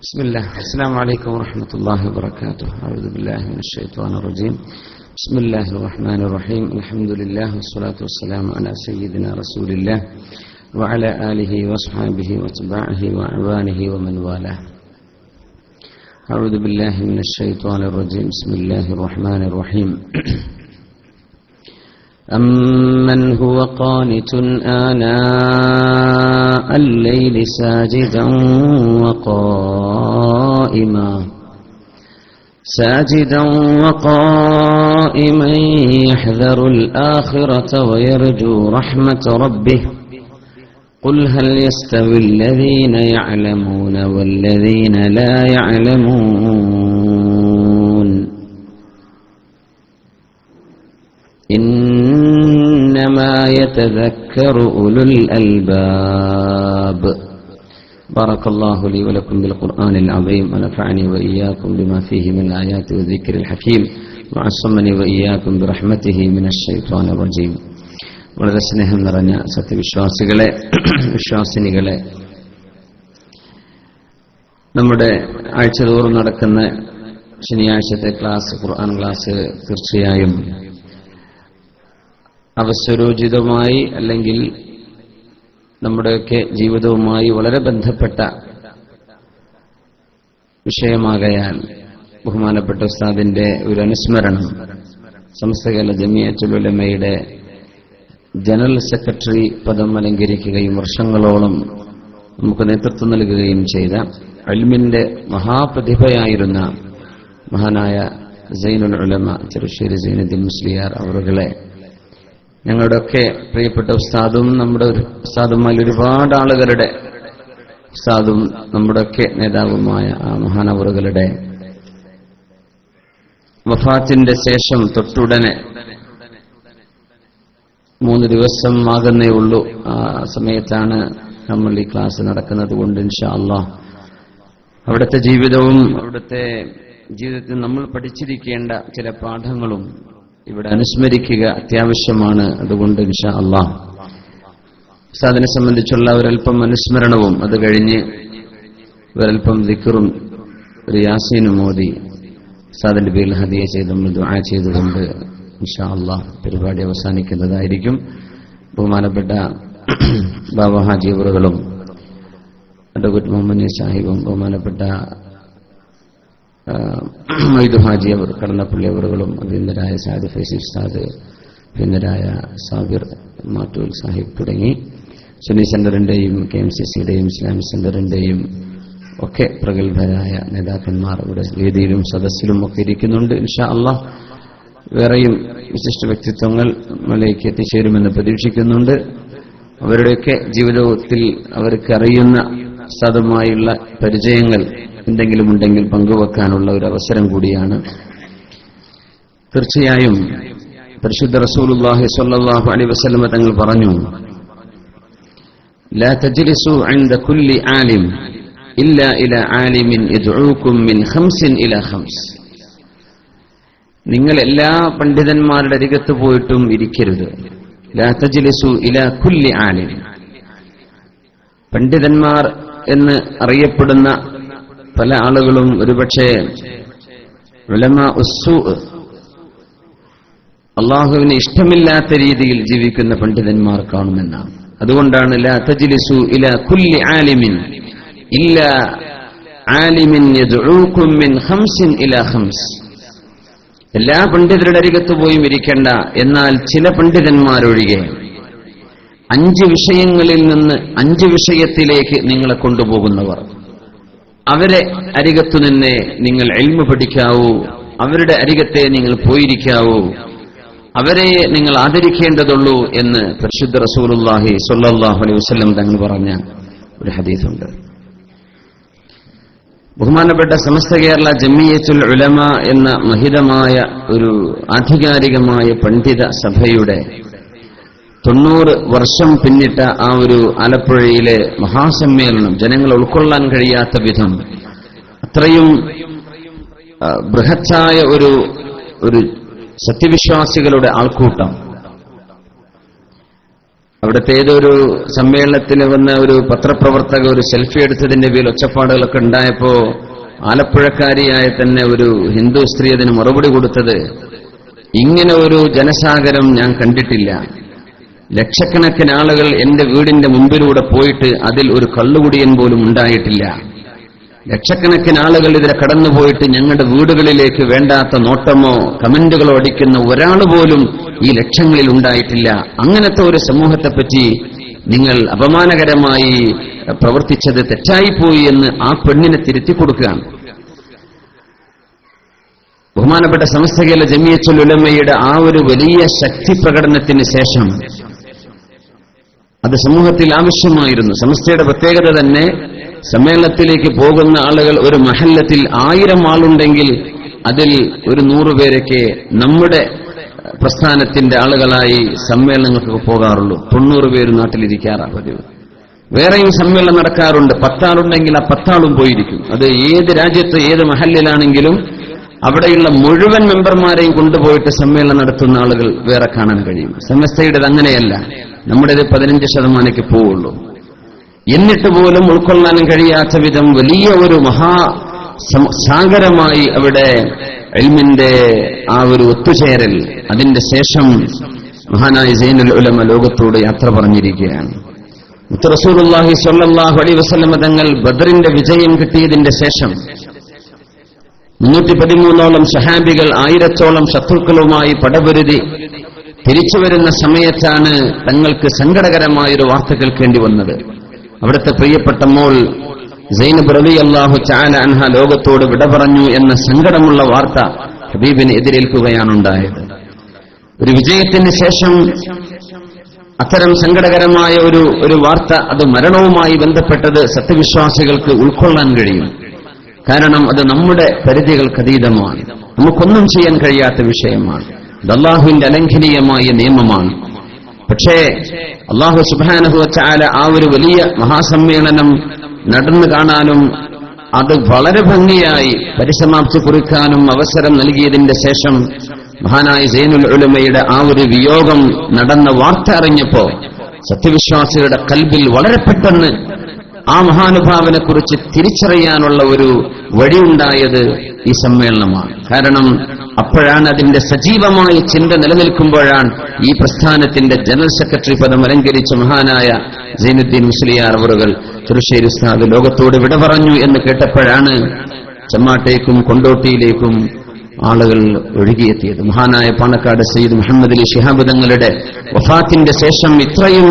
بسم الله. السلام عليكم ورحمة الله وبركاته. أعوذ بالله من الشيطان الرجيم. بسم الله الرحمن الرحيم. الحمد لله والصلاة والسلام على سيدنا رسول الله وعلى آله وأصحابه واتباعه وأعوانه ومن والاه. أعوذ بالله من الشيطان الرجيم. بسم الله الرحمن الرحيم. أمن هو قانت آناء الليل ساجدا وقائما يحذر الآخرة ويرجو رحمة ربه قل هل يستوي الذين يعلمون والذين لا يعلمون إنما يتذكر أولو الألباب. بارك الله لي ولكم بالقرآن العظيم ونفعني وإياكم بما فيه من الآيات والذكر الحكيم وعصمني وإياكم برحمته من الشيطان الرجيم. വളരെ സ്നേഹം നിറഞ്ഞ സത്യവിശ്വാസികളെ, വിശ്വാസിനികളെ, നമ്മുടെ ആഴ്ചതോറും നടക്കുന്ന ശനിയാഴ്ചത്തെ ക്ലാസ്, ഖുർആൻ ക്ലാസ് തീർച്ചയായും അവസരോചിതമായി അല്ലെങ്കിൽ നമ്മുടെയൊക്കെ ജീവിതവുമായി വളരെ ബന്ധപ്പെട്ട വിഷയമാകയാൽ ബഹുമാനപ്പെട്ട ഉസ്താദിന്റെ ഒരു അനുസ്മരണം സമസ്ത കേരള ജമിയത്തുൽ ഉലമയുടെ ജനറൽ സെക്രട്ടറി പദം അലങ്കരിക്കുകയും വർഷങ്ങളോളം നമുക്ക് നേതൃത്വം നൽകുകയും ചെയ്ത ഇൽമിന്റെ മഹാപ്രതിഭയായിരുന്ന മഹാനായ സൈനുൽ ഉലമ ചെറുശ്ശേരി സൈനുദ്ദീൻ മുസ്ലിയാർ അവറുകളെ, ഞങ്ങളുടെയൊക്കെ പ്രിയപ്പെട്ട ഉസ്താദും നമ്മുടെ ഉസ്താദുമായി ഒരുപാട് ആളുകളുടെ ഉസ്താദും നമ്മുടെയൊക്കെ നേതാവുമായ ആ മഹാനവറുകളുടെ വഫാത്തിന്റെ ശേഷം തൊട്ടുടനെ 3 ദിവസം ആകുന്നേ ഉള്ളൂ. ആ സമയത്താണ് നമ്മൾ ഈ ക്ലാസ് നടക്കുന്നത്. കൊണ്ട് ഇൻഷാ അല്ലാഹ് അവിടുത്തെ ജീവിതവും അവിടുത്തെ ജീവിതത്തിൽ നമ്മൾ പഠിച്ചിരിക്കേണ്ട ചില പാഠങ്ങളും ഇവിടെ അനുസ്മരിക്കുക അത്യാവശ്യമാണ്. അതുകൊണ്ട് ഇൻഷാ അല്ലാഹ് ഉസ്താദിനെ സംബന്ധിച്ചുള്ള ഒരൽപ്പം അനുസ്മരണവും അത് കഴിഞ്ഞ് ഒരൽപ്പം ദിക്റും ഒരു യാസീനും ഓതി ഉസ്താദിന്റെ പേരിൽ ഹദിയ ചെയ്ത് നമ്മൾ ദുആ ചെയ്തുകൊണ്ട് ഇൻഷാ അല്ലാഹ് പരിപാടി അവസാനിക്കുന്നതായിരിക്കും. ബഹുമാനപ്പെട്ട ബാബ ഹാജി അവറുകളും അഡ്വക്കേറ്റ് മുഹമ്മദ് സാഹിബും ബഹുമാനപ്പെട്ട മൈദു ഹാജി അവർ, കടന്നപ്പള്ളി അവറുകളും, അഭിനന്ദരായ സാദ് ഫൈസി ഉസ്താദ്, അഭിനന്ദരായ സാബിർ മാറ്റൂൽ സാഹിബ് തുടങ്ങി സുന്നി സെന്ററിന്റെയും KMCCയുടെയും ഇസ്ലാമിക് സെന്ററിന്റെയും ഒക്കെ പ്രഗത്ഭരായ നേതാക്കന്മാർ ഇവിടെ വേദിയിലും സദസ്സിലും ഒക്കെ ഇരിക്കുന്നുണ്ട്. ഇൻഷാ അല്ലാഹ് വേറെയും വിശിഷ്ട വ്യക്തിത്വങ്ങൾ മലയിലേക്ക് എത്തിച്ചേരുമെന്ന് പ്രതീക്ഷിക്കുന്നുണ്ട്. അവരുടെയൊക്കെ ജീവിതത്തിൽ അവർക്ക് അറിയുന്ന ഉസ്താദുമായുള്ള പരിചയങ്ങൾ എന്തെങ്കിലും ഉണ്ടെങ്കിൽ പങ്കുവെക്കാനുള്ള ഒരു അവസരം കൂടിയാണ്. തീർച്ചയായും പരിശുദ്ധ റസൂലുള്ളാഹി സ്വല്ലല്ലാഹു അലൈഹി വസല്ലം തങ്ങൾ പറഞ്ഞു, ലാ തജ്ലിസു ഇൻദ കുല്ലി ആലിം ഇല്ലാ ഇലാ ആലിമിൻ യദ്ഉകും മിൻ 5 ഇലാ 5. നിങ്ങൾ എല്ലാ പണ്ഡിതന്മാരുടെ അരികത്ത് പോയിട്ടും ഇരിക്കരുത്. ലാ തജ്ലിസു ഇലാ കുല്ലി ആലിം. പണ്ഡിതന്മാർ എന്ന് അറിയപ്പെടുന്ന പല ആളുകളും ഒരുപക്ഷെ ഉലമാ ഉസ്സൂ, അള്ളാഹുവിന് ഇഷ്ടമില്ലാത്ത രീതിയിൽ ജീവിക്കുന്ന പണ്ഡിതന്മാർ കാണുമെന്നാണ്. അതുകൊണ്ടാണ് ലാ തജ്ലിസു ഇലാ കുല്ലി ആലിമിൻ ഇല്ലാ ആലിമിൻ യദ്ഉകും മിൻ 5 ഇലാ 5. എല്ലാ പണ്ഡിതരുടെ അരികത്ത് പോയും ഇരിക്കേണ്ട, എന്നാൽ ചില പണ്ഡിതന്മാരൊഴികെ 5 വിഷയങ്ങളിൽ നിന്ന് 5 വിഷയത്തിലേക്ക് നിങ്ങളെ കൊണ്ടുപോകുന്നവർ, അവരെ അരികത്തു നിന്നേ നിങ്ങൾ ഇൽമു പഠിക്കാവൂ, അവരുടെ അരികത്തെ നിങ്ങൾ പോയിരിക്കാവൂ, അവരെ നിങ്ങൾ ആദരിക്കേണ്ടതുള്ളൂ എന്ന് പരിശുദ്ധ റസൂലുള്ളാഹി സ്വല്ലല്ലാഹു അലൈഹി വസല്ലം തങ്ങൾ പറഞ്ഞ ഒരു ഹദീസുണ്ട്. ബഹുമാനപ്പെട്ട സമസ്ത കേരള ജമിയത്തുൽ ഉലമ എന്ന മഹിതമായ ഒരു ആധികാരികമായ പണ്ഡിത സഭയുടെ 90 വർഷം പിന്നിട്ട ആ ഒരു ആലപ്പുഴയിലെ മഹാസമ്മേളനം ജനങ്ങൾ ഉൾക്കൊള്ളാൻ കഴിയാത്ത വിധം അത്രയും ബൃഹത്തായ ഒരു സത്യവിശ്വാസികളുടെ ആൾക്കൂട്ടം അവിടുത്തെ ഏതൊരു സമ്മേളനത്തിന് വന്ന ഒരു പത്രപ്രവർത്തക ഒരു സെൽഫി എടുത്തതിന്റെ പേരിൽ ഒച്ചപ്പാടുകളൊക്കെ ഉണ്ടായപ്പോ ആലപ്പുഴക്കാരിയായ തന്നെ ഒരു ഹിന്ദു സ്ത്രീ അതിന് മറുപടി കൊടുത്തത്, ഇങ്ങനെ ഒരു ജനസാഗരം ഞാൻ കണ്ടിട്ടില്ല. ലക്ഷക്കണക്കിന് ആളുകൾ എന്റെ വീടിന്റെ മുമ്പിലൂടെ പോയിട്ട് അതിൽ ഒരു കള്ളുകുടിയൻ പോലും ഉണ്ടായിട്ടില്ല. ലക്ഷക്കണക്കിന് ആളുകൾ ഇതിലെ കടന്നുപോയിട്ട് ഞങ്ങളുടെ വീടുകളിലേക്ക് വേണ്ടാത്ത നോട്ടമോ കമന്റുകളോ അടിക്കുന്ന ഒരാൾ പോലും ഈ ലക്ഷങ്ങളിൽ ഉണ്ടായിട്ടില്ല. അങ്ങനത്തെ ഒരു സമൂഹത്തെപ്പറ്റി നിങ്ങൾ അപമാനകരമായി പ്രവർത്തിച്ചത് തെറ്റായിപ്പോയി എന്ന് ആ പെണ്ണിനെ തിരുത്തി കൊടുക്കുകയാണ്. ബഹുമാനപ്പെട്ട സമസ്ത കേരള ജമിയത്തുൽ ഉലമയുടെ ആ ഒരു വലിയ ശക്തി പ്രകടനത്തിന് ശേഷം അത് സമൂഹത്തിൽ ആവശ്യമായിരുന്നു. സമസ്തയുടെ പ്രത്യേകത തന്നെ സമ്മേളനത്തിലേക്ക് പോകുന്ന ആളുകൾ ഒരു മഹല്ലത്തിൽ 1000 ആളുണ്ടെങ്കിൽ അതിൽ ഒരു 100 പേരൊക്കെ നമ്മുടെ പ്രസ്ഥാനത്തിന്റെ ആളുകളായി സമ്മേളനങ്ങൾക്ക് പോകാറുള്ളൂ. 90 പേര് നാട്ടിലിരിക്കാറാണ് പതിവ്. വേറെയും സമ്മേളനം നടക്കാറുണ്ട്. 10 ആളുണ്ടെങ്കിൽ ആ 10 ആളും പോയിരിക്കും. അത് ഏത് രാജ്യത്ത് ഏത് മഹല്ലിലാണെങ്കിലും അവിടെയുള്ള മുഴുവൻ മെമ്പർമാരെയും കൊണ്ടുപോയിട്ട് സമ്മേളനം നടത്തുന്ന ആളുകൾ വേറെ കാണാൻ കഴിയും. സമസ്തയുടേത് അങ്ങനെയല്ല. നമ്മുടേത് 15% പോവുള്ളൂ. എന്നിട്ട് പോലും ഉൾക്കൊള്ളാനും കഴിയാത്ത വിധം വലിയ ഒരു സാഗരമായി അവിടെ ഇൽമിന്റെ ആ ഒരു ഒത്തുചേരൽ. അതിന്റെ ശേഷം മഹാനായ സൈനുൽ ഉലമ ലോകത്തോട് യാത്ര പറഞ്ഞിരിക്കുകയാണ്. മുത്ത് റസൂലുള്ളാഹി സ്വല്ലല്ലാഹു അലൈഹി വസല്ലം തങ്ങൾ ബദറിന്റെ വിജയം കിട്ടിയതിന്റെ ശേഷം 313ഓളം സഹാബികൾ 1000ഓളം ശത്രുക്കളുമായി പടപൊരുതി തിരിച്ചു വരുന്ന സമയത്താണ് തങ്ങൾക്ക് സങ്കടകരമായൊരു വാർത്ത കേൾക്കേണ്ടി വന്നത്. അവിടുത്തെ പ്രിയപ്പെട്ട മോൾ സൈനബ് റളിയല്ലാഹു തആല അൻഹ ലോകത്തോട് വിട പറഞ്ഞു എന്ന സങ്കടമുള്ള വാർത്ത ഹബീബിനെ എതിരേൽക്കുകയാണുണ്ടായത്. ഒരു വിജയത്തിന് ശേഷം അത്തരം സങ്കടകരമായ ഒരു വാർത്ത, അത് മരണവുമായി ബന്ധപ്പെട്ടത് സത്യവിശ്വാസികൾക്ക് ഉൾക്കൊള്ളാൻ കഴിയും. കാരണം അത് നമ്മുടെ പരിധികൾക്കതീതമാണ്. നമുക്കൊന്നും ചെയ്യാൻ കഴിയാത്ത വിഷയമാണ്. അത് അല്ലാഹുവിന്റെ അലംഘനീയമായ നിയമമാണ്. പക്ഷേ അല്ലാഹു സുബ്ഹാനഹു വ തആല ആ ഒരു വലിയ മഹാസമ്മേളനം നടന്നു കാണാനും അത് വളരെ ഭംഗിയായി പരിസമാപ്തി കുറിക്കാനും അവസരം നൽകിയതിന്റെ ശേഷം മഹാനായ സൈനുൽ ഉലമയുടെ ആ ഒരു വിയോഗം നടന്ന വാർത്ത അറിഞ്ഞപ്പോ സത്യവിശ്വാസികളുടെ കൽബിൽ വളരെ പെട്ടെന്ന് ആ മഹാനുഭാവനെ കുറിച്ച് തിരിച്ചറിയാനുള്ള ഒരു വഴിയുണ്ടായത് ഈ സമ്മേളനമാണ്. കാരണം അപ്പോഴാണ് അതിന്റെ സജീവമായ ചിന്ത നിലനിൽക്കുമ്പോഴാണ് ഈ പ്രസ്ഥാനത്തിന്റെ ജനറൽ സെക്രട്ടറി പദം അലങ്കരിച്ച മഹാനായ സൈനുദ്ദീൻ മുസ്ലിയാർ അവറുകൾ ചെറുശ്ശേരി ഉസ്താദ് ലോകത്തോട് വിട പറഞ്ഞു എന്ന് കേട്ടപ്പോഴാണ് ചെമ്മാട്ടേക്കും കൊണ്ടോട്ടിയിലേക്കും ആളുകൾ ഒഴുകിയെത്തിയത്. മഹാനായ പാണക്കാട് സയ്യിദ് മുഹമ്മദ് അലി ശിഹാബ് തങ്ങളുടെ വഫാത്തിന്റെ ശേഷം ഇത്രയും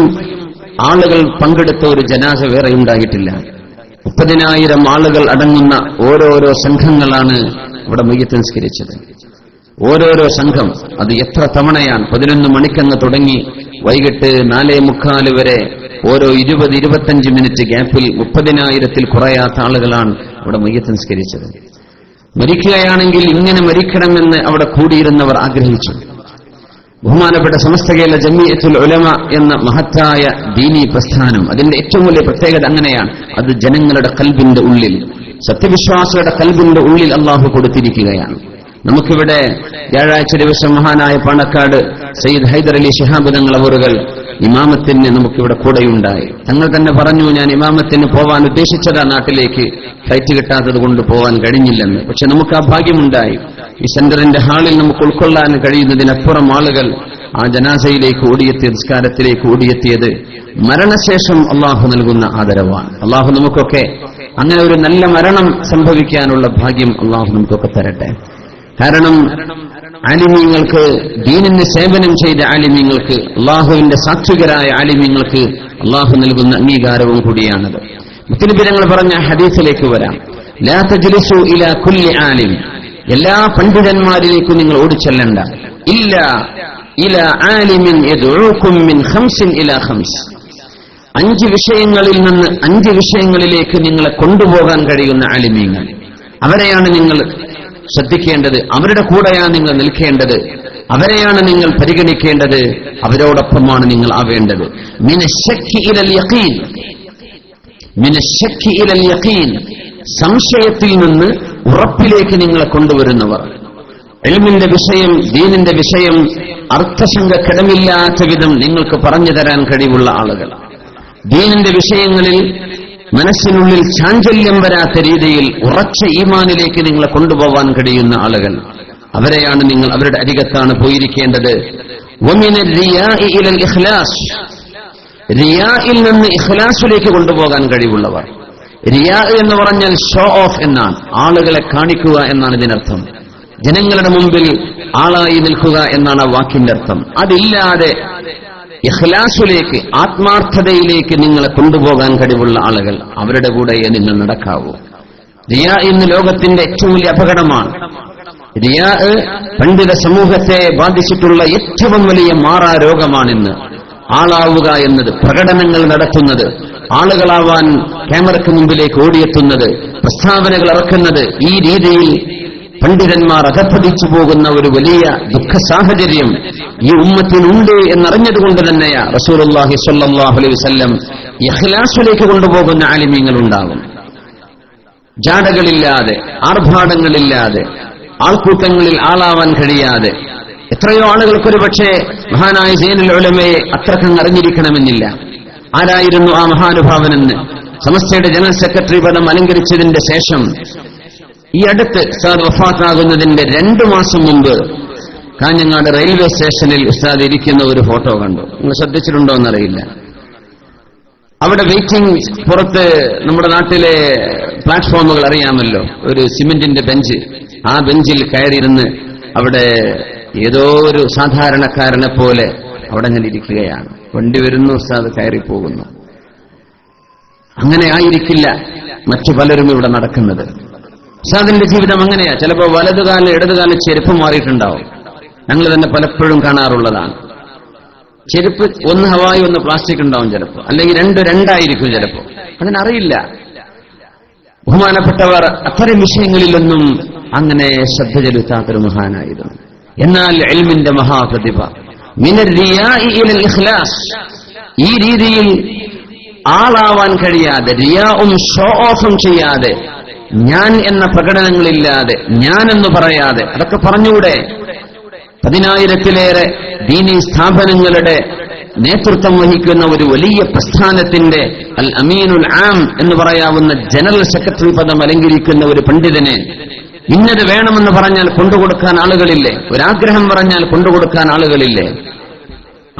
ആളുകൾ പങ്കെടുത്ത ഒരു ജനാസ വേറെ ഉണ്ടായിട്ടില്ല. 30,000 ആളുകൾ അടങ്ങുന്ന ഓരോരോ സംഘങ്ങളാണ് ഇവിടെ മയ്യത്ത് നിസ്കരിച്ചത്. ഓരോരോ സംഘം അത് എത്ര തവണയാണ്? 11 മണിക്കങ്ങ് തുടങ്ങി വൈകിട്ട് 4:45 വരെ ഓരോ 20-25 മിനിറ്റ് ഗ്യാപ്പിൽ 30,000-ൽ കുറയാത്ത ആളുകളാണ് ഇവിടെ മയ്യത്ത് നിസ്കരിച്ചത്. മരിക്കുകയാണെങ്കിൽ ഇങ്ങനെ മരിക്കണമെന്ന് അവിടെ കൂടിയിരുന്നവർ ആഗ്രഹിച്ചു. ബഹുമാനപ്പെട്ട സമസ്ത കേരള ജമിയത്തുൽ ഉലമ എന്ന മഹത്തായ ദീനീ പ്രസ്ഥാനം, അതിന്റെ ഏറ്റവും വലിയ പ്രത്യേകത അങ്ങനെയാണ്. അത് ജനങ്ങളുടെ കൽബിന്റെ ഉള്ളിൽ, സത്യവിശ്വാസികളുടെ കൽബിന്റെ ഉള്ളിൽ അള്ളാഹു കൊടുത്തിരിക്കുകയാണ്. നമുക്കിവിടെ വ്യാഴാഴ്ച ദിവസം മഹാനായ പാണക്കാട് സയ്യിദ് ഹൈദർ അലി ശിഹാബ് തങ്ങൾ അവറുകൾ ഇമാമത്തിന് നമുക്കിവിടെ കൂടെയുണ്ടായി. തങ്ങൾ തന്നെ പറഞ്ഞു, ഞാൻ ഇമാമത്തിന് പോവാൻ ഉദ്ദേശിച്ചതാ നാട്ടിലേക്ക്, ഫ്ലൈറ്റ് കിട്ടാത്തത് കൊണ്ട് പോവാൻ കഴിഞ്ഞില്ലെന്ന്. പക്ഷെ നമുക്ക് ആ ഭാഗ്യമുണ്ടായി. ഈ സെന്ററിന്റെ ഹാളിൽ നമുക്ക് ഉൾക്കൊള്ളാൻ കഴിയുന്നതിനപ്പുറം ആളുകൾ ആ ജനാസയിലേക്ക് ഓടിയെത്തിയ, നിസ്കാരത്തിലേക്ക് ഓടിയെത്തിയത് മരണശേഷം അള്ളാഹു നൽകുന്ന ആദരവാണ്. അള്ളാഹു നമുക്കൊക്കെ അങ്ങനെ ഒരു നല്ല മരണം സംഭവിക്കാനുള്ള ഭാഗ്യം അള്ളാഹു നമുക്കൊക്കെ തരട്ടെ. കാരണം ആലിമീങ്ങൾക്ക്, ദീനിന് സേവനം ചെയ്ത ആലിമീങ്ങൾക്ക്, അള്ളാഹുവിന്റെ സാത്വികരായ ആലിമീങ്ങൾക്ക് അള്ളാഹു നൽകുന്ന അംഗീകാരവും കൂടിയാണത്. മുത്തനബി തങ്ങൾ പറഞ്ഞ ഹദീസിലേക്ക് വരാം. ലാ തജ്ലിസു ഇലാ കുല്ലി ആലിം, എല്ലാ പണ്ഡിതന്മാരിലേക്കും നിങ്ങൾ ഓടിച്ചെല്ലണ്ട. ഇല്ല ഇലാ ആലിമിൻ യദ്ഉകും മിൻ ഖംസിൻ ഇലാ ഖംസ്, 5 വിഷയങ്ങളിൽ നിന്ന് 5 വിഷയങ്ങളിലേക്ക് നിങ്ങളെ കൊണ്ടുപോകാൻ കഴിയുന്ന ആലിമീങ്ങൾ, അവരെയാണ് നിങ്ങൾ ശ്രദ്ധിക്കേണ്ടത്. അവരുടെ കൂടെയാണ് നിങ്ങൾ നിൽക്കേണ്ടത്. അവരെയാണ് നിങ്ങൾ പരിഗണിക്കേണ്ടത്. അവരോടൊപ്പമാണ് നിങ്ങൾ ആവേണ്ടത്. മിനശ്ശക്കി ഇലൽ യഖീൻ, മിനശ്ശക്കി ഇലൽ യഖീൻ, സംശയത്തിൽ നിന്ന് ഉറപ്പിലേക്ക് നിങ്ങളെ കൊണ്ടുവരുന്നവർ. ഇൽമിന്റെ വിഷയം, ദീനിന്റെ വിഷയം അർത്ഥശങ്കക്കിടമില്ലാത്ത വിധം നിങ്ങൾക്ക് പറഞ്ഞു തരാൻ കഴിവുള്ള ആളുകൾ, ദീനിന്റെ വിഷയങ്ങളിൽ മനസ്സിനുള്ളിൽ ചാഞ്ചല്യം വരാത്ത രീതിയിൽ ഉറച്ച ഈമാനിലേക്ക് നിങ്ങളെ കൊണ്ടുപോകാൻ കഴിയുന്ന ആളുകൾ, അവരെയാണ് നിങ്ങൾ, അവരുടെ അരികത്താണ് പോയിരിക്കേണ്ടത്. റിയായിൽ നിന്ന് ഇഖ്ലാസിലേക്ക് കൊണ്ടുപോകാൻ കഴിവുള്ളവർ. റിയാ എന്ന് പറഞ്ഞാൽ ഷോ ഓഫ് എന്നാണ്, ആളുകളെ കാണിക്കുക എന്നാണ് ഇതിനർത്ഥം. ജനങ്ങളുടെ മുമ്പിൽ ആളായി നിൽക്കുക എന്നാണ് ആ വാക്കിന്റെ അർത്ഥം. അതില്ലാതെ ഇഖ്ലാസിലേക്ക്, ആത്മാർത്ഥതയിലേക്ക് നിങ്ങളെ കൊണ്ടുപോകാൻ കഴിവുള്ള ആളുകൾ, അവരുടെ കൂടെ നിങ്ങൾ നടക്കാവൂ. റിയാ ഇന്ന് ലോകത്തിന്റെ ഏറ്റവും വലിയ അപകടമാണ്. റിയാ പണ്ഡിത സമൂഹത്തെ ബാധിച്ചിട്ടുള്ള ഏറ്റവും വലിയ മാറാരോഗമാണിന്ന്. ആളാവുക എന്നത്, പ്രകടനങ്ങൾ നടത്തുന്നത്, ആളുകളാവാൻ ക്യാമറയ്ക്ക് മുമ്പിലേക്ക് ഓടിയെത്തുന്നത്, പ്രസ്താവനകൾ ഇറക്കുന്നത്, ഈ രീതിയിൽ പണ്ഡിതന്മാർ അധപ്പതിച്ചു പോകുന്ന ഒരു വലിയ ദുഃഖ സാഹചര്യം ഈ ഉമ്മത്തിനുണ്ട് എന്നറിഞ്ഞതുകൊണ്ട് തന്നെയാ റസൂലുള്ളാഹി സ്വല്ലല്ലാഹു അലൈഹി വസല്ലം ഇഖ്ലാസിലേക്ക് കൊണ്ടുപോകുന്ന ആലിമീങ്ങൾ ഉണ്ടാകും. ജാടകളില്ലാതെ, ആർഭാടങ്ങളില്ലാതെ, ആൾക്കൂട്ടങ്ങളിൽ ആളാവാൻ കഴിയാതെ. എത്രയോ ആളുകൾക്കൊരു പക്ഷേ മഹാനായ സൈനുൽ ഉലമയെ അത്രക്കങ്ങ് അറിഞ്ഞിരിക്കണമെന്നില്ല. ആരായിരുന്നു ആ മഹാനുഭാവനെന്ന് സമസ്തയുടെ ജനറൽ സെക്രട്ടറി പദം അലങ്കരിച്ചതിന്റെ ശേഷം ഈ അടുത്ത് ഉസ്താദ് വഫാത്താകുന്നതിന്റെ 2 മാസം മുമ്പ് കാഞ്ഞങ്ങാട് റെയിൽവേ സ്റ്റേഷനിൽ ഉസ്താദ് ഇരിക്കുന്ന ഒരു ഫോട്ടോ കണ്ടു. നിങ്ങൾ ശ്രദ്ധിച്ചിട്ടുണ്ടോ എന്നറിയില്ല. അവിടെ വെയിറ്റിംഗ്, പുറത്ത് നമ്മുടെ നാട്ടിലെ പ്ലാറ്റ്ഫോമുകൾ അറിയാമല്ലോ, ഒരു സിമെന്റിന്റെ ബെഞ്ച്, ആ ബെഞ്ചിൽ കയറിയിരുന്ന് അവിടെ ഏതോ ഒരു സാധാരണക്കാരനെ പോലെ അവിടെ ഞാൻ ഇരിക്കുകയാണ്. വണ്ടി വരുന്നു, ഉസ്താദ് കയറിപ്പോകുന്നു. അങ്ങനെ ആയിരിക്കില്ല മറ്റു പലരും ഇവിടെ നടക്കുന്നത്. ഉസ്താദിന്റെ ജീവിതം അങ്ങനെയാ. ചിലപ്പോൾ വലതുകാലിൽ ഇടതുകാലിൽ ചെരുപ്പ് മാറിയിട്ടുണ്ടാവും. ഞങ്ങൾ തന്നെ പലപ്പോഴും കാണാറുള്ളതാണ്. ചെരുപ്പ് ഒന്ന് ഹവായി ഒന്ന് പ്ലാസ്റ്റിക് ഉണ്ടാവും ചിലപ്പോൾ, അല്ലെങ്കിൽ രണ്ടായിരിക്കും ചിലപ്പോൾ. അതിനറിയില്ല. ബഹുമാനപ്പെട്ടവർ അത്തരം വിഷയങ്ങളിലൊന്നും അങ്ങനെ ശ്രദ്ധ ചെലുത്താത്തൊരു മഹാനായിരുന്നു. എന്നാൽ ഇൽമിന്റെ മഹാപ്രതിഭ, മിനർ റിയാഇ ഇലൽ ഇഖ്ലാസ്, ഈ രീതിയിൽ ആളാവാൻ കഴിയാതെ, റിയാഉം ഷോ ഓഫും ചെയ്യാതെ, ഞാൻ എന്ന പ്രകടനങ്ങളില്ലാതെ, ഞാനെന്ന് പറയാതെ, അതൊക്കെ പറഞ്ഞുകൂടെ? 10,000-ലേറെ ദീനീ സ്ഥാപനങ്ങളുടെ നേതൃത്വം വഹിക്കുന്ന ഒരു വലിയ പ്രസ്ഥാനത്തിന്റെ അൽ അമീനുൽ ആം എന്ന് പറയാവുന്ന ജനറൽ സെക്രട്ടറി പദം അലങ്കരിക്കുന്ന ഒരു പണ്ഡിതനെ ഇന്നത് വേണമെന്ന് പറഞ്ഞാൽ കൊണ്ടുകൊടുക്കാൻ ആളുകളില്ലേ? ഒരാഗ്രഹം പറഞ്ഞാൽ കൊണ്ടുകൊടുക്കാൻ ആളുകളില്ലേ?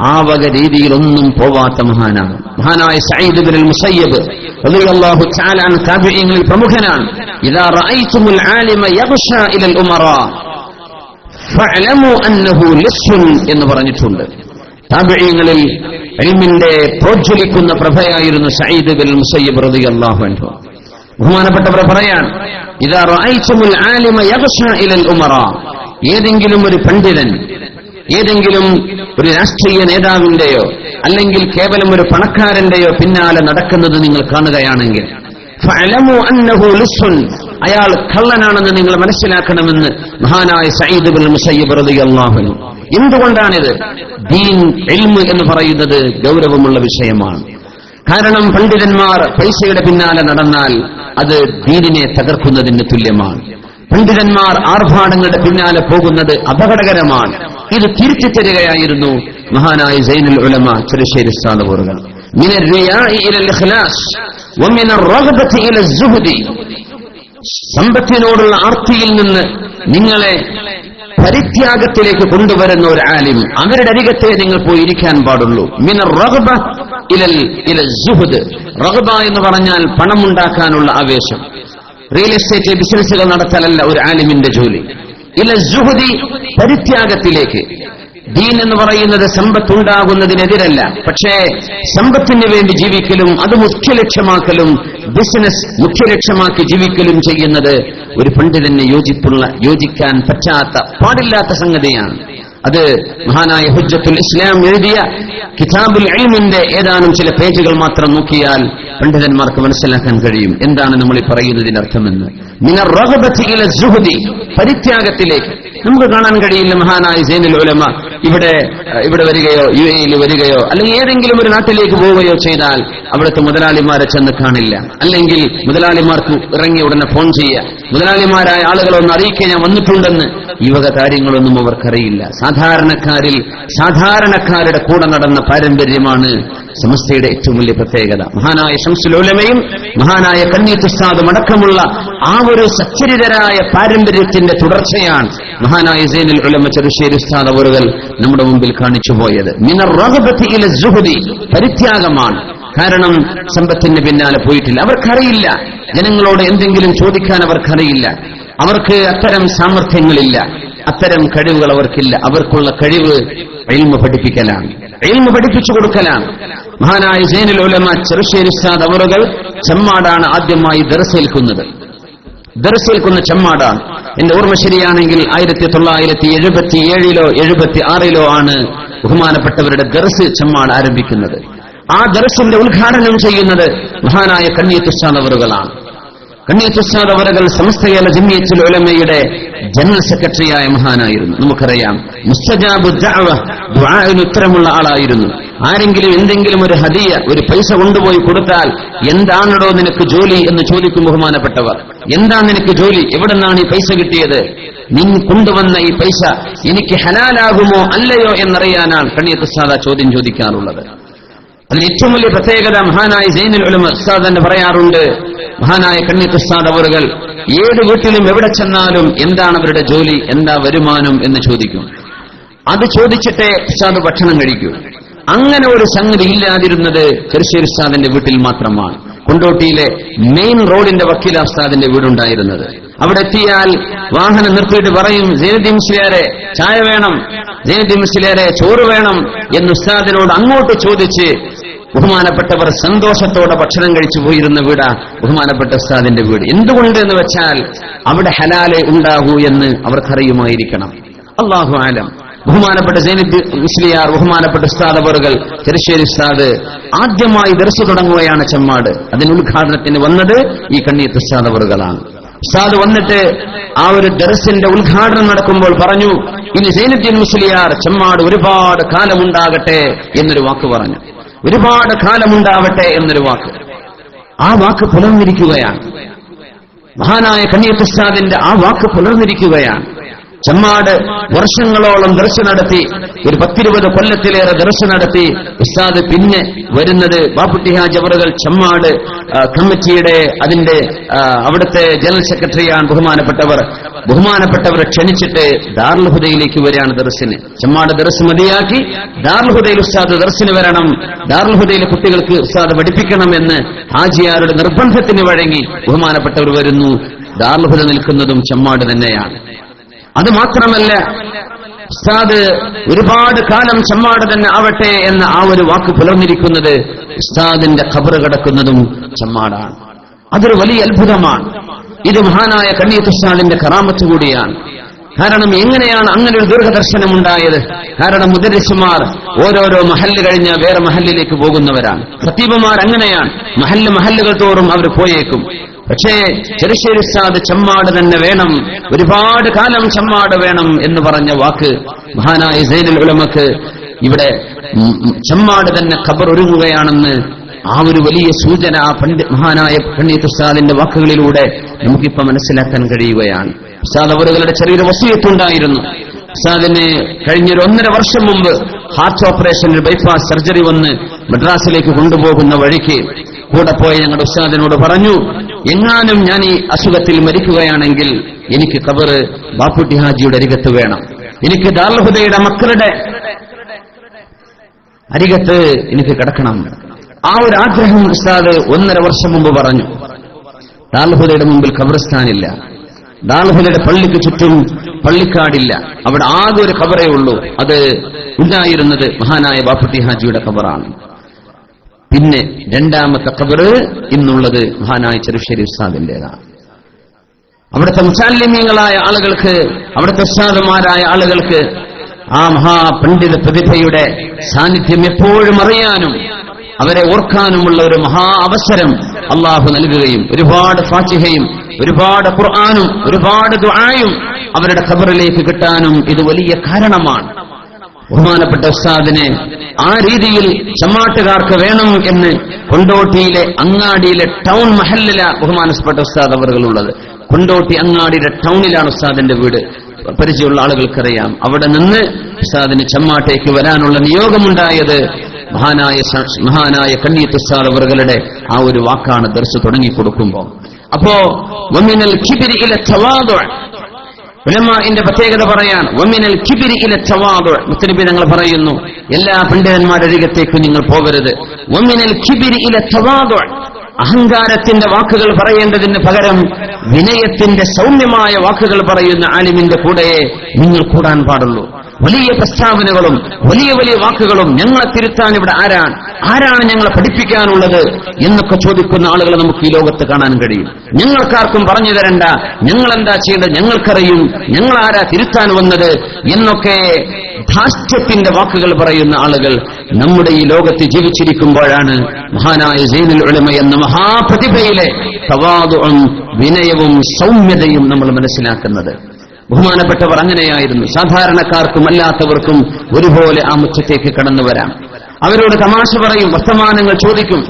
ആ വക രീതിയിലൊന്നും പോവാത്ത മഹാനാണ് മഹാനായ സഈദ് ഇബ്നുൽ മുസയ്യിബ് റളിയല്ലാഹു തആല അൻഹു. താബിഈങ്ങളിൽ പ്രമുഖനാണ്. ഇദാ റഅയ്തുമുൽ ആലിമ യഗ്ശാ ഇലൽ ഉമറാ ഫഅലമു അന്നഹു ലിസ്സുൻ എന്ന് പറഞ്ഞിട്ടുണ്ട്. താബിഈങ്ങളിൽ ഇൽമിന്റെ പ്രോജ്വലിക്കുന്ന പ്രഭയായിരുന്നു സഈദ് ഇബ്നുൽ മുസയ്യിബ് റളിയല്ലാഹു അൻഹു. ബഹുമാനപ്പെട്ടവർ പറയാൻ, ഇദാ റഅയ്തുമുൽ ആലിമ യഗ്ശാ ഇലൽ ഉമറാ, ഏതെങ്കിലും ഒരു പണ്ഡിതൻ ഏതെങ്കിലും ഒരു രാഷ്ട്രീയ നേതാവിന്റെയോ അല്ലെങ്കിൽ കേവലം ഒരു പണക്കാരന്റെയോ പിന്നാലെ നടക്കുന്നത് നിങ്ങൾ കാണുകയാണെങ്കിൽ, ഫഅലമു അന്നഹു ലിസ്സുൻ, അയാൾ കള്ളനാണെന്ന് നിങ്ങൾ മനസ്സിലാക്കണമെന്ന് മഹാനായ സഈദ് ഇബ്നുൽ മുസയ്യിബ് റളിയല്ലാഹു അൻഹു. എന്തുകൊണ്ടാണിത്? ദീൻ, ഇൽമ് എന്ന് പറയുന്നത് ഗൗരവമുള്ള വിഷയമാണ്. കാരണം പണ്ഡിതന്മാർ പൈസയുടെ പിന്നാലെ നടന്നാൽ അത് ദീനിനെ തകർക്കുന്നതിന് തുല്യമാണ്. പണ്ഡിതന്മാർ ആർഭാടങ്ങളുടെ പിന്നാലെ പോകുന്നത് അപകടകരമാണ്. ഇത് തിരിച്ചു തരികയായിരുന്നു മഹാനായ സൈനുൽ ഉലമ ചെറുശ്ശേരി ഉസ്താദ് അവറുകൾ. മിനർ റിയാഇ ഇലൽ ഇഖ്ലാസ് വമിനർ റഗ്ബതി ഇലൽ സുഹ്ദി, സമ്പത്തിനോടുള്ള ആർത്തിയിൽ നിന്ന് നിങ്ങളെ പരിത്യാഗത്തിലേക്ക് കൊണ്ടുവരുന്ന ഒരു ആലിം, അവരുടെ അരികത്തെ നിങ്ങൾ പോയി ഇരിക്കാൻ പാടുള്ളൂ. മിനർ റഗ്ബ ഇലൽ സുഹ്ദ്, റഗ്ബ എന്ന് പറഞ്ഞാൽ പണമുണ്ടാക്കാനുള്ള ആവേശം, റിയൽ എസ്റ്റേറ്റ് ബിസിനസ്സുകൾ നടത്തലല്ല ഒരു ആലിമിന്റെ ജോലി. ഇല സുഹ്ദി, പരിത്യാഗത്തിലേക്ക്. ദീൻ എന്ന് പറയുന്നത് സമ്പത്തുണ്ടാകുന്നതിനെതിരല്ല, പക്ഷേ സമ്പത്തിന് വേണ്ടി ജീവിക്കലും അത് മുഖ്യലക്ഷ്യമാക്കലും ബിസിനസ് മുഖ്യലക്ഷ്യമാക്കി ജീവിക്കലും ചെയ്യുന്നത് ഒരു പണ്ഡിതന് യോജിക്കാൻ പറ്റാത്ത, പാടില്ലാത്ത സംഗതിയാണ്. അത് മഹാനായ ഹുജ്ജത്തുൽ ഇസ്ലാം എഴുതിയ കിതാബുൽ ഇൽമിന്റെ ഏതാനും ചില പേജുകൾ മാത്രം നോക്കിയാൽ പണ്ഡിതന്മാർക്ക് മനസ്സിലാക്കാൻ കഴിയും എന്താണ് നമ്മൾ ഈ പറയുന്നതിന്റെ അർത്ഥമെന്ന്. മിനർ റഗബതി ഇല സുഹദി, പരിത്യാഗത്തിലേക്ക്. നമുക്ക് കാണാൻ കഴിയില്ല മഹാനായ സൈനുൽ ഉലമ ഇവിടെ വരികയോ UAE വരികയോ അല്ലെങ്കിൽ ഏതെങ്കിലും ഒരു നാട്ടിലേക്ക് പോവുകയോ ചെയ്താൽ അവിടുത്തെ മുതലാളിമാരെ ചെന്ന് കാണില്ല, അല്ലെങ്കിൽ മുതലാളിമാർക്ക് ഇറങ്ങിയ ഉടനെ ഫോൺ ചെയ്യുക, മുതലാളിമാരായ ആളുകളൊന്ന് അറിയിക്കുക ഞാൻ വന്നിട്ടുണ്ടെന്ന്. ഈ വക കാര്യങ്ങളൊന്നും അവർക്കറിയില്ല. സാധാരണക്കാരുടെ കൂടെ നടന്ന പാരമ്പര്യമാണ് സമസ്തയുടെ ഏറ്റവും വലിയ പ്രത്യേകത. മഹാനായ ശംസുൽ ഉലമയും മഹാനായ കണ്ണിയത്ത് ഉസ്താദും അടക്കമുള്ള ആ ഒരു സച്ചരിതരായ പാരമ്പര്യത്തിന്റെ തുടർച്ചയാണ് മഹാനായ സൈനുൽ ഉലമ ചെറുശ്ശേരി ഉസ്താദ് അവറുകൾ നമ്മുടെ മുമ്പിൽ കാണിച്ചു പോയത്. മിനർ റഗബതി ഇല സുഹദി, പരിത്യാഗമാണ്. കാരണം സമ്പത്തിന്റെ പിന്നാലെ പോയിട്ടില്ല. അവർക്കറിയില്ല, ജനങ്ങളോട് എന്തെങ്കിലും ചോദിക്കാൻ അവർക്കറിയില്ല. അവർക്ക് അത്തരം സാമർഥ്യങ്ങളില്ല, അത്തരം കഴിവുകൾ അവർക്കില്ല. അവർക്കുള്ള കഴിവ് ഇൽമു പഠിപ്പിക്കലാണ്, ഇൽമു പഠിപ്പിച്ചു കൊടുക്കലാണ്. മഹാനായ സൈനുൽ ഉലമ ചെറുശ്ശേരി ഉസ്താദ് അവറുകൾ ചെമ്മാടാണ് ആദ്യമായി ദർസേൽക്കുന്നത്. ദർസേൽക്കുന്ന ചെമ്മാടാണ്. എന്റെ ഓർമ്മ ശരിയാണെങ്കിൽ 1977 76 ആണ് ബഹുമാനപ്പെട്ടവരുടെ ദർസ് ചെമ്മാട് ആരംഭിക്കുന്നത്. ആ ദർസിന്റെ ഉദ്ഘാടനം ചെയ്യുന്നത് മഹാനായ കണ്ണിയത്ത് ഉസ്താദ് അവറുകളാണ്. കണ്ണിയത്ത് ഉസ്താദ് അവറുകൾ സമസ്തകേരള ജംഇയ്യത്തുൽ ഉലമയുടെ ജനറൽ സെക്രട്ടറിയായ മഹാനായിരുന്നു. നമുക്കറിയാം, മുസ്തജാബു ദഅവ, ദുആഇന് ഉത്തരമുള്ള ആളായിരുന്നു. ആരെങ്കിലും എന്തെങ്കിലും ഒരു ഹദിയ, ഒരു പൈസ കൊണ്ടുപോയി കൊടുത്താൽ എന്താണോ നിനക്ക് ജോലി എന്ന് ചോദിക്കും ബഹുമാനപ്പെട്ടവർ. എന്താ നിനക്ക് ജോലി, എവിടെ നിന്നാണ് ഈ പൈസ കിട്ടിയത്, നീ കൊണ്ടുവന്ന ഈ പൈസ എനിക്ക് ഹലാലാകുമോ അല്ലയോ എന്നറിയാനാണ് കണ്ണിയത്ത് ഉസ്താദ് ചോദ്യം ചോദിക്കാറുള്ളത്. അതിന് ഏറ്റവും വലിയ പ്രത്യേകത മഹാനായ സൈനുൽ ഉലമ ഉസ്താദ് തന്നെ പറയാറുണ്ട്. മഹാനായ കണ്ണിയത്ത് ഉസ്താദ് അവറുകൾ ഏത് വീട്ടിലും എവിടെ ചെന്നാലും എന്താണ് അവരുടെ ജോലി, എന്താ വരുമാനം എന്ന് ചോദിക്കും. അത് ചോദിച്ചിട്ടേ ഉസ്താദ് ഭക്ഷണം കഴിക്കൂ. അങ്ങനെ ഒരു സംഗതി ഇല്ലാതിരുന്നത് ചെറുശ്ശേരി ഉസ്താദിന്റെ വീട്ടിൽ മാത്രമാണ്. കൊണ്ടോട്ടിയിലെ മെയിൻ റോഡിന്റെ വക്കീല ഉസ്താദിന്റെ വീടുണ്ടായിരുന്നത്. അവിടെ എത്തിയാൽ വാഹനം നിർത്തിയിട്ട് പറയും, സൈനുദ്ദീൻ മുസ്ലിയാരെ ചായ വേണം, സൈനുദ്ദീൻ മുസ്ലിയാരെ ചോറ് വേണം എന്ന് ഉസ്താദിനോട് അങ്ങോട്ട് ചോദിച്ച് ബഹുമാനപ്പെട്ടവർ സന്തോഷത്തോടെ ഭക്ഷണം കഴിച്ചു പോയിരുന്ന വീടാ ബഹുമാനപ്പെട്ട ഉസ്താദിന്റെ വീട്. എന്തുകൊണ്ട് എന്ന് വെച്ചാൽ അവിടെ ഹലാല് ഉണ്ടാകൂ എന്ന് അവർക്കറിയുമായിരിക്കണം. അല്ലാഹു ആലം. ബഹുമാനപ്പെട്ട സൈനുദ്ദീൻ മുസ്ലിയാർ, ബഹുമാനപ്പെട്ട ഉസ്താദ് അവറുകൾ ചെറുശ്ശേരി ഉസ്താദ് ആദ്യമായി ദർസ് തുടങ്ങുകയാണ് ചെമ്മാട്. അതിന് ഉദ്ഘാടനത്തിന് വന്നത് ഈ കണ്ണിയത്ത് ഉസ്താദ് അവറുകളാണ്. ഉസ്താദ് വന്നിട്ട് ആ ഒരു ദർസിന്റെ ഉദ്ഘാടനം നടക്കുമ്പോൾ പറഞ്ഞു, ഇനി സൈനുദ്ദീൻ മുസ്ലിയാർ ചെമ്മാട് ഒരുപാട് കാലമുണ്ടാകട്ടെ എന്നൊരു വാക്ക് പറഞ്ഞു. ഒരുപാട് കാലമുണ്ടാവട്ടെ എന്നൊരു വാക്ക്. ആ വാക്ക് പുലർന്നിരിക്കുകയാണ്. മഹാനായ കണ്ണിയത്ത് ഉസ്താദിന്റെ ആ വാക്ക് പുലർന്നിരിക്കുകയാണ്. ചെമ്മാട് വർഷങ്ങളോളം ദർശ നടത്തി, ഒരു 10-20 കൊല്ലത്തിലേറെ ദർശ നടത്തി. ഉസ്താദ് പിന്നെ വരുന്നത് ബാപ്പുട്ടി ഹാജി അവറുകൾ ചെമ്മാട് കമ്മിറ്റിയുടെ അതിന്റെ അവിടുത്തെ ജനറൽ സെക്രട്ടറിയാണ് ബഹുമാനപ്പെട്ടവരെ ക്ഷണിച്ചിട്ട് ദാറുൽ ഹുദയിലേക്ക് വരികയാണ് ദർസിന്. ചെമ്മാട് ദർസ് മതിയാക്കി ദാറുൽ ഹുദയിൽ ഉസ്താദ് ദർസിന് വരണം, ദാറുൽ ഹുദയിലെ കുട്ടികൾക്ക് ഉസ്താദ് പഠിപ്പിക്കണമെന്ന് ഹാജിയാരുടെ നിർബന്ധത്തിന് വഴങ്ങി ബഹുമാനപ്പെട്ടവർ വരുന്നു. ദാറുൽ ഹുദ നിൽക്കുന്നതും ചെമ്മാട് തന്നെയാണ്. അത് മാത്രമല്ല, ഉസ്താദ് ഒരുപാട് കാലം ചെമ്മാട് തന്നെ ആവട്ടെ എന്ന ആ ഒരു വാക്ക് പുലർന്നിരിക്കുന്നത് ഉസ്താദിന്റെ ഖബർ കിടക്കുന്നതും ചെമ്മാടാണ്. അതൊരു വലിയ അത്ഭുതമാണ്. ഇത് മഹാനായ കണ്ണിയത്ത് ഉസ്താദിന്റെ കറാമത്ത് കൂടിയാണ്. കാരണം എങ്ങനെയാണ് അങ്ങനെ ഒരു ദീർഘദർശനം ഉണ്ടായത്? കാരണം മുദരിസുമാർ ഓരോരോ മഹല്ല് കഴിഞ്ഞ് വേറെ മഹല്ലിലേക്ക് പോകുന്നവരാണ്. ഖതീബുമാർ അങ്ങനെയാണ്, മഹല്ലുകൾ തോറും അവർ പോയേക്കും. പക്ഷേ ചെറുശ്ശേരി ഉസ്താദ് ചെമ്മാട് തന്നെ വേണം, ഒരുപാട് കാലം ചെമ്മാട് വേണം എന്ന് പറഞ്ഞ വാക്ക് മഹാനായ സൈനുൽ ഉലമക്ക് ഇവിടെ ചെമ്മാട് തന്നെ ഖബർ ഒരുങ്ങുകയാണെന്ന് ആ ഒരു വലിയ സൂചന മഹാനായ കണ്ണിയത്ത് ഉസ്താദിന്റെ വാക്കുകളിലൂടെ നമുക്കിപ്പോ മനസ്സിലാക്കാൻ കഴിയുകയാണ്. ഉസ്താദ് അവറുകളുടെ ചെറിയൊരു വസിയത്തുണ്ടായിരുന്നു. ഉസ്താദിന് കഴിഞ്ഞൊരു 1.5 വർഷം മുമ്പ് ഹാർട്ട് ഓപ്പറേഷനിൽ ബൈപ്പാസ് സർജറി വന്ന് മദ്രാസിലേക്ക് കൊണ്ടുപോകുന്ന വഴിക്ക് കൂടെ പോയ ഞങ്ങളുടെ ഉസ്താദിനോട് പറഞ്ഞു, എങ്ങാനും ഞാൻ ഈ അസുഖത്തിൽ മരിക്കുകയാണെങ്കിൽ എനിക്ക് ഖബർ ബാപ്പുട്ടി ഹാജിയുടെ അരികത്ത് വേണം, എനിക്ക് ദാറുൽ ഹുദയുടെ മക്കളുടെ അരികത്ത് എനിക്ക് കിടക്കണം. ആ ഒരു ആഗ്രഹം ഉസ്താദ് 1.5 വർഷം മുമ്പ് പറഞ്ഞു. ദാറുൽ ഹുദയുടെ മുമ്പിൽ ഖബർസ്ഥാനില്ല, ദാറുൽ ഹുദയുടെ പള്ളിക്ക് ചുറ്റും പള്ളിക്കാടില്ല, അവിടെ ആകെ ഒരു ഖബറേ ഉള്ളൂ. അത് ഉണ്ടായിരുന്നത് മഹാനായ ബാപ്പുട്ടി ഹാജിയുടെ ഖബറാണ്. പിന്നെ രണ്ടാമത്തെ ഖബർ ഇന്നുള്ളത് മഹാനായ ചെറുശ്ശേരി ഉസ്താദിന്റേതാണ്. അവിടുത്തെ മുസാലിമീങ്ങളായ ആളുകൾക്ക്, അവിടുത്തെ ഉസ്താദുമാരായ ആളുകൾക്ക് ആ മഹാപണ്ഡിത പ്രതിഭയുടെ സാന്നിധ്യം എപ്പോഴും അറിയാനും അവരെ ഓർക്കാനുമുള്ള ഒരു മഹാ അവസരം അള്ളാഹു നൽകുകയും ഒരുപാട് ഫാത്തിഹയും ഒരുപാട് ഖുർആനും ഒരുപാട് ദുആയും അവരുടെ ഖബറിലേക്ക് കിട്ടാനും ഇത് വലിയ കാരണമാണ്. ബഹുമാനപ്പെട്ട ഉസ്താദിനെ ആ രീതിയിൽ ചമ്മാട്ടുകാർക്ക് വേണം എന്ന് കൊണ്ടോട്ടിയിലെ അങ്ങാടിയിലെ ടൗൺ മഹല്ലില ബഹുമാനപ്പെട്ട ഉസ്താദ് അവറുകളുള്ളത്. കൊണ്ടോട്ടി അങ്ങാടിയുടെ ടൗണിലാണ് ഉസ്താദിന്റെ വീട്. പരിചയമുള്ള ആളുകൾക്കറിയാം. അവിടെ നിന്ന് ഉസ്താദിന് ചമ്മാട്ടേക്ക് വരാനുള്ള നിയോഗമുണ്ടായത് മഹാനായ കണ്ണിയത്ത് ഉസ്താദ് അവറുകളുടെ ആ ഒരു വാക്കാണ് ദർസ് തുടങ്ങിക്കൊടുക്കുമ്പോ. അപ്പോ വമിനൽ കിബ്രി ഇല തവാദു, ഉലമാഇന്റെ പ്രത്യേകത പറയാൻ, വമിനൽ കിബ്രി ഇല തവാദു, മുത്തനബി തങ്ങൾ പറയുന്നു എല്ലാ പണ്ഡിതന്മാരുടെ അരികത്തേക്കും നിങ്ങൾ പോകരുത്. വമിനൽ കിബ്രി ഇല തവാദു, അഹങ്കാരത്തിന്റെ വാക്കുകൾ പറയേണ്ടതിന് പകരം വിനയത്തിന്റെ സൗമ്യമായ വാക്കുകൾ പറയുന്ന ആലിമിന്റെ കൂടെയേ നിങ്ങൾ കൂടാൻ പാടുള്ളൂ. വലിയ പ്രസ്താവനകളും വലിയ വലിയ വാക്കുകളും ഞങ്ങളെ തിരുത്താൻ ഇവിടെ ആരാണ് ഞങ്ങളെ പഠിപ്പിക്കാനുള്ളത് എന്നൊക്കെ ചോദിക്കുന്ന ആളുകളെ നമുക്ക് ഈ ലോകത്ത് കാണാൻ കഴിയും. ഞങ്ങൾക്കാർക്കും പറഞ്ഞു തരണ്ട, ഞങ്ങളെന്താ ചെയ്യേണ്ടത്, ഞങ്ങൾക്കറിയും, ഞങ്ങളാരാ തിരുത്താൻ വന്നത് എന്നൊക്കെ ധാർഷ്ട്യത്തിന്റെ വാക്കുകൾ പറയുന്ന ആളുകൾ നമ്മുടെ ഈ ലോകത്ത് ജീവിച്ചിരിക്കുമ്പോഴാണ് മഹാനായ സൈനുൽ ഉലമ എന്ന മഹാപ്രതിഭയിലെ തവാദുഉം വിനയവും സൗമ്യതയും നമ്മൾ മനസ്സിലാക്കുന്നത്. ബഹുമാനപ്പെട്ടവർ അങ്ങനെയായിരുന്നു. സാധാരണക്കാർക്കും അല്ലാത്തവർക്കും ഒരുപോലെ ആ മുറ്റത്തേക്ക് കടന്നു വരാം. അവരോട് തമാശ പറയും, വർത്തമാനങ്ങൾ ചോദിക്കും.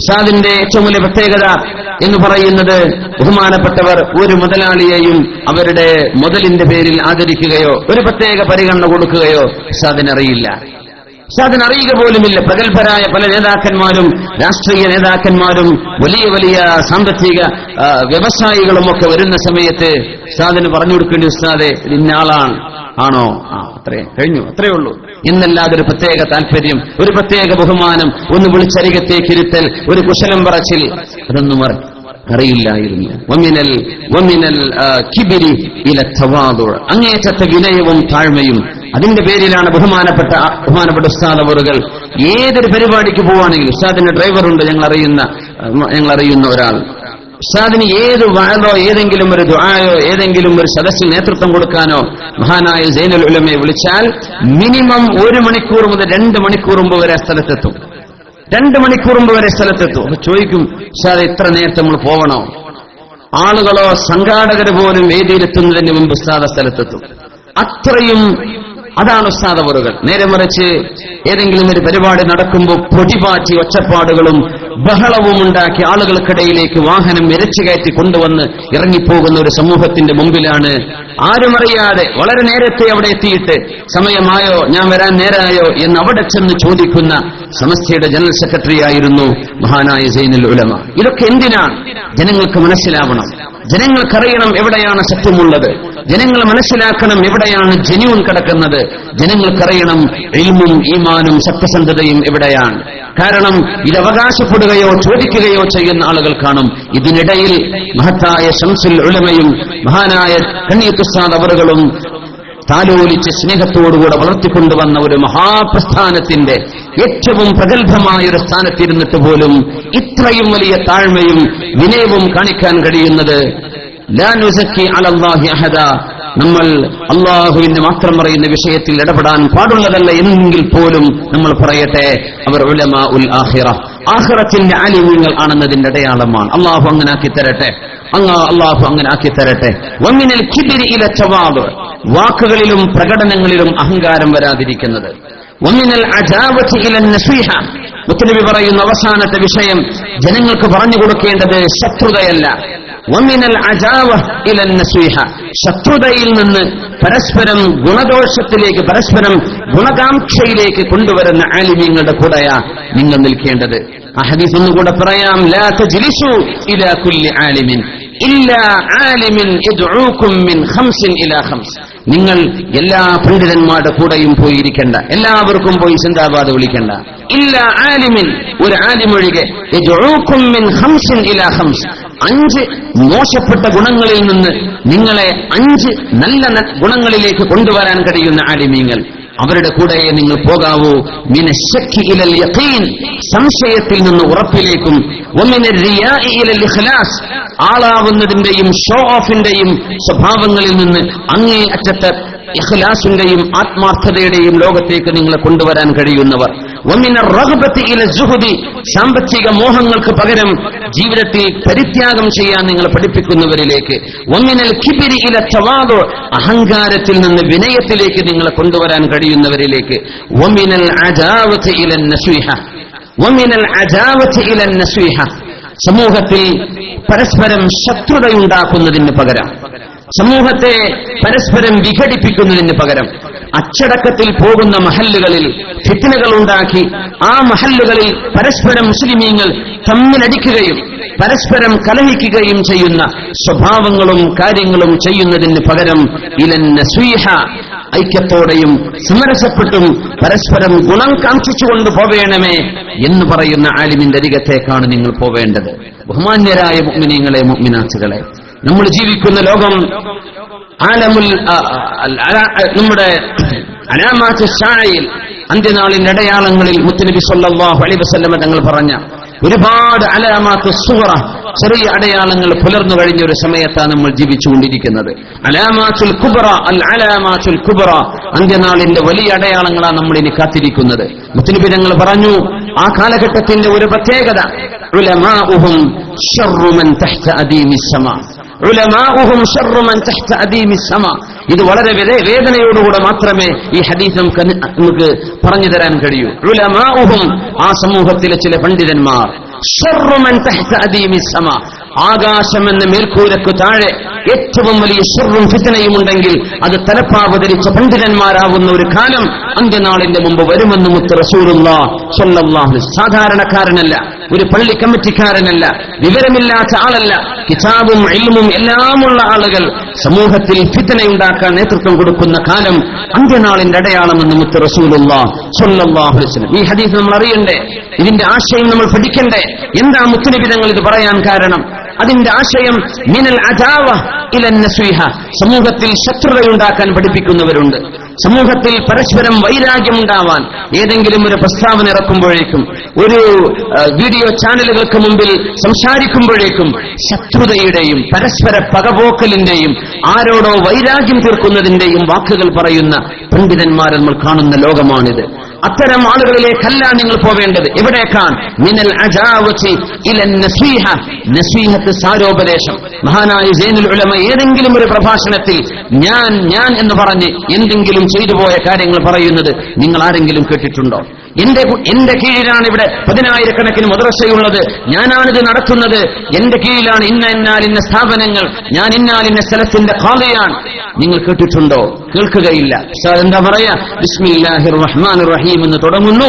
ഉസ്താദിന്റെ ഏറ്റവും വലിയ പ്രത്യേകത എന്ന് പറയുന്നത് ബഹുമാനപ്പെട്ടവർ ഒരു മുതലാളിയെയും അവരുടെ മുതലിന്റെ പേരിൽ ആദരിക്കുകയോ ഒരു പ്രത്യേക പരിഗണന കൊടുക്കുകയോ ഉസ്താദിനറിയില്ല. ഉസ്താദിനറിയുക പോലുമില്ല. പ്രഗത്ഭരായ പല നേതാക്കന്മാരും രാഷ്ട്രീയ നേതാക്കന്മാരും വലിയ വലിയ സാമ്പത്തിക വ്യവസായികളും ഒക്കെ വരുന്ന സമയത്ത് ഉസ്താദിന് പറഞ്ഞു കൊടുക്കേണ്ടി, ഉസ്താദെ ഇന്ന ആളാണ്, ആണോ, അത്രേ കഴിഞ്ഞു, അത്രയേ ഉള്ളൂ എന്നല്ലാതെ ഒരു പ്രത്യേക താല്പര്യം, ഒരു പ്രത്യേക ബഹുമാനം, ഒന്ന് വിളിച്ചരികത്തേക്ക് ഇരുത്തൽ, ഒരു കുശലം പറച്ചിൽ, അതൊന്നും അറിയില്ലായിരുന്നു. വമിനൽ കിബ്രി ഇല തവാദു, അങ്ങേയറ്റത്തെ വിനയവും താഴ്മയും. അതിന്റെ പേരിലാണ് ബഹുമാനപ്പെട്ട ഉസ്താദ് അവറുകൾ ഏതൊരു പരിപാടിക്ക് പോവുകയാണെങ്കിൽ, ഉസ്താദിന്റെ ഡ്രൈവറുണ്ട്, ഞങ്ങൾ അറിയുന്ന ഒരാൾ, ഉസ്താദിന് ഏത് വഅദോ ഏതെങ്കിലും ഒരു ദുആയോ ഏതെങ്കിലും ഒരു സദസ്സിൽ നേതൃത്വം കൊടുക്കാനോ മഹാനായ സൈനുൽ ഉലമയെ വിളിച്ചാൽ മിനിമം 1 മണിക്കൂർ മുതൽ 2 മണിക്കൂർ മുമ്പ് വരെ സ്ഥലത്തെത്തും. 2 മണിക്കൂർ മുമ്പ് വരെ സ്ഥലത്തെത്തും. അപ്പൊ ചോദിക്കും, ഉസ്താദ് ഇത്ര നേരത്തെ നമ്മൾ പോവണോ? ആളുകളോ സംഘാടകര് പോലും വേദിയിലെത്തുന്നതിന് മുമ്പ് ഉസ്താദ് സ്ഥലത്തെത്തും. അത്രയും അതാണ് ഉസ്താദ് അവറുകൾ. നേരെ മറിച്ച് ഏതെങ്കിലും ഒരു പരിപാടി നടക്കുമ്പോൾ പൊടിപാറ്റി ഒച്ചപ്പാടുകളും ബഹളവും ഉണ്ടാക്കി ആളുകൾക്കിടയിലേക്ക് വാഹനം ഇരച്ചു കയറ്റി കൊണ്ടുവന്ന് ഇറങ്ങിപ്പോകുന്ന ഒരു സമൂഹത്തിന്റെ മുമ്പിലാണ് ആരുമറിയാതെ വളരെ നേരത്തെ അവിടെ എത്തിയിട്ട് സമയമായോ, ഞാൻ വരാൻ നേരായോ എന്ന് അവിടെ ചെന്ന് ചോദിക്കുന്ന സമസ്തയുടെ ജനറൽ സെക്രട്ടറി ആയിരുന്നു മഹാനായ സൈനുൽ ഉലമ. ഇതൊക്കെ എന്തിനാണ്? ജനങ്ങൾക്ക് മനസ്സിലാവണം, ജനങ്ങൾക്കറിയണം എവിടെയാണ് സത്യമുള്ളത്, ജനങ്ങൾ മനസ്സിലാക്കണം എവിടെയാണ് ജെന്യൂൻ കിടക്കുന്നത്, ജനങ്ങൾക്കറിയണം ഇൽമും ഈമാനും സത്യസന്ധതയും എവിടെയാണ്. കാരണം ഇത് അവകാശപ്പെടുകയോ ചോദിക്കുകയോ ചെയ്യുന്ന ആളുകൾ കാണും. ഇതിനിടയിൽ മഹത്തായ ശംസുൽ ഉലമയും മഹാനായ കണ്ണിയത്ത് ഉസ്താദ് അവറുകളും താലോലിച്ച് സ്നേഹത്തോടുകൂടെ വളർത്തിക്കൊണ്ടുവന്ന ഒരു മഹാപ്രസ്ഥാനത്തിന്റെ ഏറ്റവും പ്രഗത്ഭമായ ഒരു സ്ഥാനത്തിരുന്നിട്ട് പോലും ഇത്രയും വലിയ താഴ്മയും വിനയവും കാണിക്കാൻ കഴിയുന്നത് ലാ നുസക്കി അലല്ലാഹി അഹദ, നമ്മൾ അള്ളാഹുവിന് മാത്രം അറിയുന്ന വിഷയത്തിൽ ഇടപെടാൻ പാടുള്ളതല്ല എന്നെങ്കിൽ പോലും നമ്മൾ പറയട്ടെ, അവർ ഉലമാ ഉൽ ആഖിറ, ആഖിറത്തിന്റെ ആലിമീങ്ങൾ ആണെന്നതിന്റെ അടയാളമാണ്. അള്ളാഹു അങ്ങനെ ആക്കി തരട്ടെ, അള്ളാഹു അങ്ങനെ ആക്കി തരട്ടെ. വമിനൽ കിബ്രി ഇല തവാദു, വാക്കുകളിലും പ്രകടനങ്ങളിലും അഹങ്കാരം വരാതിരിക്കുന്നത്. വമിനൽ അജാവതി ഇല നസീഹ, മുത്തനബി പറയുന്ന അവസാനത്തെ വിഷയം ജനങ്ങൾക്ക് പറഞ്ഞു കൊടുക്കേണ്ടത് ശത്രുതയല്ല. വമിനൽ അജാവ ഇല നസീഹ, ശത്രുതയിൽ നിന്ന് പരസ്പരം ഗുണദോഷത്തിലേക്ക്, പരസ്പരം ഗുണകാംക്ഷയിലേക്ക് കൊണ്ടുവരുന്ന ആലിമീങ്ങളുടെ കൂടെയാ നിങ്ങൾ നിൽക്കേണ്ടത്. ആ ഹദീസ് ഒന്നുകൂടെ പറയാം, ലാ തജ്ലിസു ഇലാ കുല്ലി ആലിമിൻ ഇല്ലാ ആലിമിൻ യദ്ഉകും മിൻ ഖംസിൻ ഇലാ ഖംസ്. നിങ്ങൾ എല്ലാ പണ്ഡിതന്മാരുടെ കൂടെയും പോയിരിക്കണ്ട, എല്ലാവർക്കും പോയി സിന്ദാബാദ് വിളിക്കണ്ട. ഇല്ലാ ആലിമിൻ, ഒരു ആലിമൊഴികെ, യദ്ഉകും മിൻ ഖംസിൻ ഇലാ ഖംസ്, 5 മോശപ്പെട്ട ഗുണങ്ങളിൽ നിന്ന് നിങ്ങളെ 5 നല്ല ഗുണങ്ങളിലേക്ക് കൊണ്ടുവരാൻ കഴിയുന്ന ആലിമീങ്ങൾ, അവരുടെ കൂടെ നിങ്ങൾ പോകാവൂ. മിനശ്ശക്കി ഇലൽ യഖീൻ, സംശയത്തിൽ നിന്ന് ഉറപ്പിലേക്കും. വമിനർ റിയാഇ ഇലൽ ഇഖ്ലാസ്, ആളാവുന്നതിന്റെയും ഷോ ഓഫിന്റെയും സ്വഭാവങ്ങളിൽ നിന്ന് അങ്ങേ അറ്റത്തെ ഇഖ്ലാസിന്റെയും ആത്മാർത്ഥതയുടെയും ലോകത്തേക്ക് നിങ്ങളെ കൊണ്ടുവരാൻ കഴിയുന്നവർ. വമിനർ റഗ്ബത്തി ഇല സുഹുദി, സാമ്പത്തിക മോഹങ്ങൾക്ക് പകരം ജീവിതത്തിൽ പരിത്യാഗം ചെയ്യാൻ നിങ്ങളെ പഠിപ്പിക്കുന്നവരിലേക്ക്. വമിനൽ കിബിരി ഇല തവാദു, അഹങ്കാരത്തിൽ നിന്ന് വിനയത്തിലേക്ക് നിങ്ങളെ കൊണ്ടുവരാൻ കഴിയുന്നവരിലേക്ക്. വമിനൽ അജാവത്തി ഇല നസ്വിഹ, വമിനൽ അജാവത്തി ഇല നസ്വിഹ, സമൂഹത്തിൽ പരസ്പരം ശത്രുതയുണ്ടാക്കുന്നതിന് പകരം, സമൂഹത്തെ പരസ്പരം വിഘടിപ്പിക്കുന്നതിന് പകരം അച്ചടക്കത്തിൽ പോകുന്ന മഹല്ലുകളിൽ ഫിത്നകൾ ഉണ്ടാക്കി ആ മഹല്ലുകളിൽ പരസ്പരം മുസ്ലിമീങ്ങൾ തമ്മിലടിക്കുകയും പരസ്പരം കലഹിക്കുകയും ചെയ്യുന്ന സ്വഭാവങ്ങളും കാര്യങ്ങളും ചെയ്യുന്നതിന് പകരം ഇലൻ നസ്വീഹ, ഐക്യത്തോടെയും സമരസപ്പെട്ടും പരസ്പരം ഗുണം കാംക്ഷിച്ചുകൊണ്ട് പോവേണമേ എന്ന് പറയുന്ന ആലിമിന്റെ അരികത്തേക്കാണ് നിങ്ങൾ പോവേണ്ടത്. ബഹുമാന്യരായ മുഅ്മിനീങ്ങളെ, മുഅ്മിനാത്തുകളെ, നമ്മൾ ജീവിക്കുന്ന ലോകം ആലമുൽ നമ്മുടെ അലാമാത്ത് ശായിൽ, അന്ത്യനാളിന്റെ അടയാളങ്ങളിൽ മുത്തുനബി സ്വല്ലല്ലാഹു അലൈഹി വസല്ലം തങ്ങൾ പറഞ്ഞ ഒരുപാട് അലാമാത്ത് സുഗ്റ, ചെറിയ അടയാളങ്ങൾ പുലർന്നു കഴിഞ്ഞ ഒരു സമയത്താണ് നമ്മൾ ജീവിച്ചുകൊണ്ടിരിക്കുന്നത്. അലാമാത്തുൽ കുബ്ര, അൽ അലാമാത്തുൽ കുബ്ര, അന്ത്യനാളിന്റെ വലിയ അടയാളങ്ങളാണ് നമ്മൾ ഇനി കാത്തിരിക്കുന്നത്. മുത്തുനബി തങ്ങൾ പറഞ്ഞു, ആ കാലഘട്ടത്തിന്റെ ഒരു പ്രത്യേകത, ഉലമാഉഹും ശർറു മൻ തഹ്ത അദീമിസ് സമാ, ഉലമാഉഹും ശർറു മൻ തഹ്ത അദീമിസ് സമാ. ഇത് വളരെ വേദനയോടുകൂടെ മാത്രമേ ഈ ഹദീസ് നമുക്ക് പറഞ്ഞു തരാൻ കഴിയൂ. ഉലമാഉഹും, ആ സമൂഹത്തിലെ ചില പണ്ഡിതന്മാർ, ശർറു മൻ തഹ്ത അദീമിസ് സമാ, ആകാശമെന്ന മേൽക്കൂരക്ക് താഴെ ഏറ്റവും വലിയ ശർറും ഫിത്നയും ഉണ്ടെങ്കിൽ അത് തലപ്പാവ് ധരിച്ച പണ്ഡിതന്മാരാവുന്ന ഒരു കാലം അന്ത്യനാളിന്റെ മുമ്പ് വരുമെന്ന് മുത്ത് റസൂലുള്ളാഹി സ്വല്ലല്ലാഹു അലൈഹി വസല്ലം. സാധാരണക്കാരനല്ല, ഒരു പള്ളി കമ്മിറ്റിക്കാരനല്ല, വിവരമില്ലാത്ത ആളല്ല, കിതാബും ഇൽമും എല്ലാമുള്ള ആളുകൾ സമൂഹത്തിൽ ഫിത്നയുണ്ടാക്കാൻ നേതൃത്വം കൊടുക്കുന്ന കാലം അന്ത്യനാളിന്റെ അടയാളമെന്ന് മുത്ത് റസൂലുള്ളാഹി സ്വല്ലല്ലാഹു അലൈഹി വസല്ലം. ഈ ഹദീസ് നമ്മൾ അറിയണ്ടേ, ഇതിന്റെ ആശയം നമ്മൾ പഠിക്കണ്ടേ. എന്താ മുത്തുനബി തങ്ങൾ ഇത് പറയാൻ കാരണം? അതിന്റെ ആശയം മിനൽ അദാവ ഇലൻ നസ്വിഹ, സമൂഹത്തിൽ ശത്രുതയുണ്ടാക്കാൻ പഠിപ്പിക്കുന്നവരുണ്ട്. സമൂഹത്തിൽ പരസ്പരം വൈരാഗ്യമുണ്ടാവാൻ ഏതെങ്കിലും ഒരു പ്രസ്താവന ഇറക്കുമ്പോഴേക്കും, ഒരു വീഡിയോ ചാനലുകൾക്ക് മുമ്പിൽ സംസാരിക്കുമ്പോഴേക്കും ശത്രുതയുടെയും പരസ്പര പകപോക്കലിന്റെയും ആരോടോ വൈരാഗ്യം തീർക്കുന്നതിന്റെയും വാക്കുകൾ പറയുന്ന പണ്ഡിതന്മാരെ നമ്മൾ കാണുന്ന ലോകമാണിത്. അത്തരം ആളുകളിലേക്കല്ല നിങ്ങൾ പോവേണ്ടത്. എവിടേക്കാണ്? മിനൽ അജാവതി ഇലൻ നസ്വീഹ, നസ്വീഹത്ത് സാരോപദേശം. മഹാനായ സൈനുൽ ഉലമ ഏതെങ്കിലും ഒരു പ്രഭാഷണത്തിൽ ഞാൻ എന്ന് പറഞ്ഞ് എന്തെങ്കിലും ചെയ്തു പോയ കാര്യങ്ങൾ പറയുന്നത് നിങ്ങൾ ആരെങ്കിലും കേട്ടിട്ടുണ്ടോ? എന്റെ കീഴിലാണ് ഇവിടെ 10,000 മദ്രസയുള്ളത്, ഞാനാണിത് നടത്തുന്നത്, എന്റെ കീഴിലാണ് ഇന്ന സ്ഥാപനങ്ങൾ, ഞാൻ ഇന്ന സ്ഥലത്തിന്റെ ഖാദിയാണ്. നിങ്ങൾ കേട്ടിട്ടുണ്ടോ? കേൾക്കുകയില്ല. എന്താ പറയാ? ബിസ്മില്ലാഹിർ റഹ്മാനിർ റഹീം എന്ന് തുടങ്ങുന്നു.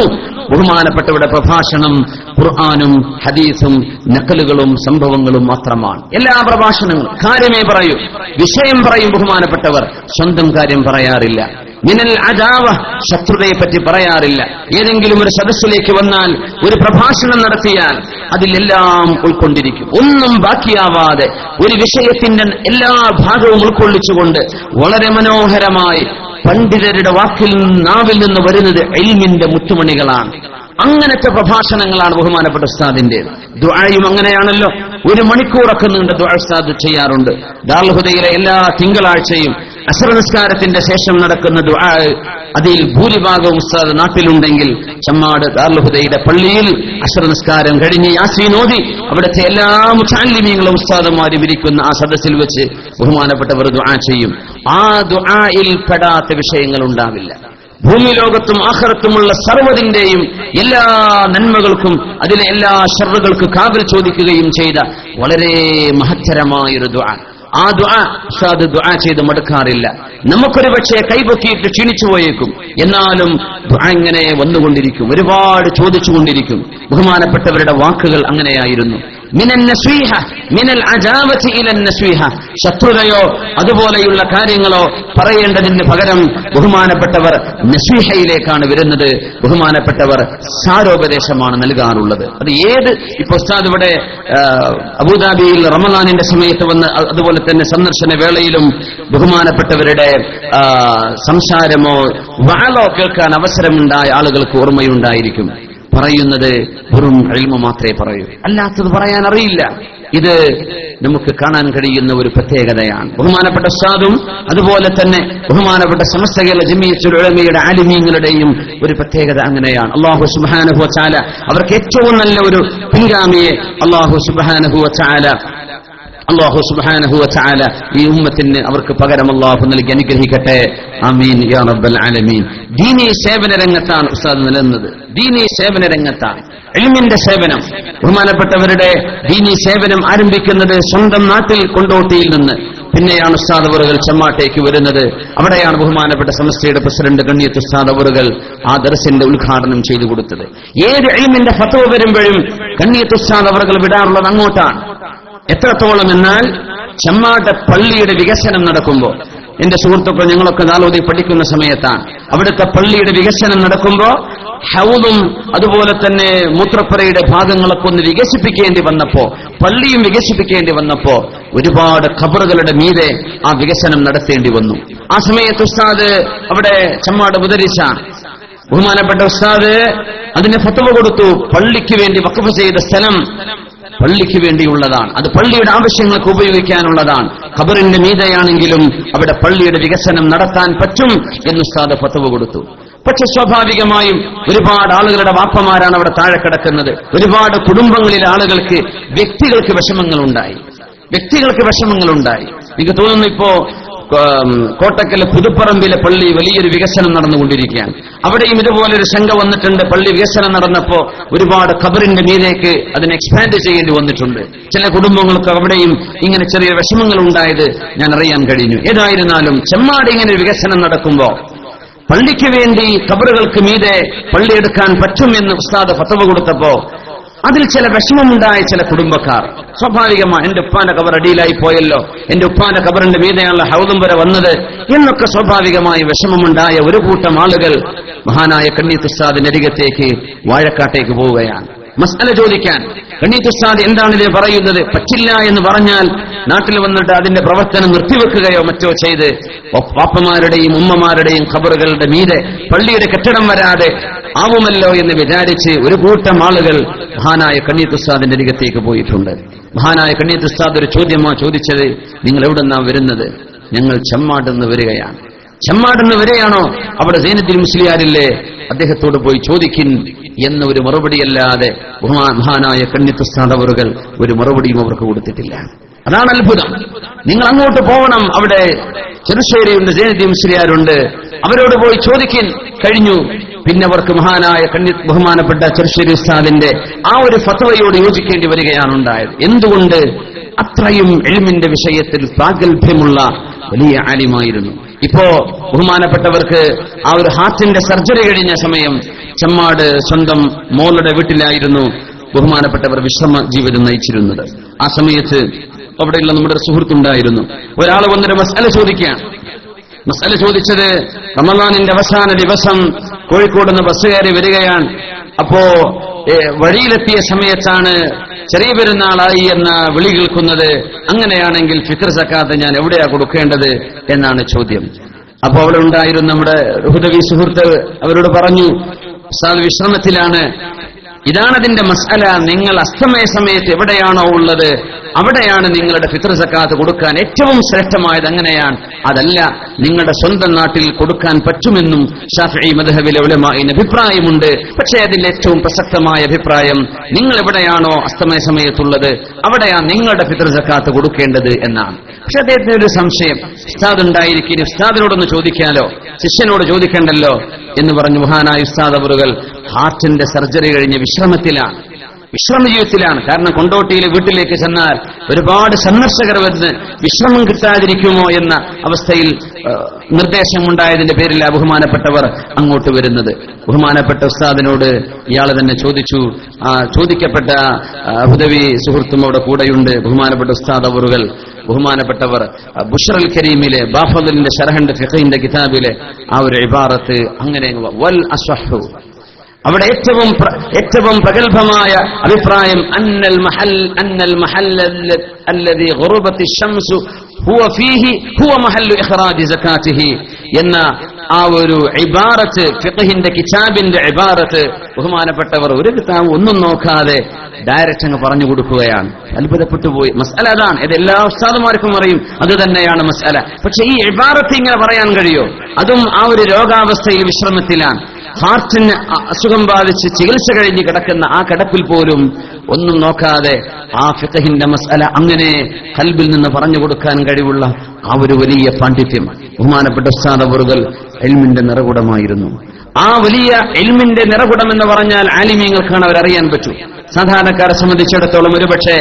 ബഹുമാനപ്പെട്ടവരുടെ പ്രഭാഷണം ഖുർആനും ഹദീസും നഖലുകളും സംഭവങ്ങളും മാത്രമാണ്. എല്ലാ പ്രഭാഷണങ്ങളും കാര്യമേ പറയൂ, വിഷയം പറയും. ബഹുമാനപ്പെട്ടവർ സ്വന്തം കാര്യം പറയാറില്ല. മിനൽ അദാവ, ശത്രുതയെ പറ്റി പറയാറില്ല. ഏതെങ്കിലും ഒരു സദസ്സിലേക്ക് വന്നാൽ, ഒരു പ്രഭാഷണം നടത്തിയാൽ അതിലെല്ലാം ഉൾക്കൊണ്ടിരിക്കും. ഒന്നും ബാക്കിയാവാതെ ഒരു വിഷയത്തിന്റെ എല്ലാ ഭാഗവും ഉൾക്കൊള്ളിച്ചുകൊണ്ട് വളരെ മനോഹരമായി പണ്ഡിതരുടെ നാവിൽ നിന്ന് വരുന്നത് ഇൽമിന്റെ മുത്തുമണികളാണ്. അങ്ങനത്തെ പ്രഭാഷണങ്ങളാണ് ബഹുമാനപ്പെട്ട ഉസ്താദിന്റെ. ദുആയും അങ്ങനെയാണല്ലോ. 1 മണിക്കൂറൊക്കെ നീണ്ട ദുആ ഉസ്താദ് ചെയ്യാറുണ്ട്. ദാറുൽ ഹുദയിലെ എല്ലാ തിങ്കളാഴ്ചയും അസ്ർ നിസ്കാരത്തിന്റെ ശേഷം നടക്കുന്ന ദുആ, അതിൽ ഭൂരിഭാഗവും ഉസ്താദ് നാട്ടിലുണ്ടെങ്കിൽ ചമ്മാട് ദാറുൽ ഹുദയുടെ പള്ളിയിൽ അസ്ർ നിസ്കാരം കഴിഞ്ഞ് യാസീൻ ഓതി അവിടുത്തെ എല്ലാ മുതഅല്ലിമീങ്ങളും ഉസ്താദുമാരും ഇരിക്കുന്ന ആ സദസ്സിൽ വെച്ച് ബഹുമാനപ്പെട്ടവർ ദുആ ചെയ്യും. ആ ദുആയിൽ പെടാത്ത വിഷയങ്ങൾ ഉണ്ടാവില്ല. ഭൂമി ലോകത്തും ആഖിറത്തുമുള്ള സർവ്വതിന്റെയും എല്ലാ നന്മകൾക്കും അതിലെ എല്ലാ ശർറുകൾക്കും കാവൽ ചോദിക്കുകയും ചെയ്ത വളരെ മഹത്തരമായൊരു ദുആ. ആ ദുആ ഉസ്താദ് ദുആ ചെയ്ത് മടുക്കാറില്ല. നമുക്കൊരു പക്ഷേ കൈപൊക്കിയിട്ട് ക്ഷീണിച്ചു പോയേക്കും, എന്നാലും ദുആ ഇങ്ങനെ വന്നുകൊണ്ടിരിക്കും, ഒരുപാട് ചോദിച്ചുകൊണ്ടിരിക്കും. ബഹുമാനപ്പെട്ടവരുടെ വാക്കുകൾ അങ്ങനെയായിരുന്നു. മിനൻ നസ്വീഹ, മിനൽ അജാവതി ഇലൻ നസ്വീഹ, ശത്രുതയോ അതുപോലെയുള്ള കാര്യങ്ങളോ പറയേണ്ടതിന് പകരം ബഹുമാനപ്പെട്ടവർ നസ്വീഹയിലേക്കാണ് വരുന്നത്. ബഹുമാനപ്പെട്ടവർ സാരോപദേശമാണ് നൽകാറുള്ളത്. അത് ഇപ്പൊ ഉസ്താദ് ഇവിടെ അബുദാബിയിൽ റമദാനിന്റെ സമയത്ത് വന്ന്, അതുപോലെ തന്നെ സന്ദർശന വേളയിലും ബഹുമാനപ്പെട്ടവരുടെ സംസാരമോ വഅലോ കേൾക്കാൻ അവസരമുണ്ടായ ആളുകൾക്ക് ഓർമ്മയുണ്ടായിരിക്കും. പറയുന്നത് വെറും ഇൽമു മാത്രമേ പറയൂ, അല്ലാത്തത് പറയാൻ അറിയില്ല. ഇത് നമുക്ക് കാണാൻ കഴിയുന്ന ഒരു പ്രത്യേകതയാണ്. ബഹുമാനപ്പെട്ട ഉസ്താദും അതുപോലെ തന്നെ ബഹുമാനപ്പെട്ട സമസ്ത കേരള ജമിയത്തുൽ ഉലമയുടെ ആലിമീങ്ങളുടെയും ഒരു പ്രത്യേകത അങ്ങനെയാണ്. അല്ലാഹു സുബ്ഹാനഹു വ തആല അവർക്ക് ഏറ്റവും നല്ല ഒരു പിൻഗാമിയെ അല്ലാഹു സുബ്ഹാനഹു വ തആല ഈ ഉമ്മത്തിന് അവർക്ക് പകരം അല്ലാഹു നൽകി അനുഗ്രഹിക്കട്ടെ. ആമീൻ യാ റബ്ബൽ ആലമീൻ. ദീനീ സേവന രംഗത്താണ് ഉസ്താദ് നിലനിന്നത്. ദീനീ സേവന രംഗത്താണ്, ഇൽമിന്റെ സേവനം. ബഹുമാനപ്പെട്ടവരുടെ ദീനീ സേവനം ആരംഭിക്കുന്നത് സ്വന്തം നാട്ടിൽ കൊണ്ടോട്ടിയിൽ നിന്ന്. പിന്നെയാണ് ഉസ്താദ് അവറുകൾ ചെമ്മാട്ടേക്ക് വരുന്നത്. അവിടെയാണ് ബഹുമാനപ്പെട്ട സമസ്തയുടെ പ്രസിഡന്റ് ഗണ്യത്ത് ഉസ്താദ് അവറുകൾ ആ ദർസിന്റെ ഉദ്ഘാടനം ചെയ്തു കൊടുത്തത്. ഏത് ഇൽമിന്റെ ഫത്വ വരുമ്പോഴും ഗണ്യത്ത് ഉസ്താദ് അവറുകൾ വിടാറുള്ളത് അങ്ങോട്ടാണ്. എത്രത്തോളം എന്നാൽ ചെമ്മാട്ട പള്ളിയുടെ വികസനം നടക്കുമ്പോൾ, എന്റെ സുഹൃത്തുക്കൾ ഞങ്ങളൊക്കെ നാലോതി പഠിക്കുന്ന സമയത്താണ് അവിടുത്തെ പള്ളിയുടെ വികസനം നടക്കുമ്പോൾ ഹൗദും അതുപോലെ തന്നെ മൂത്രപ്പുരയുടെ ഭാഗങ്ങളൊക്കെ ഒന്ന് വികസിപ്പിക്കേണ്ടി വന്നപ്പോ, പള്ളിയും വികസിപ്പിക്കേണ്ടി വന്നപ്പോ ഒരുപാട് ഖബറുകളുടെ മീതെ ആ വികസനം നടത്തേണ്ടി വന്നു. ആ സമയത്ത് ഉസ്താദ് അവിടെ ചെമ്മാട് മുദരിസ ബഹുമാനപ്പെട്ട ഉസ്താദ് അതിന് ഫത്വ കൊടുത്തു. പള്ളിക്ക് വേണ്ടി വഖഫ് ചെയ്ത സ്ഥലം പള്ളിക്ക് വേണ്ടിയുള്ളതാണ്, അത് പള്ളിയുടെ ആവശ്യങ്ങൾക്ക് ഉപയോഗിക്കാനുള്ളതാണ്. ഖബറിന്റെ മീതെയാണെങ്കിലും അവിടെ പള്ളിയുടെ വികസനം നടത്താൻ പറ്റും എന്ന് ഉസ്താദ് ഫത്വ കൊടുത്തു. പക്ഷെ സ്വാഭാവികമായും ഒരുപാട് ആളുകളുടെ വാപ്പമാരാണ് അവിടെ താഴെ കിടക്കുന്നത്. ഒരുപാട് കുടുംബങ്ങളിലെ ആളുകൾക്ക് വ്യക്തികൾക്ക് വിഷമങ്ങളുണ്ടായി. എനിക്ക് തോന്നുന്നു ഇപ്പോ കോട്ടക്കല് പുതുപ്പറമ്പിലെ പള്ളി വലിയൊരു വികസനം നടന്നുകൊണ്ടിരിക്കുകയാണ്. അവിടെയും ഇതുപോലൊരു ശങ്ക വന്നിട്ടുണ്ട്. പള്ളി വികസനം നടന്നപ്പോ ഒരുപാട് ഖബറിന്റെ മീതേക്ക് അതിനെ എക്സ്പാൻഡ് ചെയ്യേണ്ടി വന്നിട്ടുണ്ട്. ചില കുടുംബങ്ങൾക്ക് അവിടെയും ഇങ്ങനെ ചെറിയ വിഷമങ്ങൾ ഉണ്ടായത് ഞാൻ അറിയാൻ കഴിഞ്ഞു. ഏതായിരുന്നാലും ചെമ്മാട് ഇങ്ങനെ വികസനം നടക്കുമ്പോ പള്ളിക്ക് വേണ്ടി ഖബറുകൾക്ക് മീതെ പള്ളിയെടുക്കാൻ പറ്റുമെന്ന് ഉസ്താദ് ഫത്വ കൊടുത്തപ്പോ അതിൽ ചില വിഷമമുണ്ടായ ചില കുടുംബക്കാർ സ്വാഭാവികമായി എന്റെ ഉപ്പാന്റെ ഖബർ അടിയിലായി പോയല്ലോ, എന്റെ ഉപ്പാന്റെ ഖബറിന്റെ മീതെയാണല്ലോ ഹൗദും വരെ വന്നത് എന്നൊക്കെ സ്വാഭാവികമായി വിഷമമുണ്ടായ ഒരു കൂട്ടം ആളുകൾ മഹാനായ കണ്ണീത്ത് ഉസ്താദിന്റെ അരികത്തേക്ക് വാഴക്കാട്ടേക്ക് പോവുകയാണ് മസ്അല ചോദിക്കാൻ. കണ്ണീത്ത് ഉസ്താദ് എന്താണ് ഇതിന് പറയുന്നത്? പറ്റില്ല എന്ന് പറഞ്ഞാൽ നാട്ടിൽ വന്നിട്ട് അതിന്റെ പ്രവർത്തനം നിർത്തിവെക്കുകയോ മറ്റോ ചെയ്ത് വാപ്പമാരുടെയും ഉമ്മമാരുടെയും ഖബറുകളുടെ മീതെ പള്ളിയുടെ കെട്ടിടം വരാതെ ആവുമല്ലോ എന്ന് വിചാരിച്ച് ഒരു കൂട്ടം ആളുകൾ മഹാനായ കണ്ണീത്ത് ഉസ്താദിന്റെ അരികത്തേക്ക് പോയിട്ടുണ്ട്. മഹാനായ കണ്ണീത്ത് ഉസ്താദ് ഒരു ചോദ്യമാണ് ചോദിച്ചത്, നിങ്ങൾ എവിടെന്നാ വരുന്നത്? ഞങ്ങൾ ചെമ്മാടെന്ന് വരികയാണ്. ചെമ്മാടെന്ന് വരെയാണോ? അവിടെ സൈനുദ്ദീൻ മുസ്ലിയാരില്ലേ, അദ്ദേഹത്തോട് പോയി ചോദിക്കിൻ എന്ന ഒരു മറുപടിയല്ലാതെ മഹാനായ കണ്ണീത്ത് ഉസ്താദ് അവറുകൾ ഒരു മറുപടിയും അവർക്ക് കൊടുത്തിട്ടില്ല. അതാണ് അത്ഭുതം. നിങ്ങൾ അങ്ങോട്ട് പോകണം, അവിടെ ചെറുശ്ശേരിയുണ്ട്, സൈനുദ്ദീൻ മുസ്ലിയാരുണ്ട്, അവരോട് പോയി ചോദിക്കിൻ. കഴിഞ്ഞു. പിന്നെ അവർക്ക് മഹാനായ ബഹുമാനപ്പെട്ട ചെറുശ്ശേരി ഉസ്താദിന്റെ ആ ഒരു ഫത്വയോട് യോജിക്കേണ്ടി വരികയാണ് ഉണ്ടായത്. എന്തുകൊണ്ട്? അത്രയും ഇൽമിന്റെ വിഷയത്തിൽ പ്രാഗൽഭ്യമുള്ള വലിയ ആലിമായിരുന്നു. ഇപ്പോ ബഹുമാനപ്പെട്ടവർക്ക് ആ ഒരു ഹാർട്ടിന്റെ സർജറി കഴിഞ്ഞ സമയം ചെമ്മാട് സ്വന്തം മോളുടെ വീട്ടിലായിരുന്നു ബഹുമാനപ്പെട്ടവർ വിശ്രമ ജീവിതം നയിച്ചിരുന്നത്. ആ സമയത്ത് അവിടെയുള്ള നമ്മുടെ സുഹൃത്തുണ്ടായിരുന്നു. ഒരാൾ വന്നൊരു മസ്അല ചോദിക്കുകയാണ്. മസ്അല ചോദിച്ചത് റമളാനിന്റെ അവസാന ദിവസം കോഴിക്കോട് നിന്ന് ബസ് കയറി വരികയാണ്. അപ്പോ വഴിയിലെത്തിയ സമയത്താണ് ചെറിയ പെരുന്നാളായി എന്ന വിളി കേൾക്കുന്നത്. അങ്ങനെയാണെങ്കിൽ ഫിത്ർ സക്കാത്ത് ഞാൻ എവിടെയാ കൊടുക്കേണ്ടത് എന്നാണ് ചോദ്യം. അപ്പൊ അവിടെ ഉണ്ടായിരുന്ന നമ്മുടെ ഹുദവി സുഹൃത്ത് അവരോട് പറഞ്ഞു, ഉസ്താദ് വിശ്രമത്തിലാണ്, ഇതാണ് അതിന്റെ മസ്അല. നിങ്ങൾ അസ്തമയ സമയത്ത് എവിടെയാണോ ഉള്ളത് അവിടെയാണ് നിങ്ങളുടെ ഫിത്ർ സക്കാത്ത് കൊടുക്കാൻ ഏറ്റവും ശ്രേഷ്ഠമായത്. അങ്ങനെയാണ്, അതല്ല നിങ്ങളുടെ സ്വന്തം നാട്ടിൽ കൊടുക്കാൻ പറ്റുമെന്നും ശാഫിഈ മദ്ഹബിലെ ഉലമാഇന് അഭിപ്രായമുണ്ട്. പക്ഷേ അതിൽ ഏറ്റവും പ്രസക്തമായ അഭിപ്രായം നിങ്ങൾ എവിടെയാണോ അസ്തമയ സമയത്തുള്ളത് അവിടെയാണ് നിങ്ങളുടെ ഫിത്ർ സക്കാത്ത് കൊടുക്കേണ്ടത് എന്നാണ്. പക്ഷെ അദ്ദേഹത്തിന് ഒരു സംശയം, ഉസ്താദ് ഉണ്ടായിരിക്കും, ഉസ്താദിനോടൊന്ന് ചോദിക്കാലോ, ശിഷ്യനോട് ചോദിക്കണ്ടല്ലോ എന്ന് പറഞ്ഞു മഹാനായ ഉസ്താദ് അവറുകൾ ഹാർട്ടിന്റെ സർജറി കഴിഞ്ഞ് വിശ്രമ ജീവിതത്തിലാണ്. കാരണം കൊണ്ടോട്ടിയിലെ വീട്ടിലേക്ക് ചെന്നാൽ ഒരുപാട് സന്ദർശകർ വന്ന് വിശ്രമം കിട്ടാതിരിക്കുമോ എന്ന അവസ്ഥയിൽ നിർദ്ദേശമുണ്ടായതിന്റെ പേരിൽ ബഹുമാനപ്പെട്ടവർ അങ്ങോട്ട് വരുന്നത്. ബഹുമാനപ്പെട്ട ഉസ്താദിനോട് ഇയാൾ തന്നെ ചോദിച്ചു. ചോദിക്കപ്പെട്ട ഹുദവി സുഹൃത്തും അവിടെ കൂടെയുണ്ട്. ബഹുമാനപ്പെട്ട ഉസ്താദ് അവറുകൾ ബഹുമാനപ്പെട്ടവർ ബുശ്റൽ കരീമിലെ ബാഫലിന്റെ ഷറഹന്റെ ഫിഖഹിന്റെ കിതാബിലെ ആ ഒരു ഇബാറത്ത് അങ്ങനെ വൽ അസ്വഹു, അവിടെ ഏറ്റവും പ്രഗൽഭമായ അഭിപ്രായം അന്നൽ മഹൽ അല്ലദീ ഗുറുബത്തി ശംസു ഹുവ ഫീഹി ഹുവ മഹല്ലു ഇഖ്റാജി സകാത്തിഹി എന്ന ആ ഒരു ഇബാറത്ത്, ഫിഖ്ഹിന്റെ കിതാബിന്റെ ഇബാറത്ത് ബഹുമാനപ്പെട്ടവർ ഒരു കിതാബ് ഒന്നും നോക്കാതെ ഡയറക്റ്റ് അങ്ങ് പറഞ്ഞു കൊടുക്കുകയാണ്. അത്ഭുതപ്പെട്ടു പോയി. മസ്അല അതാണ്, ഇത് എല്ലാ ഉസ്താദുമാർക്കും അറിയും, അത് തന്നെയാണ് മസ്അല. പക്ഷെ ഈ ഇബാറത്ത് ഇങ്ങനെ പറയാൻ കഴിയോ? അതും ആ ഒരു രോഗാവസ്ഥയിൽ വിശ്രമത്തിലാണ്, ഹാർട്ടിന് അസുഖം ബാധിച്ച് ചികിത്സ കഴിഞ്ഞ് കിടക്കുന്ന ആ കിടപ്പിൽ പോലും ഒന്നും നോക്കാതെ ആ ഫിഖ്ഹിന്റെ മസ്അല അങ്ങനെ ഖൽബിൽ നിന്ന് പറഞ്ഞു കൊടുക്കാൻ കഴിവുള്ള ആ ഒരു വലിയ പാണ്ഡിത്യം ബഹുമാനപ്പെട്ട ഉസ്താദ് അവറുകൾ ഇൽമിന്റെ നിറകുടമായിരുന്നു. ആ വലിയ ഇൽമിന്റെ നിറകുടം എന്ന് പറഞ്ഞാൽ ആലിമീങ്ങൾക്കാണ് അവരറിയാൻ പറ്റൂ. സാധാരണക്കാരെ സംബന്ധിച്ചിടത്തോളം ഒരുപക്ഷെ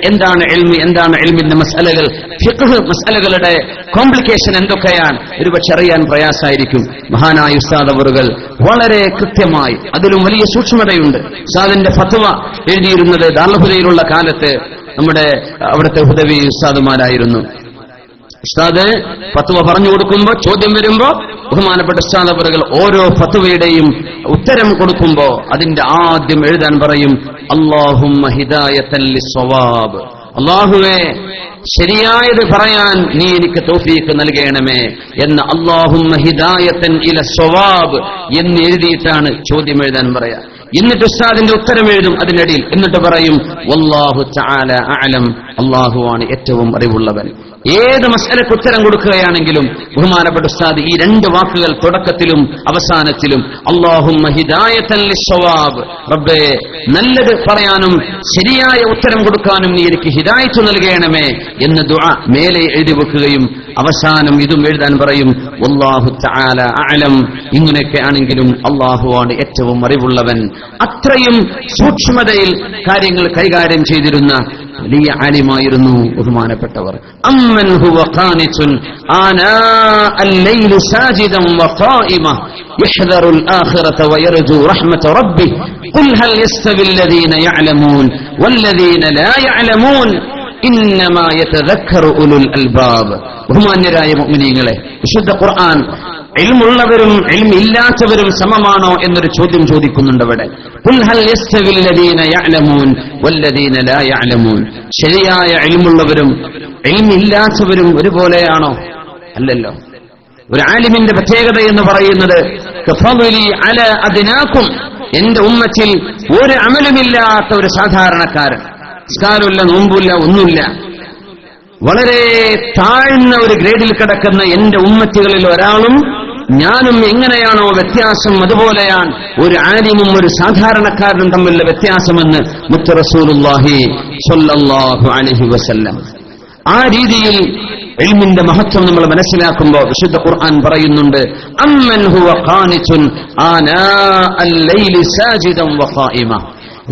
എന്താണ് ഇൽമി, എന്താണ് ഇൽമിന്റെ മസ്അലകൾ, ഫിഖ്ഹ് മസ്അലകളുടെ കോംപ്ലിക്കേഷൻ എന്തൊക്കെയാണ് ഒരുപക്ഷെ അറിയാൻ പ്രയാസമായിരിക്കും. മഹാനായ ഉസ്താദ് അവറുകൾ വളരെ കൃത്യമായി, അതിലും വലിയ സൂക്ഷ്മതയുണ്ട്. ഉസ്താദിന്റെ ഫത്വ എഴുതിയിരുന്നത് ദാർഹുദയിലുള്ള കാലത്ത് നമ്മുടെ അവിടുത്തെ ഹുദവി ഉസ്താദുമാരായിരുന്നു. ഉസ്താദ് ഫത്വ പറഞ്ഞു കൊടുക്കുമ്പോ, ചോദ്യം വരുമ്പോ ബഹുമാനപ്പെട്ട ഉസ്താദ് അവറുകൾ ഓരോ ഫത്വയുടെയും ഉത്തരം കൊടുക്കുമ്പോ അതിന്റെ ആദ്യം എഴുതാൻ പറയും, അല്ലാഹുമ്മ ഹിദായത്തൻ ലിസ്സവാബ്, അല്ലാഹുവേ ശരിയായത് പറയാൻ നീ എനിക്ക് തൗഫീഖ് നൽകണമേ എന്ന്, അല്ലാഹുമ്മ ഹിദായത്തൻ ഇല സ്വവാബ് എന്ന് എഴുതിയിട്ടാണ് ചോദ്യം എഴുതാൻ പറയാ. എന്നിട്ട് ഉസ്താദിന്റെ ഉത്തരം എഴുതും അതിനിടയിൽ. എന്നിട്ട് പറയും, വല്ലാഹു തആല അഅലം, അല്ലാഹുവാണ് ഏറ്റവും അറിവുള്ളവൻ. ഏത് മസ്അലക്ക് ഉത്തരം കൊടുക്കുകയാണെങ്കിലും ബഹുമാനപ്പെട്ട ഉസ്താദ് ഈ രണ്ട് വാക്കുകൾ തുടക്കത്തിലും അവസാനത്തിലും, അല്ലാഹുമ്മ ഹിദായത്തൻ ലിസ്സവാബ്, റബ്ബേ നല്ലത് പറയാനും ശരിയായ ഉത്തരം കൊടുക്കാനും നീ എനിക്ക് ഹിദായത്ത് നൽകണമേ എന്ന് ദുആ മേലെ എഴുതി വെക്കുകയും അവസാനം ഇതും എഴുതാൻ പറയും, വല്ലാഹു തആല അഅലം. ഇങ്ങനെയൊക്കെ ആണെങ്കിലും അല്ലാഹുവാണ് ഏറ്റവും അറിവുള്ളവൻ. അത്രയും സൂക്ഷ്മതയിൽ കാര്യങ്ങൾ കൈകാര്യം ചെയ്തിരുന്ന വലിയ ആലിമായിരുന്നു ബഹുമാനപ്പെട്ടവർ. അമ്മൻ ഹുവ ഖാനിതുൻ ആനാഅൽ ലൈലി സാജിദൻ വഖായിമ യഹ്ദറുൽ ആഖിറത വയർജു റഹ്മത റബ്ബി ഖുൽ ഹൽ യസ്തവിൽ ലദീന യഅലമൂൻ വല്ലദീന ലാ യഅലമൂൻ ഇന്നമാ യതദക്കറു ഉലുൽ അൽബാബ്. ബഹുമാന്യരായ മുഅ്മിനീങ്ങളെ, വിശുദ്ധ ഖുർആൻ ഇൽമുള്ളവരും ഇൽമില്ലാത്തവരും സമമാണോ എന്നൊരു ചോദ്യം ചോദിക്കുന്നുണ്ട് അവിടെ. ഖുൽ ഹൽ യസ്തവിൽ ലദീന യഅലമൂൻ വല്ലദീന ലാ യഅലമൂൻ, ശരിയായ ഇൽമുള്ളവരും ഇൽമില്ലാത്തവരും ഒരുപോലെയാണോ? അല്ലല്ലോ. ഒരു ആലിമിന്റെ പ്രത്യേകത എന്ന് പറയുന്നത് കഫളി അല അദ്നാകും, എന്റെ ഉമ്മത്തിൽ ഒരു അമലുമില്ലാത്ത ഒരു സാധാരണക്കാരൻ, നിസ്കാരമില്ല, നോമ്പുമില്ല, ഒന്നുമില്ല, വളരെ താഴ്ന്ന ഒരു ഗ്രേഡിൽ കിടക്കുന്ന എന്റെ ഉമ്മത്തികളിൽ ഒരാളും ഞാനും എങ്ങനെയാണോ വ്യത്യാസം, അതുപോലെയാണ് ഒരു ആലിമും ഒരു സാധാരണക്കാരനും തമ്മിലുള്ള വ്യത്യാസമെന്ന് മുത്ത് റസൂലുള്ളാഹി സ്വല്ലല്ലാഹു അലൈഹി വസല്ലം. ആ രീതിയിൽ ഇൽമിന്റെ മഹത്വം നമ്മൾ മനസ്സിലാക്കുമ്പോൾ വിശുദ്ധ ഖുർആൻ പറയുന്നുണ്ട്, അമ്മൻ ഹുവ ഖാനിതുൻ ആനാഅൽ ലൈലി സാജിദൻ വഖായിമ,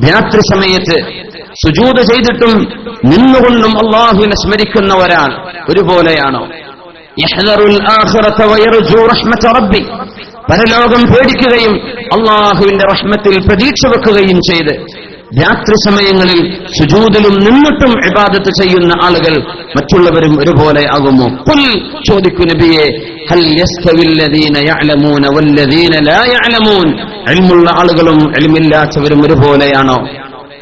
രാത്രി സമയത്ത് സുജൂദ് ചെയ്തിട്ടും നിന്നുകൊണ്ടും അല്ലാഹുവിനെ സ്മരിക്കുന്ന ഒരാൾ ഒരുപോലെയാണോ? യഹ്ദറുൽ ആഖിറത വയർജു റഹ്മത റബ്ബി, പരലോകം പേടിക്കുകയും അല്ലാഹുവിന്റെ റഹ്മത്തിൽ പ്രതീക്ഷ വെക്കുകയും ചെയ്ത് രാത്രി സമയങ്ങളിൽ സുജൂദിലും നിന്നിട്ടും ഇബാദത്ത് ചെയ്യുന്ന ആളുകൾ മറ്റുള്ളവരും ഒരുപോലെ ആകുമോ? ഖുൽ, ചോദിക്കൂ നബിയെ, ഹൽ യസ്തവിൽ ലദീന യഅലമൂന വല്ലദീന ലാ യഅലമൂൻ, ഇൽമുള്ള ആളുകളും ഇൽമില്ലാത്തവരും ഒരുപോലെയാണോ?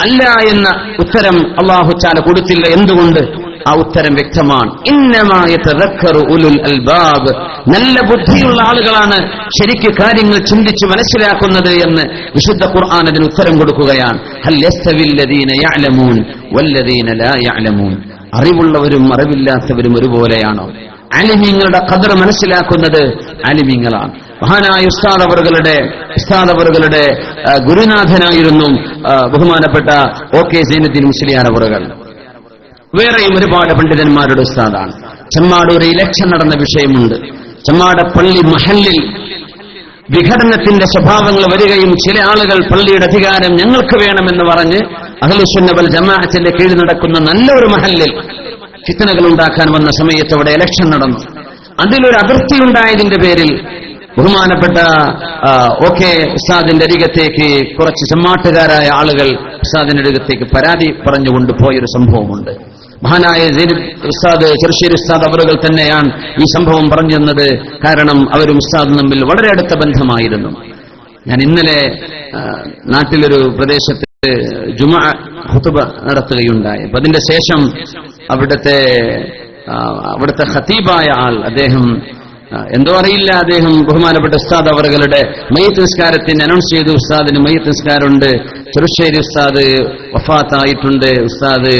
അല്ല എന്ന ഉത്തരം അല്ലാഹു തആല കൊടുത്തില്ല. എന്തുകൊണ്ട്? ആ ഉത്തരം വ്യക്തമാണ്. ഇന്നമാ യതദക്കറു ഉലുൽ അൽബാബ്, നല്ല ബുദ്ധിയുള്ള ആളുകളാണ് ശരിക്ക് കാര്യങ്ങൾ ചിന്തിച്ച് മനസ്സിലാക്കുന്നത് എന്ന് വിശുദ്ധ ഖുർആൻ അതിന് ഉത്തരം കൊടുക്കുകയാണ്. ഹൽ യസ്തവിൽ ലദീന യഅലമൂൻ വല്ലദീന ലാ യഅലമൂൻ, അറിവുള്ളവരും അറിവില്ലാത്തവരും ഒരുപോലെയാണോ? ആലിമീങ്ങളുടെ ഖദർ മനസ്സിലാക്കുന്നത് ആലിമീങ്ങളാണ്. മഹാനായ ഉസ്താദ് അവറുകളുടെ ഗുരുനാഥനായിരുന്നു ബഹുമാനപ്പെട്ട OK സൈനുദ്ദീൻ മുസ്ലിയാർ അവറുകൾ. വേറെയും ഒരുപാട് പണ്ഡിതന്മാരുടെ ഉസ്താദാണ്. ചെമ്മാട് ഒരു ഇലക്ഷൻ നടന്ന വിഷയമുണ്ട്. ചെമ്മാട് പള്ളി മഹല്ലിൽ വിഘടനത്തിന്റെ സ്വഭാവങ്ങൾ വരികയും ചില ആളുകൾ പള്ളിയുടെ അധികാരം ഞങ്ങൾക്ക് വേണമെന്ന് പറഞ്ഞ് അഹ്ലുസുന്ന വൽ ജമാഅത്തിന്റെ കീഴിൽ നടക്കുന്ന നല്ലൊരു മഹല്ലിൽ ഫിത്നകൾ ഉണ്ടാക്കാൻ വന്ന സമയത്ത് അവിടെ ഇലക്ഷൻ നടന്നു. അതിലൊരു അതിർത്തി ഉണ്ടായതിന്റെ പേരിൽ ബഹുമാനപ്പെട്ട OK ഉസ്താദിന്റെ അരികത്തേക്ക് കുറച്ച് ചെമ്മാട്ടുകാരായ ആളുകൾ ഉസ്താദിന്റെ അരികത്തേക്ക് പരാതി പറഞ്ഞുകൊണ്ട് പോയൊരു സംഭവമുണ്ട്. മഹാനായ ഉസ്താദ് ചെറുശ്ശേരി ഉസ്താദ് അവറുകൾ തന്നെയാണ് ഈ സംഭവം പറഞ്ഞു തന്നത്. കാരണം അവരും ഉസ്താദും തമ്മിൽ വളരെ അടുത്ത ബന്ധമായിരുന്നു. ഞാൻ ഇന്നലെ നാട്ടിലൊരു പ്രദേശത്ത് ജുമുഅ ഖുതുബ നടത്തുകയുണ്ടായി. അപ്പൊ അതിന്റെ ശേഷം അവിടുത്തെ ഖതീബായ ആൾ അദ്ദേഹം എന്തോ അറിയില്ല, അദ്ദേഹം ബഹുമാനപ്പെട്ട ഉസ്താദ് അവറുകളുടെ മയ്യിത്ത് നിസ്കാരത്തിന് അനൗൺസ് ചെയ്തു. ഉസ്താദിന് മയ്യിത്ത് നിസ്കാരമുണ്ട്, ചെറുശ്ശേരി ഉസ്താദ് വഫാത്തായിട്ടുണ്ട്. ഉസ്താദ്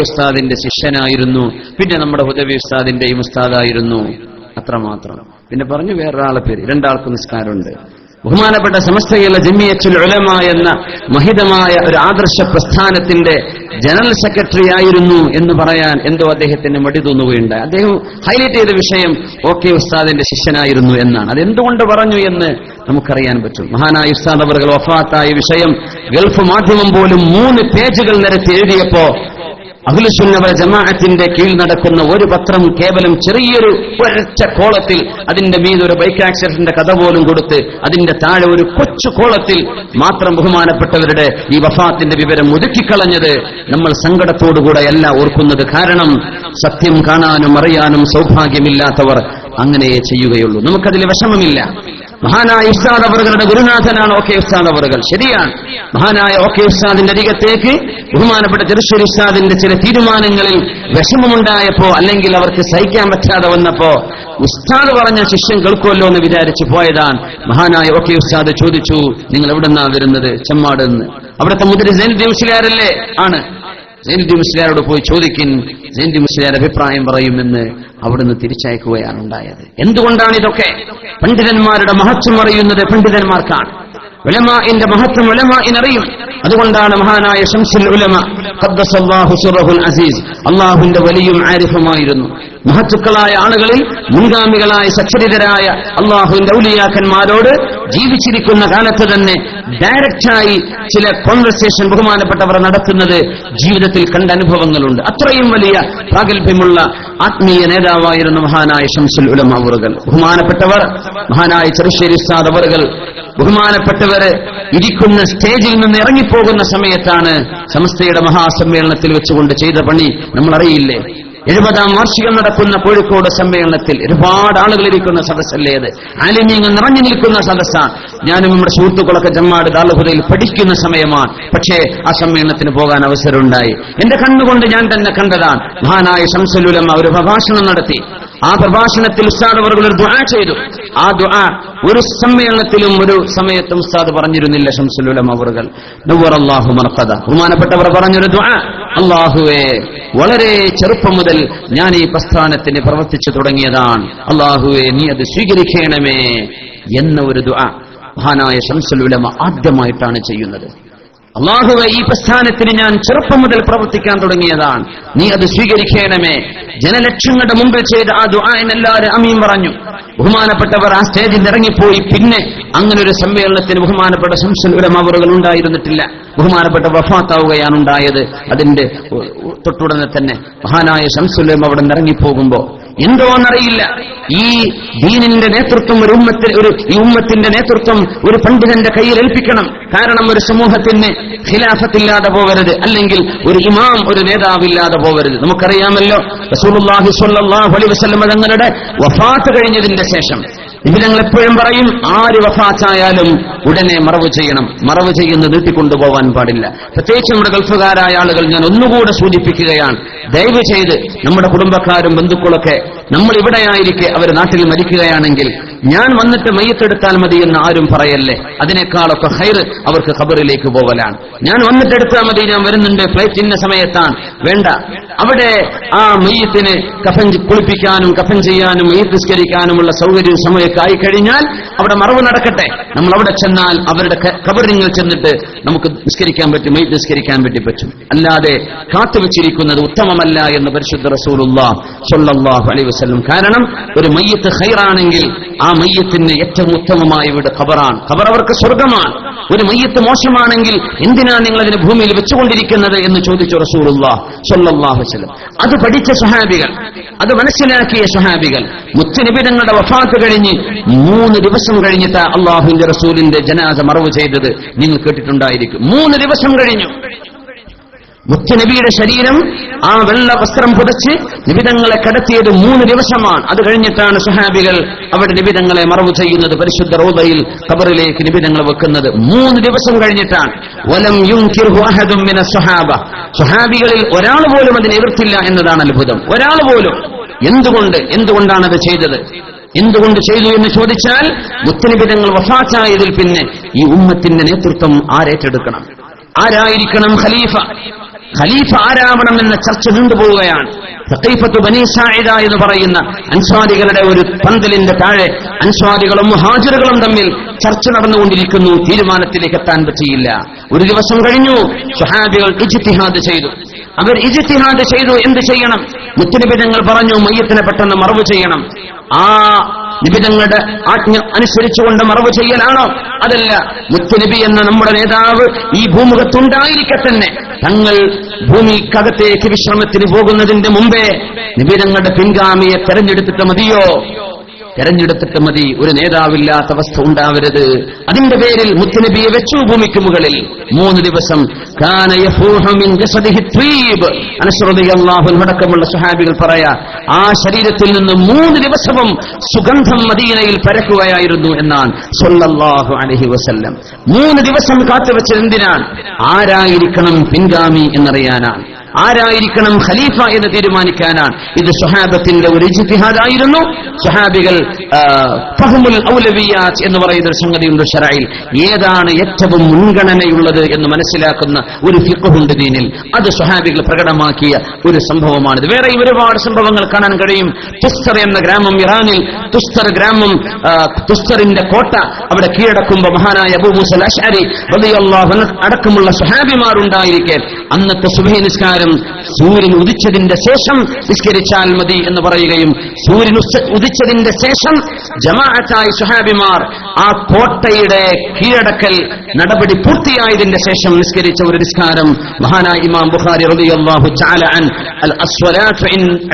ഉസ്താദിന്റെ ശിഷ്യനായിരുന്നു, പിന്നെ നമ്മുടെ ഹുദവി ഉസ്താദിന്റെയും ഉസ്താദായിരുന്നു. അത്രമാത്രം. പിന്നെ പറഞ്ഞു വേറൊരാളെ പേര്, രണ്ടാൾക്കും നിസ്കാരമുണ്ട്. ബഹുമാനപ്പെട്ട സമസ്തയുള്ള ജമിയത്തുൽ ഉലമ എന്ന മഹിതമായ ഒരു ആദർശ പ്രസ്ഥാനത്തിന്റെ ജനറൽ സെക്രട്ടറി ആയിരുന്നു എന്ന് പറയാൻ എന്തോ അദ്ദേഹത്തിന് മടി തോന്നുകയുണ്ടായി. അദ്ദേഹം ഹൈലൈറ്റ് ചെയ്ത വിഷയം ഉസ്താദിന്റെ ശിഷ്യനായിരുന്നു എന്നാണ്. അതെന്തുകൊണ്ട് പറഞ്ഞു എന്ന് നമുക്കറിയാൻ പറ്റും. മഹാനായ ഉസ്താദ് അവറുകൾ വഫാത്തായ വിഷയം ഗൾഫ് മാധ്യമം പോലും 3 പേജുകൾ നിരത്തി എഴുതിയപ്പോ അഹ്ലുസുന്ന വൽ ജമാഅത്തിന്റെ കീഴിൽ നടക്കുന്ന ഒരു പത്രം കേവലം ചെറിയൊരു ഒരൊറ്റ കോളത്തിൽ അതിന്റെ മീത് ഒരു ബൈക്ക് ആക്സിഡന്റിന്റെ കഥ പോലും കൊടുത്ത് അതിന്റെ താഴെ ഒരു കൊച്ചു കോളത്തിൽ മാത്രം ബഹുമാനപ്പെട്ടവരുടെ ഈ വഫാത്തിന്റെ വിവരം ഒതുക്കിക്കളഞ്ഞത് നമ്മൾ സങ്കടത്തോടുകൂടെയല്ല ഓർക്കുന്നത്. കാരണം സത്യം കാണാനും അറിയാനും സൗഭാഗ്യമില്ലാത്തവർ അങ്ങനെ ചെയ്യുകയുള്ളൂ. നമുക്കതിൽ വിഷമമില്ല. മഹാനായ ഉസ്താദ് അവറുകളുടെ ഗുരുനാഥനാണ് ഉസ്താദ് അവറുകൾ. ശരിയാണ്, മഹാനായ ഉസ്താദിന്റെ അരികത്തേക്ക് ബഹുമാനപ്പെട്ട ചെറുശ്ശേരി ഉസ്താദിന്റെ ചില തീരുമാനങ്ങളിൽ വിഷമമുണ്ടായപ്പോ, അല്ലെങ്കിൽ അവർക്ക് സഹിക്കാൻ പറ്റാതെ വന്നപ്പോ ഉസ്താദ് പറഞ്ഞ ശിഷ്യൻ കേൾക്കുമല്ലോ എന്ന് വിചാരിച്ചു പോയതാണ്. മഹാനായ ഉസ്താദ് ചോദിച്ചു, നിങ്ങൾ എവിടെന്നാ വരുന്നത്? ചെമ്മാട് നിന്ന്. അവിടുത്തെ മുദ്ര സൈനുദ്ദീൻ മുസ്ലിയാരല്ലേ? ആണ്. സൈനുദ്ദീൻ മുസ്ലിയാരോട് പോയി ചോദിക്കിൻ, സൈനുദ്ദീൻ മുസ്ലിയാർ അഭിപ്രായം പറയുമെന്ന് അവിടുന്ന് തിരിച്ചയക്കുകയാണ് ഉണ്ടായത്. എന്തുകൊണ്ടാണ് ഇതൊക്കെ? പണ്ഡിതന്മാരുടെ മഹത്വം അറിയുന്നത് പണ്ഡിതന്മാർക്കാണ്. ഉലമാഇന്റെ മഹത്വം ഉലമാഇനറിയും. അതുകൊണ്ടാണ് മഹാനായ ശംസുൽ ഉലമ ഖദ്ദസല്ലാഹു സിറഹുൽ അസീസ് അല്ലാഹുവിന്റെ വലിയും ആരിഫുമായിരുന്നു. മഹത്തുക്കളായ ആളുകളിൽ മുൻഗാമികളായ സച്ചരിതരായ അല്ലാഹുവിന്റെ ഔലിയാക്കന്മാരോട് ജീവിച്ചിരിക്കുന്ന കാലത്ത് തന്നെ ഡയറക്റ്റായി ചില കോൺവെർസേഷൻ ബഹുമാനപ്പെട്ടവർ നടത്തുന്നത് ജീവിതത്തിൽ കണ്ട അനുഭവങ്ങളുണ്ട്. അത്രയും വലിയ പ്രാഗൽഭ്യമുള്ള ആത്മീയ നേതാവായിരുന്നു മഹാനായ ശംസുൽ ഉലമ അവറുകൾ. ബഹുമാനപ്പെട്ടവർ മഹാനായ ചെറുശ്ശേരി ഉസ്താദ് അവറുകൾ ബഹുമാനപ്പെട്ടവര് ഇരിക്കുന്ന സ്റ്റേജിൽ നിന്ന് ഇറങ്ങിപ്പോകുന്ന സമയത്താണ് സമസ്തയുടെ മഹാസമ്മേളനത്തിൽ വെച്ചുകൊണ്ട് ചെയ്ത പണി നമ്മൾ അറിയില്ലേ? 70ാം വാർഷികം നടക്കുന്ന കോഴിക്കോട് സമ്മേളനത്തിൽ ഒരുപാട് ആളുകൾ ഇരിക്കുന്ന സദസ്സല്ലേ അത്? ആലിമീങ്ങൾ നിറഞ്ഞു നിൽക്കുന്ന സദസ്സാണ്. ഞാനും നമ്മുടെ സുഹൃത്തുക്കളൊക്കെ ജമ്മാട് ദാറുൽഹുദയിൽ പഠിക്കുന്ന സമയമാണ്. പക്ഷേ ആ സമ്മേളനത്തിന് പോകാൻ അവസരമുണ്ടായി. എന്റെ കണ്ണുകൊണ്ട് ഞാൻ തന്നെ കണ്ടതാണ്. മഹാനായ ശംസുൽ ഉലമ ഒരു പ്രഭാഷണം നടത്തി. ആ പ്രഭാഷണത്തിൽ ഉസ്താദ് അവറുകൾ ഒരു ദുആ ചെയ്തു. ആ ദുആ ഒരു സമ്മേളനത്തിലും ഒരു സമയത്തും ഉസ്താദ് പറഞ്ഞിരുന്നില്ല. ശംസുൽ ഉലമ അവറുകൾ നവ്വറല്ലാഹു മർഖദ ബഹുമാനപ്പെട്ടവർ പറഞ്ഞൊരു ദുആ, അല്ലാഹുവേ, വളരെ ചെറുപ്പം മുതൽ ഞാൻ ഈ പ്രസ്ഥാനത്തിന് പ്രവർത്തിച്ചു തുടങ്ങിയതാണ്. അല്ലാഹുവേ, നീ അത് സ്വീകരിക്കണമേ എന്ന ഒരു ദുആ മഹാനായ ശംസുൽ ഉലമ ആദ്യമായിട്ടാണ് ചെയ്യുന്നത്. അല്ലാഹുവേ, ഈ പ്രസ്ഥാനത്തിന് ഞാൻ ചെറുപ്പം മുതൽ പ്രവർത്തിക്കാൻ തുടങ്ങിയതാണ്, നീ അത് സ്വീകരിക്കണമേ. ജനലക്ഷങ്ങളുടെ മുമ്പിൽ ചെയ്ത ആ ദുആന് എല്ലാവരും ആമീൻ പറഞ്ഞു. ബഹുമാനപ്പെട്ടവർ ആ സ്റ്റേജിൽ ഇറങ്ങിപ്പോയി. പിന്നെ അങ്ങനെ ഒരു സമ്മേളനത്തിന് ബഹുമാനപ്പെട്ട ശംസുൽ ഉലമ അവറുകൾ ഉണ്ടായിരുന്നിട്ടില്ല. ബഹുമാനപ്പെട്ട വഫാത്താവുകയാണ് ഉണ്ടായത്. അതിന്റെ തൊട്ടുടനെ തന്നെ മഹാനായ ശംസുൽ ഉലമ അവിടെ നിന്ന് ഇറങ്ങിപ്പോകുമ്പോ എന്തോന്നറിയില്ല, ഈ ദീനിന്റെ നേതൃത്വം ഈ ഉമ്മത്തിന്റെ നേതൃത്വം ഒരു പണ്ഡിതന്റെ കയ്യിൽ ഏൽപ്പിക്കണം. കാരണം ഒരു സമൂഹത്തിന് ഖിലാഫത്തില്ലാതെ പോവരുത്, അല്ലെങ്കിൽ ഒരു ഇമാം, ഒരു നേതാവില്ലാതെ പോവരുത്. നമുക്കറിയാമല്ലോ റസൂലുള്ളാഹി സ്വല്ലല്ലാഹു അലൈഹി വസല്ലം തങ്ങളുടെ വഫാത്ത് കഴിഞ്ഞതിന്റെ ശേഷം നിബിതങ്ങൾ എപ്പോഴും പറയും, ആര് വഫാത്തായാലും ഉടനെ മറവ് ചെയ്യണം. മറവ് ചെയ്യുന്നത് നീട്ടിക്കൊണ്ടുപോകാൻ പാടില്ല. പ്രത്യേകിച്ച് നമ്മുടെ ഗൾഫുകാരായ ആളുകൾ ഞാൻ ഒന്നുകൂടെ സൂചിപ്പിക്കുകയാണ്, ദയവ് ചെയ്ത് നമ്മുടെ കുടുംബക്കാരും ബന്ധുക്കളൊക്കെ നമ്മൾ ഇവിടെയായിരിക്കെ അവർ നാട്ടിൽ മരിക്കുകയാണെങ്കിൽ ഞാൻ വന്നിട്ട് മയ്യത്തെടുത്താൽ മതി എന്ന് ആരും പറയല്ലേ. അതിനേക്കാളൊക്കെ ഹൈർ അവർക്ക് ഖബറിലേക്ക് പോകലാണ്. ഞാൻ വന്നിട്ടെടുത്താൽ മതി, ഞാൻ വരുന്നുണ്ട്, ഫ്ലൈറ്റ് ഇന്ന സമയത്താണ്. വേണ്ട, അവിടെ ആ മയ്യത്തിന് കഫൻ കുളിപ്പിക്കാനും കഫൻ ചെയ്യാനും മയ്യത്ത് നിസ്കരിക്കാനുമുള്ള സൗകര്യവും സമയമൊക്കെ ആയിക്കഴിഞ്ഞാൽ അവിടെ മറവ് നടക്കട്ടെ. നമ്മൾ അവിടെ ചെന്നാൽ അവരുടെ ഖബറിങ്ങൾ ചെന്നിട്ട് നമുക്ക് നിസ്കരിക്കാൻ പറ്റും, മയ്യത്ത് നിസ്കരിക്കാൻ പറ്റും. അല്ലാതെ കാത്തുവെച്ചിരിക്കുന്നത് ഉത്തമമല്ല എന്ന് പരിശുദ്ധ റസൂലുള്ളാഹി സ്വല്ലല്ലാഹു അലൈഹി വസല്ലം. കാരണം ഒരു മയ്യത്ത് ഖൈറാണെങ്കിൽ ആ മയ്യത്തിന് ഏറ്റവും ഉത്തമമായ വീട് ഖബറാണ്. ഖബർ അവർക്ക് സ്വർഗമാണ്. ഒരു മയ്യത്ത് മോശമാണെങ്കിൽ എന്തിനാണ് നിങ്ങൾ അതിനെ ഭൂമിയിൽ വെച്ചുകൊണ്ടിരിക്കുന്നത് എന്ന് ചോദിച്ചു റസൂലുള്ളാഹി സ്വല്ലല്ലാഹു അലൈഹി വസല്ലം. അത് പഠിച്ച സ്വഹാബികൾ, അത് മനസ്സിലാക്കിയ സ്വഹാബികൾ മുത്തുനബി തങ്ങളുടെ വഫാത്ത് കഴിഞ്ഞ് 3 ദിവസം കഴിഞ്ഞിട്ട് അല്ലാഹുവിന്റെ റസൂലിന്റെ ജനാസ മറവ് ചെയ്തത് നിങ്ങൾ കേട്ടിട്ടുണ്ടായിരിക്കും. 3 ദിവസം കഴിഞ്ഞു. മുത്തുനബിയുടെ ശരീരം ആ വെള്ള വസ്ത്രം പുതച്ച് നിബിതങ്ങളെ കടത്തിയത് 3 ദിവസമാണ്. അത് കഴിഞ്ഞിട്ടാണ് സ്വഹാബികൾ അവിടെ നിബിതങ്ങളെ മറവ് ചെയ്യുന്നത്, പരിശുദ്ധ റൗദയിൽ ഖബറിലേക്ക് നിബിതങ്ങൾ വെക്കുന്നത് 3 ദിവസം കഴിഞ്ഞിട്ടാണ്. വലം യുൻകിർഹു അഹദും മിന സ്വഹാബ, സ്വഹാബികളിൽ ഒരാൾ പോലും അതിനെ എതിർത്തില്ല എന്നതാണ് അത്ഭുതം. ഒരാൾ പോലും. എന്തുകൊണ്ടാണ് അത് ചെയ്തത്? എന്തുകൊണ്ട് ചെയ്തു എന്ന് ചോദിച്ചാൽ, മുത്തനബി തങ്ങൾ വഫാത്തായതിൽ പിന്നെ ഈ ഉമ്മത്തിന്റെ നേതൃത്വം ആരേറ്റെടുക്കണം, ആരായിരിക്കണം ഖലീഫ, ഖലീഫ ആരാവണമെന്ന ചർച്ച നീണ്ടുപോവുകയാണ്. സഖീഫത്തു ബനീ സാഇദ എന്ന് പറയുന്ന അൻസ്വാരികളുടെ ഒരു പന്തലിന്റെ താഴെ അൻസ്വാരികളും മുഹാജിറുകളും തമ്മിൽ ചർച്ച നടന്നുകൊണ്ടിരിക്കുന്നു. തീരുമാനത്തിലേക്ക് എത്താൻ പറ്റിയില്ല. ഒരു ദിവസം കഴിഞ്ഞു, സ്വഹാബികൾ ഇജ്തിഹാദ് ചെയ്തു. അവർ ഇജ്തിഹാദ് ചെയ്തു, എന്ത് ചെയ്യണം? മുത്തനബി തങ്ങൾ പറഞ്ഞു, മയ്യത്തിനെ പെട്ടെന്ന് മറവ് ചെയ്യണം. ആ നിബിതങ്ങളുടെ ആജ്ഞ അനുസരിച്ചുകൊണ്ട് മറവ് ചെയ്യലാണോ? അതല്ല, മുത്തുനബി എന്ന നമ്മുടെ നേതാവ് ഈ ഭൂമുഖത്തുണ്ടായിരിക്കെ തന്നെ തങ്ങൾ ഭൂമിക്കകത്തേക്ക് വിശ്രമത്തിന് പോകുന്നതിന്റെ മുമ്പേ നിബിതങ്ങളുടെ പിൻഗാമിയെ തെരഞ്ഞെടുത്തിട്ട് മതിയോ? തെരഞ്ഞെടുത്തിട്ട് മതി. ഒരു നേതാവില്ലാത്ത അവസ്ഥ ഉണ്ടാവരുത്. അതിന്റെ പേരിൽ മുത്തുനബിയെ വെച്ചു ഭൂമിക്ക് മുകളിൽ 3 ദിവസം. അടക്കമുള്ള സ്വഹാബികൾ പറയാ, ആ ശരീരത്തിൽ നിന്ന് 3 ദിവസവും സുഗന്ധം മദീനയിൽ പരക്കുകയായിരുന്നു എന്നാണ് സ്വല്ലല്ലാഹു അലൈഹി വസല്ലം. 3 ദിവസം കാത്തുവെച്ചത് എന്തിനാണ്? ആരായിരിക്കണം പിൻഗാമി എന്നറിയാനാണ്, ആരായിരിക്കണം ഖലീഫ എന്ന് തീരുമാനിക്കാനാണ്. ഇത് സ്വഹാബത്തിന്റെ ഒരു ഇജ്തിഹാദായിരുന്നു. സ്വഹാബികൾ ഫഹ്മുൽ ഔലവിയാത്ത് എന്ന് പറയുന്ന ഒരു സംഗതിയുണ്ട് ശറഈൽ. ഏതാണ് ഏറ്റവും മുൻഗണനയുള്ളത് എന്ന് മനസ്സിലാക്കുന്ന ഒരു ഫിഖ്ഹുണ്ട് ദീനിൽ. അത് സ്വഹാബികൾ പ്രകടമാക്കിയ ഒരു സംഭവമാണിത്. വേറെ ഒരുപാട് സംഭവങ്ങൾ കാണാൻ കഴിയും. തുസ്തർ എന്ന ഗ്രാമം, ഇറാനിൽ തുസ്തർ ഗ്രാമം, തുസ്തറിന്റെ കോട്ട അവിടെ കീഴടക്കുമ്പോൾ മഹാനായ അബൂ മൂസ അൽ അശ്അരി റളിയല്ലാഹു അൻഹു അടക്കമുള്ള സ്വഹാബിമാരുണ്ടായിരിക്കെ അന്നത്തെ സുബ്ഹി നിസ്കാരം സൂര്യൻ ഉദിച്ചതിന്റെ ശേഷം നിസ്കരിച്ചാൽ മതി എന്ന് പറയുകയും, സൂര്യൻ ഉദിച്ചതിന്റെ ശേഷം ജമാഅത്തായി സ്വഹാബിമാർ ആ കോട്ടയുടെ കീഴടക്കൽ നടപടി പൂർത്തിയായതിന്റെ ശേഷം നിസ്കരിച്ച ഒരു നിസ്കാരം മഹാനായ ഇമാം ബുഖാരി റളിയല്ലാഹു തആല അൻ അൽ അസ്വലാത്തു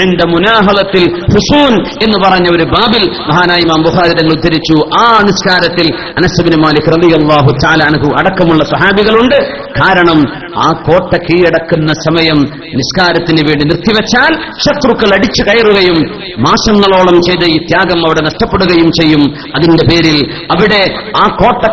ഇൻദ മുനാഹലത്തിൽ ഹുസൂൻ എന്ന് പറഞ്ഞ ഒരു ബാബിൽ മഹാനായ ഇമാം ബുഖാരി തങ്ങൾ ഉദ്ധരിച്ചു. ആ നിസ്കാരത്തിൽ അനസ് ഇബ്നു മാലിക് റളിയല്ലാഹു തആല അൻഹു അടക്കമുള്ള സ്വഹാബികളുണ്ട്. കാരണം ആ കോട്ട കീഴടക്കുന്ന സമയം നിസ്കാരത്തിന് വേണ്ടി നിർത്തിവെച്ചാൽ ശത്രുക്കൾ അടിച്ചു കയറുകയും മാസങ്ങളോളം ചെയ്ത ഈ ത്യാഗം അവിടെ നഷ്ടപ്പെടുകയും ചെയ്യും. അതിന്റെ പേരിൽ അവിടെ ആ കോട്ട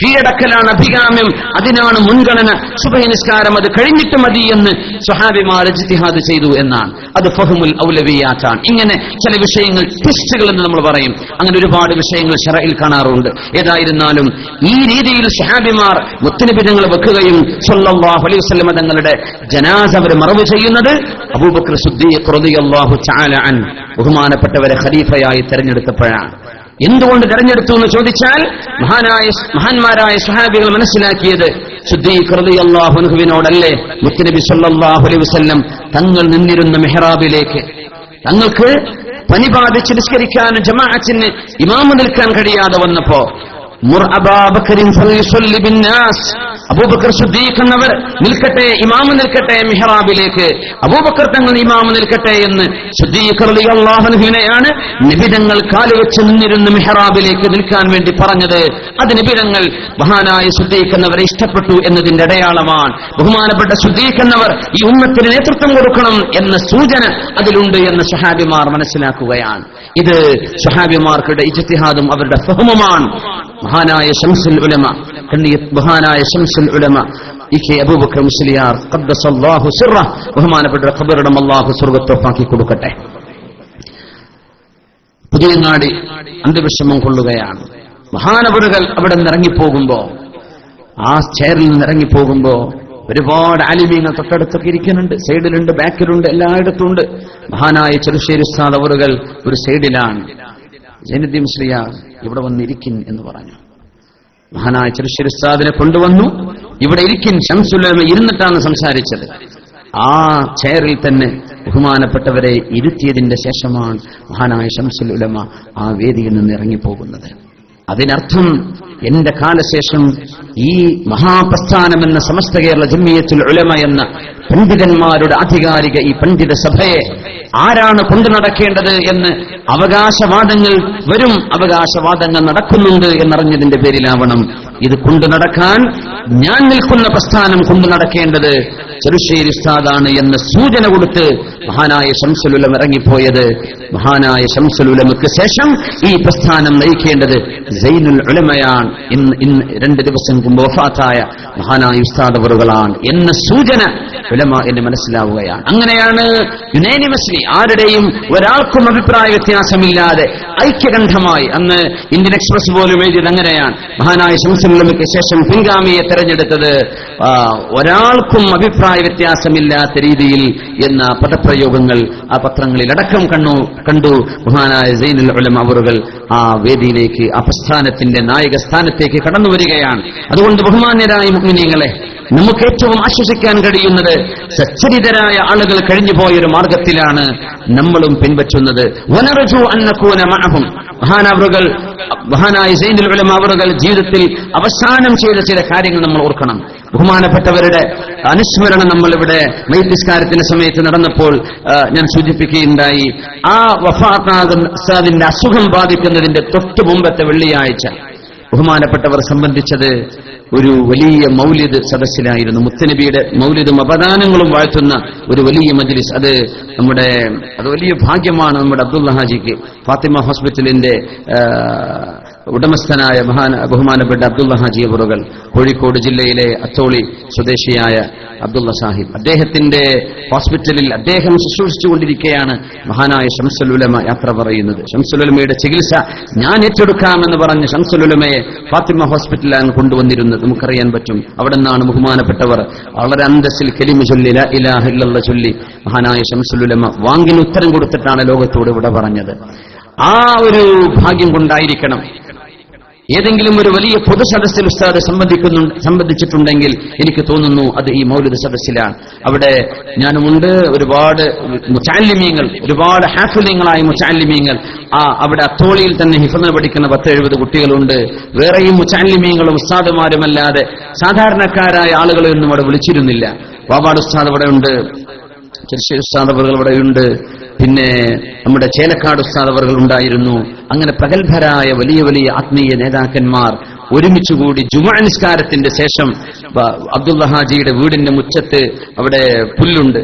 കീഴടക്കലാണ് അഭികാമ്യം, അതിനാണ് മുൻഗണന. സുബഹി നിസ്കാരം അത് കഴിഞ്ഞിട്ട് മതി എന്ന് സ്വഹാബിമാർ ഇജ്തിഹാദ് ചെയ്തു എന്നാണ്. അത് ഫഹ്മുൽ ഔലവിയാത്താണ്. ഇങ്ങനെ ചില വിഷയങ്ങൾ ട്വിസ്റ്റുകൾ എന്ന് നമ്മൾ പറയും. അങ്ങനെ ഒരുപാട് വിഷയങ്ങൾ ശറഈൽ കാണാറുണ്ട്. ഏതായിരുന്നാലും ഈ രീതിയിൽ സ്വഹാബിമാർ മുത്തുനബി തങ്ങളെ വെക്കുകയും സ്വല്ലല്ലാഹു അലൈഹി വസല്ലം തങ്ങളുടെ ജനാസ അവർ മറവ് ചെയ്യുന്നത് അബൂബക്കർ സിദ്ദീഖ് റളിയല്ലാഹു തആല അൻ ബഹുമാനപ്പെട്ടവരെ ഖലീഫയായി തെരഞ്ഞെടുത്തപ്പോഴാണ്. എന്തുകൊണ്ട് തെരഞ്ഞെടുത്തു എന്ന് ചോദിച്ചാൽ, മഹാന്മാരായ സ്വഹാബികൾ മനസ്സിലാക്കിയത് സിദ്ദീഖ് റളിയല്ലാഹു അൻഹുവിനോടല്ലേ മുത്തുനബി സ്വല്ലല്ലാഹു അലൈഹി വസല്ലം തങ്ങൾ നിന്നിരുന്ന മിഹ്റാബിലേക്ക് തങ്ങൾക്ക് പനി ബാധിച്ച് നിസ്കരിക്കാൻ ജമാഅത്തിന് ഇമാമ നിൽക്കാൻ കഴിയാതെ വന്നപ്പോ അബൂബക്കർ സിദ്ദീഖ് എന്നവർ നിൽക്കട്ടെ, ഇമാമ നിൽക്കട്ടെ മിഹ്റാബിലേക്ക്, അബൂബക്കർ തങ്ങൾ ഇമാമ നിൽക്കട്ടെ എന്ന് സിദ്ദീഖ് റളിയല്ലാഹു അൻഹുവിനെയാണ് നിബിതങ്ങൾ കാലുവെച്ച് നിന്നിരുന്ന മിഹ്റാബിലേക്ക് നിൽക്കാൻ വേണ്ടി പറഞ്ഞത്. അത് നിബിതങ്ങൾ മഹാനായ സിദ്ദീഖ് എന്നവരെ ഇഷ്ടപ്പെട്ടു എന്നതിന്റെ അടയാളമാണ്. ബഹുമാനപ്പെട്ട സിദ്ദീഖ് എന്നവർ ഈ ഉമ്മത്തിന് നേതൃത്വം കൊടുക്കണം എന്ന സൂചന അതിലുണ്ട് എന്ന് സ്വഹാബിമാർ മനസ്സിലാക്കുകയാണ്. ഇത് സ്വഹാബിമാർക്കുടെ ഇജ്തിഹാദും അവരുടെ ഫഹ്മുമാണ്. മഹാനായ ശംസുൽ ഉലമ, മഹാനായ ശംസുൽ ഉലമ ഇക്കെ അബൂബക്കർ മുസ്ലിയാർ ഖദ്ദസല്ലാഹു സിർറഹ്, ബഹുമാനപ്പെട്ട ഖബറിടം അല്ലാഹു സ്വർഗ്ഗത്തോപ്പാക്കി കൊടുക്കട്ടെ. പുതിയങ്ങാടി അന്ത്യവിശ്രമം കൊള്ളുകയാണ്. മഹാനവറുകൾ അവിടെ നിന്ന് ഇറങ്ങിപ്പോകുമ്പോ, ആ ചെയറിൽ നിന്ന് ഇറങ്ങിപ്പോകുമ്പോ ഒരുപാട് ആലിമീങ്ങൾ തൊട്ടടുത്തൊക്കെ ഇരിക്കുന്നുണ്ട്. സൈഡിലുണ്ട്, ബാക്കിലുണ്ട്, എല്ലായിടത്തുണ്ട്. മഹാനായ ചെറുശ്ശേരി ഉസ്താദ് അവറുകൾ ഒരു സൈഡിലാണ്. ജൈനുദ്ദീൻ മുസ്ലിയാർ ഇവിടെ വന്നിരിക്കിൻ എന്ന് പറഞ്ഞു. മഹാനായ ചെറുശ്ശേരി ഉസ്താദിനെ കൊണ്ടുവന്നു. ഇവിടെ ഇരിക്കിൻ, ശംസുൽ ഉലമ ഇരുന്നിട്ടാണ് സംസാരിച്ചത്. ആ ചെയറിൽ തന്നെ ബഹുമാനപ്പെട്ടവരെ ഇരുത്തിയതിന്റെ ശേഷമാണ് മഹാനായ ശംസുൽ ഉലമ ആ വേദിയിൽ നിന്ന് ഇറങ്ങിപ്പോകുന്നത്. അതിനർത്ഥം എന്റെ കാലശേഷം ഈ മഹാപ്രസ്ഥാനമെന്ന സമസ്ത കേരള ജംഇയ്യത്തുൽ ഉലമ എന്ന പണ്ഡിതന്മാരുടെ ആധികാരിക ഈ പണ്ഡിത സഭയെ ആരാണ് കൊണ്ടു നടക്കേണ്ടത് എന്ന് അവകാശവാദങ്ങൾ വരും. അവകാശവാദങ്ങൾ നടക്കുന്നുണ്ട് എന്നറിഞ്ഞതിന്റെ പേരിലാവണം ഇത് കൊണ്ടു നടക്കാൻ ഞാൻ നിൽക്കുന്ന പ്രസ്ഥാനം കൊണ്ടു നടക്കേണ്ടത് ചെറുശ്ശേരി ഉസ്താദാണ് എന്ന സൂചന കൊടുത്ത് മഹാനായ ശംസുൽ ഉലമ ഇറങ്ങിപ്പോയത്. മഹാനായ ശംസുൽ ഉലമയ്ക്ക് ശേഷം ഈ പ്രസ്ഥാനം നയിക്കേണ്ടത് സൈനുൽ ഉലമയാണ്. ഇന്ന് 2 ദിവസം മുമ്പ് വഫാത്തായ മഹാനായ ഉസ്താദ് അവറുകളാണ് എന്ന സൂചന ഉലമാ എന്ന് മനസ്സിലാവുകയാണ്. അങ്ങനെയാണ് യുനാനിമസ്ലി ആരുടെയും ഒരാൾക്കും അഭിപ്രായ വ്യത്യാസമില്ലാതെ ഐക്യകണ്ഠമായി അന്ന് ഇന്ത്യൻ എക്സ്പ്രസ് പോലും എഴുതിയത് അങ്ങനെയാണ്. മഹാനായ ശംസുൽ ഉലമയ്ക്ക് ശേഷം പിൻഗാമിയെ തെരഞ്ഞെടുത്തത് ഒരാൾക്കും അഭിപ്രായ വ്യത്യാസമില്ലാത്ത രീതിയിൽ എന്ന പദപ്രയോഗങ്ങൾ ആ പത്രങ്ങളിൽ അടക്കം കണ്ടു. മഹാനായ സൈനുൽ ഉലമ അവറുകൾ ആ വേദിയിലേക്ക്, ആ പ്രസ്ഥാനത്തിന്റെ നായക സ്ഥാനത്തേക്ക് കടന്നു വരികയാണ്. അതുകൊണ്ട് ബഹുമാന്യരായ മുഅ്മിനീങ്ങളെ, നമുക്ക് ഏറ്റവും ആശ്വസിക്കാൻ കഴിയുന്നത് സച്ചരിതരായ ആളുകൾ കഴിഞ്ഞുപോയൊരു മാർഗത്തിലാണ് നമ്മളും പിൻപറ്റുന്നത്. വനർജു അൻ നകൂന മഅഹും. മഹാനായ സൈനുൽ ഉലമ അവറുകൾ ജീവിതത്തിൽ അവസാനം ചെയ്ത ചില കാര്യങ്ങൾ നമ്മൾ ഓർക്കണം. ബഹുമാനപ്പെട്ടവരുടെ അനുസ്മരണം നമ്മളിവിടെ മയ്യിത്ത് സമയത്ത് നടന്നപ്പോൾ ഞാൻ സൂചിപ്പിക്കുകയുണ്ടായി. ആ വഫാത്താകുന്ന ഉസ്താദിന്റെ അസുഖം ബാധിക്കുന്നതിന്റെ തൊട്ടു മുമ്പത്തെ വെള്ളിയാഴ്ച ബഹുമാനപ്പെട്ടവർ സംബന്ധിച്ചത് ഒരു വലിയ മൗലിദ് സദസ്സിലായിരുന്നു. മുത്തനബിയുടെ മൗലിദും അപദാനങ്ങളും വാഴ്ത്തുന്ന ഒരു വലിയ മജ്ലിസ്. അത് വലിയ ഭാഗ്യമാണ് നമ്മുടെ അബ്ദുള്ള ഹാജിക്ക്. ഫാത്തിമ ഹോസ്പിറ്റലിന്റെ ഉടമസ്ഥനായ ബഹുമാനപ്പെട്ട അബ്ദുള്ള ഹാജി അവറുകൾ, കോഴിക്കോട് ജില്ലയിലെ അത്തോളി സ്വദേശിയായ അബ്ദുള്ള സാഹിബ്, അദ്ദേഹത്തിന്റെ ഹോസ്പിറ്റലിൽ അദ്ദേഹം ശുശ്രൂഷിച്ചുകൊണ്ടിരിക്കെയാണ് മഹാനായ ശംസുൽ ഉലമ യാത്ര പറയുന്നത്. ശംസുൽ ഉലമയുടെ ചികിത്സ ഞാൻ ഏറ്റെടുക്കാമെന്ന് പറഞ്ഞ് ശംസുൽ ഉലമയെ ഫാത്തിമ ഹോസ്പിറ്റലിലാണ് കൊണ്ടുവന്നിരുന്നത്. നമുക്കറിയാൻ പറ്റും. അവിടെ നിന്നാണ് ബഹുമാനപ്പെട്ടവർ വളരെ അന്തസ്സിൽ കലിമ ചൊല്ലി ലാ ഇലാഹ ഇല്ലല്ലാഹ് ചൊല്ലി മഹാനായ ശംസുൽ ഉലമ വാങ്ങിന് ഉത്തരം കൊടുത്തിട്ടാണ് ലോകത്തോട് ഇവിടെ പറഞ്ഞത്. ആ ഒരു ഭാഗ്യം കൊണ്ടായിരിക്കണം ഏതെങ്കിലും ഒരു വലിയ പൊതു സദസ്സിൽ ഉസ്താദ് സംബന്ധിച്ചിട്ടുണ്ടെങ്കിൽ എനിക്ക് തോന്നുന്നു അത് ഈ മൗലിദ് സദസ്സിലാണ്. അവിടെ ഞാനുമുണ്ട്. ഒരുപാട് മുതഅല്ലിമീങ്ങൾ, ഒരുപാട് ഹാഫിളീങ്ങളായ മുതഅല്ലിമീങ്ങൾ അവിടെ അത്തോളിയിൽ തന്നെ ഹിഫ്ള് പഠിക്കുന്ന 10-70 കുട്ടികളുണ്ട്. വേറെയും മുതഅല്ലിമീങ്ങളും ഉസ്താദുമാരുമല്ലാതെ സാധാരണക്കാരായ ആളുകളെയൊന്നും അവിടെ വിളിച്ചിരുന്നില്ല. വാവാട് ഉസ്താദ് അവിടെ ഉണ്ട്, ചെറുശ്ശേരി ഉസ്താദ് അവറുകൾ അവിടെയുണ്ട്, പിന്നെ നമ്മുടെ ചേലക്കാട് ഉസ്താദ് അവറുകൾ ഉണ്ടായിരുന്നു. അങ്ങനെ പ്രഗത്ഭരായ വലിയ വലിയ ആത്മീയ നേതാക്കന്മാർ ഒരുമിച്ചുകൂടി ജുമുഅ നിസ്കാരത്തിന്റെ ശേഷം അബ്ദുള്ള ഹാജിയുടെ വീടിന്റെ മുറ്റത്ത് അവിടെ പുല്ലുണ്ട്,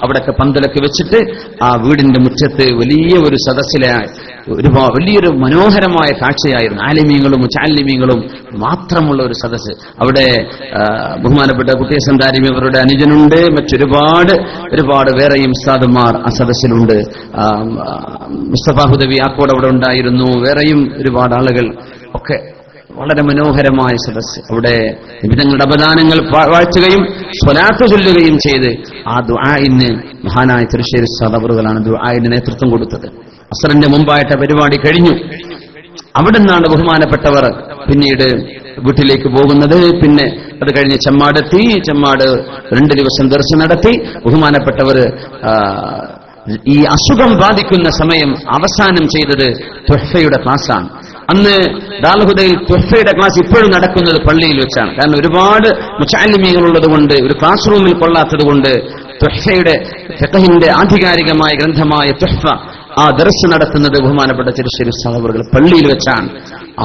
അവിടെയൊക്കെ പന്തലൊക്കെ വെച്ചിട്ട് ആ വീടിന്റെ മുറ്റത്ത് വലിയ ഒരു സദസ്സിലായി വലിയൊരു മനോഹരമായ കാഴ്ചയായിരുന്നു. ആലിമീങ്ങളും മുതഅല്ലിമീങ്ങളും മാത്രമുള്ള ഒരു സദസ്സ്. അവിടെ ബഹുമാനപ്പെട്ട കുട്ടിയസം ദാരിമി അവരുടെ അനുജനുണ്ട്, ഒരുപാട് വേറെയും ഉസ്താദുമാർ ആ സദസ്സിലുണ്ട്. മുസ്തഫ ഹുദവി ആക്കോട് അവിടെ ഉണ്ടായിരുന്നു. വേറെയും ഒരുപാട് ആളുകൾ ഒക്കെ. വളരെ മനോഹരമായ സദസ്സ്. അവിടെ വിവിധങ്ങളുടെ അപദാനങ്ങൾ വാഴ്ത്തുകയും സ്വലാത്ത് ചൊല്ലുകയും ചെയ്ത് ആ ദുആഇന് മഹാനായ ചെറുശ്ശേരി ഉസ്താദ് അവറുകളാണ് ദുആഇന് നേതൃത്വം കൊടുത്തത്. അസ്റിന്റെ മുമ്പായിട്ട് പരിപാടി കഴിഞ്ഞു. അവിടെ നിന്നാണ് ബഹുമാനപ്പെട്ടവർ പിന്നീട് വീട്ടിലേക്ക് പോകുന്നത്. പിന്നെ അത് കഴിഞ്ഞ് ചെമ്മാടെത്തി. ചെമ്മാട് 2 ദിവസം ദർശനം നടത്തി. ബഹുമാനപ്പെട്ടവർ ഈ അസുഖം ബാധിക്കുന്ന സമയം അവസാനം ചെയ്തത് തുഹ്ഫയുടെ ക്ലാസ്സാണ്. അന്ന് ദാൽഹുദയിൽ തുഹ്ഫയുടെ ക്ലാസ് ഇപ്പോഴും നടക്കുന്നത് പള്ളിയിൽ വെച്ചാണ്. കാരണം ഒരുപാട് മുതഅല്ലിമീങ്ങൾ ഉള്ളത് കൊണ്ട്, ഒരു ക്ലാസ് റൂമിൽ കൊള്ളാത്തത് കൊണ്ട് തുഹ്ഫയുടെ ഫിഖഹിന്റെ ആധികാരികമായ ഗ്രന്ഥമായ തുഹ്ഫ ആ ദർസ് നടത്തുന്നത് ബഹുമാനപ്പെട്ട ചെറുശ്ശേരി ഉസ്താദ് അവറുകൾ പള്ളിയിൽ വെച്ചാണ്.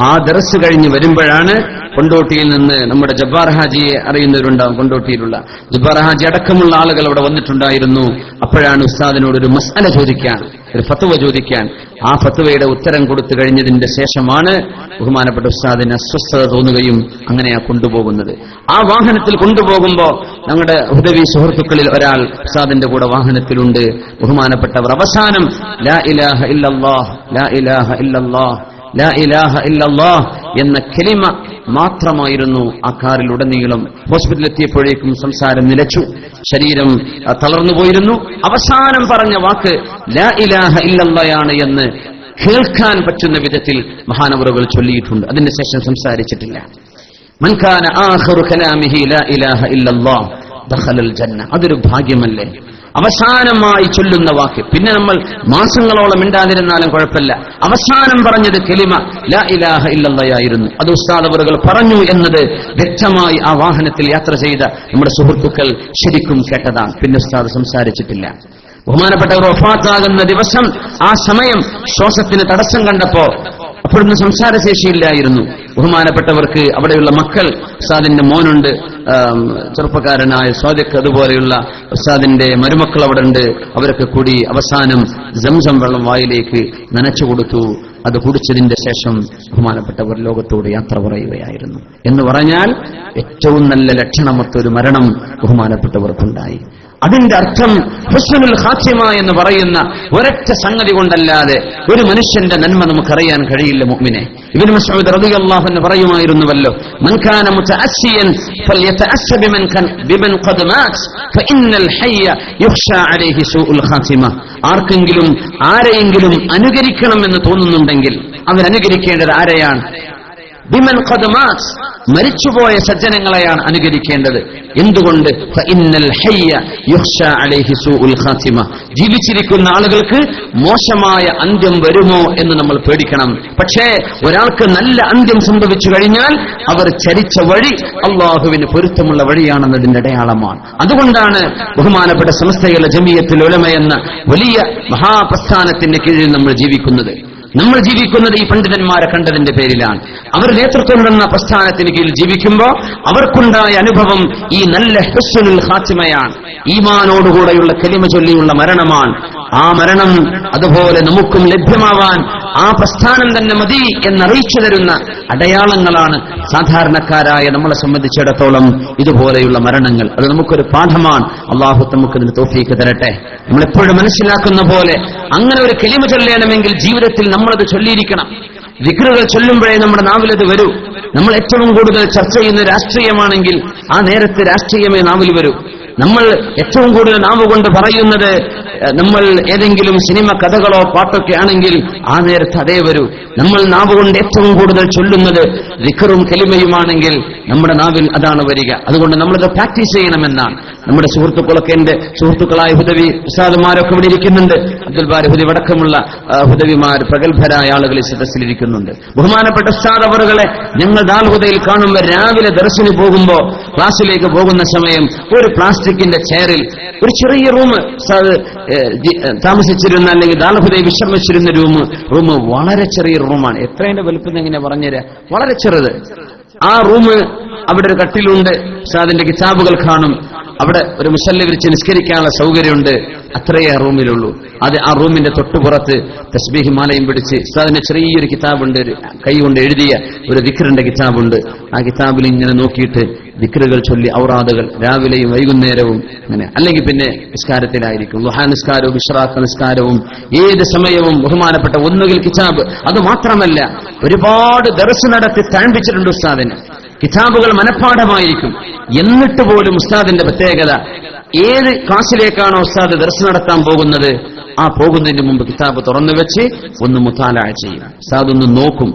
ആ ദർസ് കഴിഞ്ഞ് വരുമ്പോഴാണ് കൊണ്ടോട്ടിയിൽ നിന്ന് നമ്മുടെ ജബ്ബാർ ഹാജിയെ അറിയുന്നവരുണ്ടാവും. കൊണ്ടോട്ടിയിലുള്ള ജബ്ബാർ ഹാജി അടക്കമുള്ള ആളുകൾ അവിടെ വന്നിട്ടുണ്ടായിരുന്നു. അപ്പോഴാണ് ഉസ്താദിനോട് ഒരു മസ്അല ചോദിക്കാൻ, ഒരു ഫത്വ ചോദിക്കാൻ. ആ ഫത്വയുടെ ഉത്തരം കൊടുത്തു കഴിഞ്ഞതിന്റെ ശേഷമാണ് ബഹുമാനപ്പെട്ട ഉസ്താദിന് അസ്വസ്ഥത തോന്നുകയും അങ്ങനെയാ കൊണ്ടുപോകുന്നത്. ആ വാഹനത്തിൽ കൊണ്ടുപോകുമ്പോ ഞങ്ങളുടെ ഹുദവി സുഹൃത്തുക്കളിൽ ഒരാൾ ഉസ്താദിന്റെ കൂടെ വാഹനത്തിലുണ്ട്. ബഹുമാനപ്പെട്ടവർ അവസാനം ലാ ഇലാഹ ഇല്ലല്ലാഹ്, ലാ ഇലാഹ ഇല്ലല്ലാഹ്, ലാ ഇലാഹ ഇല്ലല്ലാഹ് എന്ന കലിമ മാത്രമായിരുന്നു ആ കാറിലുടനീളം. ഹോസ്പിറ്റലിലെത്തിയപ്പോഴേക്കും സംസാരം നിലച്ചു, ശരീരം തളർന്നുപോയിരുന്നു. അവസാനം പറഞ്ഞ വാക്ക് ലാ ഇലാഹ ഇല്ലല്ലാഹയാണ് എന്ന് കേൾക്കാൻ പറ്റുന്ന വിധത്തിൽ മഹാനവറുകൾ ചൊല്ലിയിട്ടുണ്ട്. അതിന്റെ ശേഷം സംസാരിച്ചിട്ടില്ല. മൻ കാന ആഖിറു കലാമിഹി ലാ ഇലാഹ ഇല്ലല്ലാഹ് ദഖലൽ ജന്ന. അതൊരു ഭാഗ്യമല്ലേ? അവസാനമായി ചൊല്ലുന്ന വാക്ക്. പിന്നെ നമ്മൾ മാസങ്ങളോളം മിണ്ടാതിരുന്നാലും കുഴപ്പമില്ല. അവസാനം പറഞ്ഞത് കലിമ ലാ ഇലാഹ ഇല്ലല്ലാഹയായിരുന്നു. അത് ഉസ്താദ് അവറുകൾ പറഞ്ഞു എന്നത് വ്യക്തമായി ആ വാഹനത്തിൽ യാത്ര ചെയ്ത നമ്മുടെ സുഹൃത്തുക്കൾ ശരിക്കും കേട്ടതാണ്. പിന്നെ ഉസ്താദ് സംസാരിച്ചിട്ടില്ല. ബഹുമാനപ്പെട്ടവർ വഫാത്താകുന്ന ദിവസം ആ സമയം ശ്വാസത്തിന് തടസ്സം കണ്ടപ്പോ അപ്പോഴൊന്നും സംസാരശേഷിയില്ലായിരുന്നു. ബഹുമാനപ്പെട്ടവർക്ക് അവിടെയുള്ള മക്കൾ, ഉസ്താദിന്റെ മോനുണ്ട്, ചെറുപ്പക്കാരനായ സ്വാദിഖ്, അതുപോലെയുള്ള ഉസ്താദിന്റെ മരുമക്കൾ അവിടെ ഉണ്ട്. അവരൊക്കെ കൂടി അവസാനം സംസം വെള്ളം വായിലേക്ക് നനച്ചു കൊടുത്തു. അത് കുടിച്ചതിന്റെ ശേഷം ബഹുമാനപ്പെട്ടവർ ലോകത്തോട് യാത്ര പറയുകയായിരുന്നു. എന്ന് പറഞ്ഞാൽ ഏറ്റവും നല്ല ലക്ഷണമൊത്തൊരു മരണം ബഹുമാനപ്പെട്ടവർക്കുണ്ടായി. അതിന്റെ അർത്ഥം ഹുസ്നുൽ ഖാത്തിമ എന്ന് പറയുന്ന ഒരൊറ്റ സംഗതി കൊണ്ടല്ലാതെ ഒരു മനുഷ്യന്റെ നന്മ നമുക്കറിയാൻ കഴിയില്ല. മുഅ്മിനെ, ഇബ്നു മസ്ഊദ് റളിയല്ലാഹു അൻഹു പറയുമായിരുന്നുവല്ലോ, മൻ കാന മുതഅസ്സിയൻ ഫൽയതഅസ്സ ബിമൻ ഖദ് മാത് ഫഇന്നൽ ഹയ്യ യുഖ്ശാ അലൈഹി സൂഉൽ ഖാത്തിമ. ആർക്കെങ്കിലും ആരെയെങ്കിലും അനുകരിക്കണമെന്ന് തോന്നുന്നുണ്ടെങ്കിൽ അവർ അനുകരിക്കേണ്ടത് ആരെയാണ്? ബിമൻ ഖദ് മാത്, മരിച്ചുപോയ സജ്ജനങ്ങളെയാണ് അനുകരിക്കേണ്ടത്. എന്തുകൊണ്ട്? ഫഇന്നൽ ഹയ്യ യുഖ്ശാ അലൈഹി സൂഉൽ ഖാത്തിമ. ജീവിച്ചിരിക്കുന്ന ആളുകൾക്ക് മോശമായ അന്ത്യം വരുമോ എന്ന് നമ്മൾ പേടിക്കണം. പക്ഷേ ഒരാൾക്ക് നല്ല അന്ത്യം സംഭവിച്ചു കഴിഞ്ഞാൽ അവർ ചരിച്ച വഴി അള്ളാഹുവിന് പൊരുത്തമുള്ള വഴിയാണെന്നതിന്റെ അടയാളമാണ്. അതുകൊണ്ടാണ് ബഹുമാനപ്പെട്ട സമസ്തയുടെ ജമിയത്തുൽ ഉലമ എന്ന വലിയ മഹാപ്രസ്ഥാനത്തിന്റെ കീഴിൽ നമ്മൾ ജീവിക്കുന്നത്. നമ്മൾ ജീവിക്കുന്നത് ഈ പണ്ഡിതന്മാരെ കണ്ടതിന്റെ പേരിലാണ്. അവർ നേതൃത്വം തന്ന പ്രസ്ഥാനത്തിന് കീഴിൽ ജീവിക്കുമ്പോൾ അവർക്കുണ്ടായ അനുഭവം ഈ നല്ല ഹുസ്നുൽ ഖാത്തിമയാണ്. ഈമാനോടുകൂടെയുള്ള കലിമ ചൊല്ലിയുള്ള മരണമാണ്. ആ മരണം അതുപോലെ നമുക്കും ലഭ്യമാവാൻ ആ പ്രസ്ഥാനം തന്നെ മതി എന്നറിയിച്ചു തരുന്ന അടയാളങ്ങളാണ് സാധാരണക്കാരായ നമ്മളെ സംബന്ധിച്ചിടത്തോളം ഇതുപോലെയുള്ള മരണങ്ങൾ. അത് നമുക്കൊരു പാഠമാണ്. അള്ളാഹു നമുക്കതിന് തൗഫീഖ് തരട്ടെ. നമ്മളെപ്പോഴും മനസ്സിലാക്കുന്ന പോലെ അങ്ങനെ ഒരു കലിമ ചൊല്ലണമെങ്കിൽ ജീവിതത്തിൽ നമ്മളത് ചൊല്ലിയിരിക്കണം. ദിക്റുകൾ ചൊല്ലുമ്പോഴേ നമ്മുടെ നാവിലത് വരൂ. നമ്മൾ ഏറ്റവും കൂടുതൽ ചർച്ച ചെയ്യുന്ന രാഷ്ട്രീയമാണെങ്കിൽ ആ നേരത്തെ രാഷ്ട്രീയമേ നാവിൽ വരൂ. നമ്മൾ ഏറ്റവും കൂടുതൽ നാവ് കൊണ്ട് പറയുന്നത് നമ്മൾ ഏതെങ്കിലും സിനിമ കഥകളോ പാട്ടൊക്കെ ആണെങ്കിൽ ആ നേരത്ത് അതേ വരൂ. നമ്മൾ നാവ് കൊണ്ട് ഏറ്റവും കൂടുതൽ ചൊല്ലുന്നത് ദിക്റും കലിമയുമാണെങ്കിൽ നമ്മുടെ നാവിൽ അതാണ് വരിക. അതുകൊണ്ട് നമ്മളത് പ്രാക്ടീസ് ചെയ്യണമെന്നാണ്. നമ്മുടെ സുഹൃത്തുക്കളൊക്കെ, എന്റെ സുഹൃത്തുക്കളായ ഹുദവി ഉസ്താദുമാരൊക്കെ ഇവിടെ ഇരിക്കുന്നുണ്ട്. അബ്ദുൽ ബാരി ഹുദവി അടക്കമുള്ള ഹുദവിമാർ, പ്രഗത്ഭരായ ആളുകൾ ഈ സദസ്സിലിരിക്കുന്നുണ്ട്. ബഹുമാനപ്പെട്ട ഉസ്താദ് അവറുകളെ ഞങ്ങൾ ദാൽഹുദയിൽ കാണുമ്പോൾ രാവിലെ ദർശന് പോകുമ്പോൾ ക്ലാസ്സിലേക്ക് പോകുന്ന സമയം ഒരു പ്ലാസ്റ്റിക്കിന്റെ ചെയറിൽ ഒരു ചെറിയ റൂം താമസിച്ചിരുന്ന അല്ലെങ്കിൽ ദാൽഹുദയിൽ വിശ്രമിച്ചിരുന്ന റൂം വളരെ ചെറിയ റൂമാണ്. എത്രയുടെ വലുപ്പം എങ്ങനെ പറഞ്ഞുതരാ? വളരെ ചെറുത്. ആ റൂം, അവിടെ ഒരു കട്ടിലുണ്ട്, ഉസ്താദിന്റെ കിതാബുകൾ കാണും, അവിടെ ഒരു മുസല്ല വിരിച്ച് നിസ്കരിക്കാനുള്ള സൗകര്യമുണ്ട്. അത്രയേ ആ റൂമിലുള്ളൂ. അത് ആ റൂമിന്റെ തൊട്ടുപുറത്ത് തസ്ബീഹ് മാലയും പിടിച്ച് ഉസ്താദിന്റെ ചെറിയൊരു കിതാബുണ്ട്, കൈ കൊണ്ട് എഴുതിയ ഒരു ദിക്റിന്റെ കിതാബുണ്ട്. ആ കിതാബിൽ ഇങ്ങനെ നോക്കിയിട്ട് ദിക്റുകൾ ചൊല്ലി ഔറാദുകൾ രാവിലെയും വൈകുന്നേരവും അങ്ങനെ, അല്ലെങ്കിൽ പിന്നെ നിസ്കാരത്തിലായിരിക്കും. ളുഹാ നിസ്കാരവും ഇശ്റാഖ് നിസ്കാരവും ഏത് സമയവും ബഹുമാനപ്പെട്ട ഒന്നുകിൽ കിതാബ്. അത് മാത്രമല്ല, ഒരുപാട് ദർസ് നടത്തി തഴമ്പിച്ചിട്ടുണ്ട് ഉസ്താദിന്. കിതാബുകൾ മനഃപ്പാഠമായിരിക്കും. എന്നിട്ട് പോലും ഉസ്താദിന്റെ പ്രത്യേകത, ഏത് ക്ലാസ്സിലേക്കാണോ ഉസ്താദ് ദർസ് നടത്താൻ പോകുന്നത് ആ പോകുന്നതിന് മുമ്പ് കിതാബ് തുറന്നു വെച്ച് ഒന്ന് മുതാലാ ചെയ്യും. ഉസ്താദ് ഒന്ന് നോക്കും.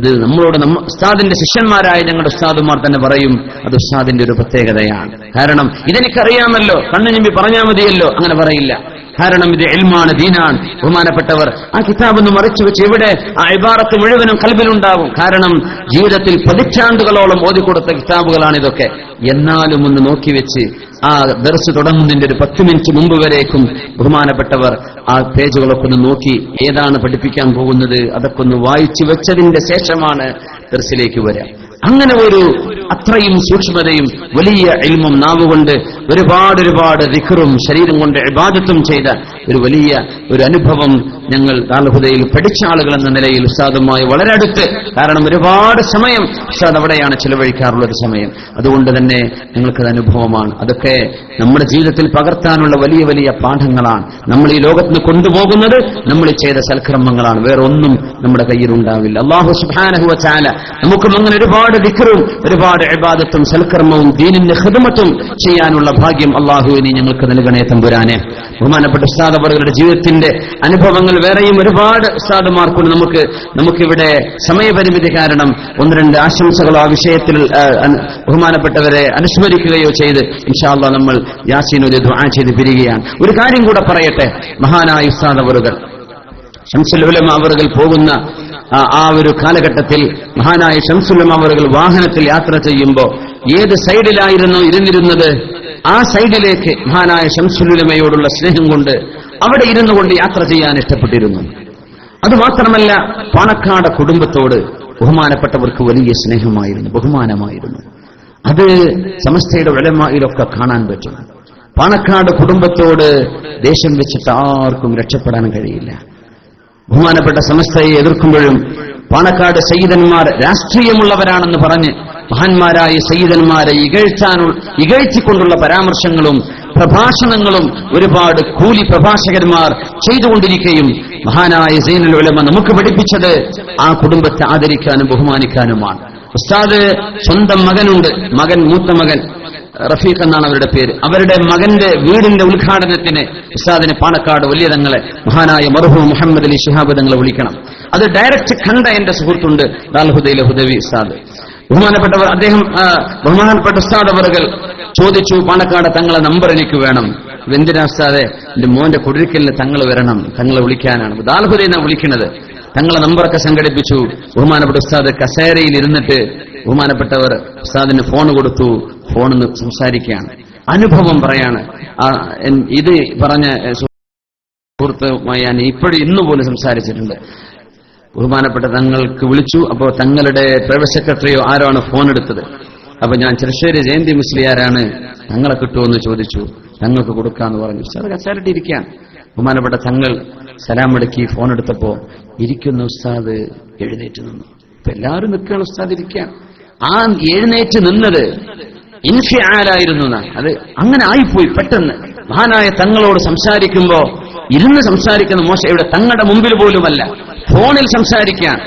ഇത് നമ്മളോട് ഉസ്താദിന്റെ ശിഷ്യന്മാരായ ഞങ്ങളുടെ ഉസ്താദുമാർ തന്നെ പറയും, അത് ഉസ്താദിന്റെ ഒരു പ്രത്യേകതയാണ്. കാരണം ഇതെനിക്കറിയാമല്ലോ, കണ്ണു ഞമ്പി പറഞ്ഞാൽ മതിയല്ലോ, അങ്ങനെ പറയില്ല. കാരണം ഇത് ഇൽമാണ്, ദീനാണ്. ബഹുമാനപ്പെട്ടവർ ആ കിതാബൊന്ന് മറിച്ചു വെച്ച് ഇവിടെ ആ ഇബാറത്ത് മുഴുവനും കൽബിലുണ്ടാവും. കാരണം ജീവിതത്തിൽ പതിറ്റാണ്ടുകളോളം ഓതിക്കൊടുത്ത കിതാബുകളാണ് ഇതൊക്കെ. എന്നാലും ഒന്ന് നോക്കിവെച്ച് ആ ദർസ് തുടങ്ങുന്നതിന്റെ ഒരു 10 മിനിറ്റ് മുമ്പ് വരേക്കും ബഹുമാനപ്പെട്ടവർ ആ പേജുകളൊക്കെ ഒന്ന് നോക്കി ഏതാണ് പഠിപ്പിക്കാൻ പോകുന്നത് അതൊക്കെ ഒന്ന് വായിച്ചു വെച്ചതിന്റെ ശേഷമാണ് ദർസിലേക്ക് വരിക. അങ്ങനെ ഒരു അത്രയും സൂക്ഷ്മതയും വലിയ ഇൽമും നാവുകൊണ്ട് ഒരുപാട് ദിക്റും ശരീരം കൊണ്ട് ഇബാദത്തും ചെയ്ത ഒരു വലിയ ഒരു അനുഭവം ഞങ്ങൾ ദാൽഹുദയിൽ പഠിച്ച ആളുകൾ എന്ന നിലയിൽ ഉസ്താദുമായി വളരെ അടുത്ത്, കാരണം ഒരുപാട് സമയം ഉസ്താദ് അവിടെയാണ് ചിലവഴിക്കാറുള്ള ഒരു സമയം. അതുകൊണ്ട് തന്നെ ഞങ്ങൾക്കത് അനുഭവമാണ്. അതൊക്കെ നമ്മുടെ ജീവിതത്തിൽ പകർത്താനുള്ള വലിയ വലിയ പാഠങ്ങളാണ്. നമ്മൾ ഈ ലോകത്തിന് കൊണ്ടുപോകുന്നത് നമ്മൾ ചെയ്ത സൽക്കർമ്മങ്ങളാണ്. വേറെ ഒന്നും നമ്മുടെ കയ്യിലുണ്ടാവില്ല. അല്ലാഹു സുബ്ഹാനഹു വ തആല നമുക്കും അങ്ങനെ ഒരുപാട് ദിക്റും ഒരുപാട് ഇബാദത്തും സൽക്കർമ്മവും ദീനിന്റെ ഖിദ്മത്തും ചെയ്യാനുള്ള ഭാഗ്യം അല്ലാഹുവിനെ ഞങ്ങൾക്ക് നൽകണേ തമ്പുരാനെ. ബഹുമാനപ്പെട്ട ഉസ്താദ് അവരുടെ ജീവിതത്തിന്റെ അനുഭവങ്ങൾ വേറെയും ഒരുപാട് ഉസ്താദുമാർക്കുണ്ട്. നമുക്കിവിടെ സമയപരിമിതി കാരണം 1-2 ആശംസകളോ ആ വിഷയത്തിൽ ബഹുമാനപ്പെട്ടവരെ അനുസ്മരിക്കുകയോ ചെയ്ത് ഇൻഷാ അല്ലാഹ് നമ്മൾ യാസീനോട് ദുആ ചെയ്ത് പിരിയുകയാണ്. ഒരു കാര്യം കൂടെ പറയട്ടെ. മഹാനായ ഉസ്താദ് അവറുകൾ, ശംസുൽ ഉലമ അവറുകൾ പോകുന്ന ആ ഒരു കാലഘട്ടത്തിൽ മഹാനായ ശംസുൽ ഉലമ അവറുകൾ വാഹനത്തിൽ യാത്ര ചെയ്യുമ്പോൾ ഏത് സൈഡിലായിരുന്നു ഇരുന്നിരുന്നത് ആ സൈഡിലേക്ക് മഹാനായ ശംസുൽ ഉലമയോടുള്ള സ്നേഹം കൊണ്ട് അവിടെ ഇരുന്നു കൊണ്ട് യാത്ര ചെയ്യാൻ ഇഷ്ടപ്പെട്ടിരുന്നു. അതുമാത്രമല്ല, പാണക്കാട് കുടുംബത്തോട് ബഹുമാനപ്പെട്ടവർക്ക് വലിയ സ്നേഹമായിരുന്നു, ബഹുമാനമായിരുന്നു. അത് സമസ്തയുടെ ഉലമായിലൊക്കെ കാണാൻ പറ്റും. പാണക്കാട് കുടുംബത്തോട് ദേഷ്യം വെച്ചിട്ട് ആർക്കും രക്ഷപ്പെടാൻ കഴിയില്ല. ബഹുമാനപ്പെട്ട സമസ്തയെ എതിർക്കുമ്പോഴും പാണക്കാട് സയ്യിദന്മാർ രാഷ്ട്രീയമുള്ളവരാണെന്ന് പറഞ്ഞ് മഹാന്മാരായ സയ്യിദന്മാരെ ഇകഴ്ത്തിക്കൊണ്ടുള്ള പരാമർശങ്ങളും പ്രഭാഷണങ്ങളും ഒരുപാട് കൂലി പ്രഭാഷകന്മാർ ചെയ്തുകൊണ്ടിരിക്കുകയും മഹാനായ സൈനുൽ ഉലമ നമുക്ക് പഠിപ്പിച്ചത് ആ കുടുംബത്തെ ആദരിക്കാനും ബഹുമാനിക്കാനുമാണ്. ഉസ്താദ് സ്വന്തം മകനുണ്ട്, മൂത്ത മകൻ റഫീഖ് എന്നാണ് അവരുടെ പേര്. അവരുടെ മകന്റെ വീടിന്റെ ഉദ്ഘാടനത്തിന് ഉസ്താദിനെ പാണക്കാട് വലിയ തങ്ങളെ മഹാനായ മർഹൂം മുഹമ്മദ് അലി ശിഹാബ് തങ്ങളെ വിളിക്കണം. അത് ഡയറക്റ്റ് കണ്ട എന്റെ സുഹൃത്തുണ്ട് ദാൽഹുദയിലെ ഹുദവി ഉസ്താദ്. ബഹുമാനപ്പെട്ട ഉസ്താദ് അവറുകൾ ചോദിച്ചു, പാണക്കാട് തങ്ങളെ നമ്പർ എനിക്ക് വേണം. എന്തിനാ ഉസ്താദെ? എന്റെ മോന്റെ കുടിരിക്കലിന് തങ്ങൾ വരണം, തങ്ങളെ വിളിക്കാനാണ്. ദാൽഹുദയെന്നാണ് വിളിക്കുന്നത്. തങ്ങളെ നമ്പറൊക്കെ സംഘടിപ്പിച്ചു. ബഹുമാനപ്പെട്ട ഉസ്താദ് കസേരയിൽ ഇരുന്നിട്ട് ബഹുമാനപ്പെട്ടവർ ഉസ്താദിന് ഫോൺ കൊടുത്തു. ഫോണിന്ന് സംസാരിക്കുകയാണ്, അനുഭവം പറയാണ്. ഇത് പറഞ്ഞ സുഹൃത്തുമായി ഞാൻ ഇന്നുപോലും സംസാരിച്ചിട്ടുണ്ട്. ബഹുമാനപ്പെട്ട തങ്ങൾക്ക് വിളിച്ചു. അപ്പോൾ തങ്ങളുടെ പ്രൈവറ്റ് സെക്രട്ടറിയോ ആരോ ആണ് ഫോൺ എടുത്തത്. അപ്പൊ ഞാൻ ചെറുശ്ശേരി ജയന്തി മുസ്ലിയാരാണ്, തങ്ങളെ കിട്ടുമെന്ന് ചോദിച്ചു. തങ്ങൾക്ക് കൊടുക്കാന്ന് പറഞ്ഞു. ഉസ്താദ് കസേരട്ടി ഇരിക്കുകയാണ്. ബഹുമാനപ്പെട്ട തങ്ങൾ സലാം മടക്കി ഫോൺ എടുത്തപ്പോ ഇരിക്കുന്ന ഉസ്താദ് എഴുന്നേറ്റ് നിന്നു. ഇപ്പൊ എല്ലാവരും നിൽക്കുകയാണ്, ഉസ്താദ് ഇരിക്കുകയാണ്. ആ എഴുന്നേറ്റ് നിന്നത് ഇൻഫിആലായിരുന്നു. അത് അങ്ങനെ ആയിപ്പോയി പെട്ടെന്ന്. മഹാനായ തങ്ങളോട് സംസാരിക്കുമ്പോ ഇരുന്ന് സംസാരിക്കുന്ന മോശം ഇവിടെ തങ്ങളുടെ മുമ്പിൽ പോലുമല്ല, ഫോണിൽ സംസാരിക്കാൻ.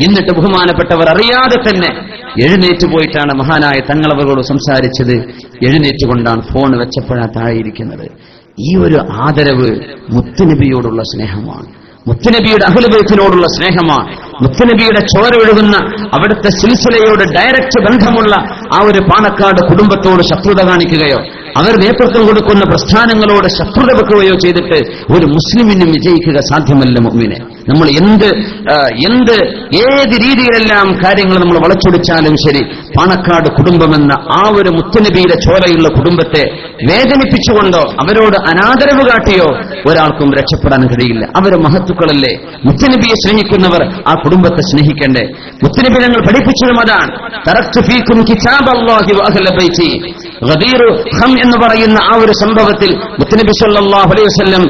എന്നിട്ട് ബഹുമാനപ്പെട്ടവർ അറിയാതെ തന്നെ എഴുന്നേറ്റ് പോയിട്ടാണ് മഹാനായ തങ്ങളവരോട് സംസാരിച്ചത്. എഴുന്നേറ്റുകൊണ്ടാണ് ഫോൺ വെച്ചപ്പോഴാ താഴെയിരിക്കുന്നത്. ഈ ഒരു ആദരവ് മുത്തുനബിയോടുള്ള സ്നേഹമാണ്, മുത്തുനബിയുടെ അഹ്ലു ബൈത്തിനോടുള്ള സ്നേഹമാണ്. മുത്തുനബിയുടെ ചോര ഒഴുകുന്ന അവിടുത്തെ സിൽസിലയോട് ഡയറക്റ്റ് ബന്ധമുള്ള ആ ഒരു പാണക്കാട് കുടുംബത്തോട് ശത്രുത കാണിക്കുകയോ അവർ നേതൃത്വം കൊടുക്കുന്ന പ്രസ്ഥാനങ്ങളോട് ശത്രുത വെക്കുകയോ ചെയ്തിട്ട് ഒരു മുസ്ലിമിനും വിജയിക്കുക സാധ്യമല്ല. മുഅ്മിനെ, നമ്മൾ ഏത് രീതിയിലെല്ലാം കാര്യങ്ങൾ നമ്മൾ വളച്ചൊടിച്ചാലും ശരി, പാണക്കാട് കുടുംബമെന്ന ആ ഒരു മുത്തുനബിയുടെ ചോരയുള്ള കുടുംബത്തെ വേദനിപ്പിച്ചുകൊണ്ടോ അവരോട് അനാദരവ് കാട്ടിയോ ഒരാൾക്കും രക്ഷപ്പെടാൻ കഴിയില്ല. അവര് മഹത്തുക്കളല്ലേ. മുത്തുനബിയെ സ്നേഹിക്കുന്നവർ ആ കുടുംബത്തെ സ്നേഹിക്കണ്ടേ? മുത്തുനബി ഞങ്ങൾ പഠിപ്പിച്ചതും അതാണ്. തറക്തു ഫീകും കിതാബല്ലാഹി വഅഹ്ല ബൈതി. ഗദീർ ഖം എന്ന് പറയുന്ന ആ ഒരു സംഭവത്തിൽ മുത്തുനബി സല്ലല്ലാഹു അലൈഹി വസല്ലം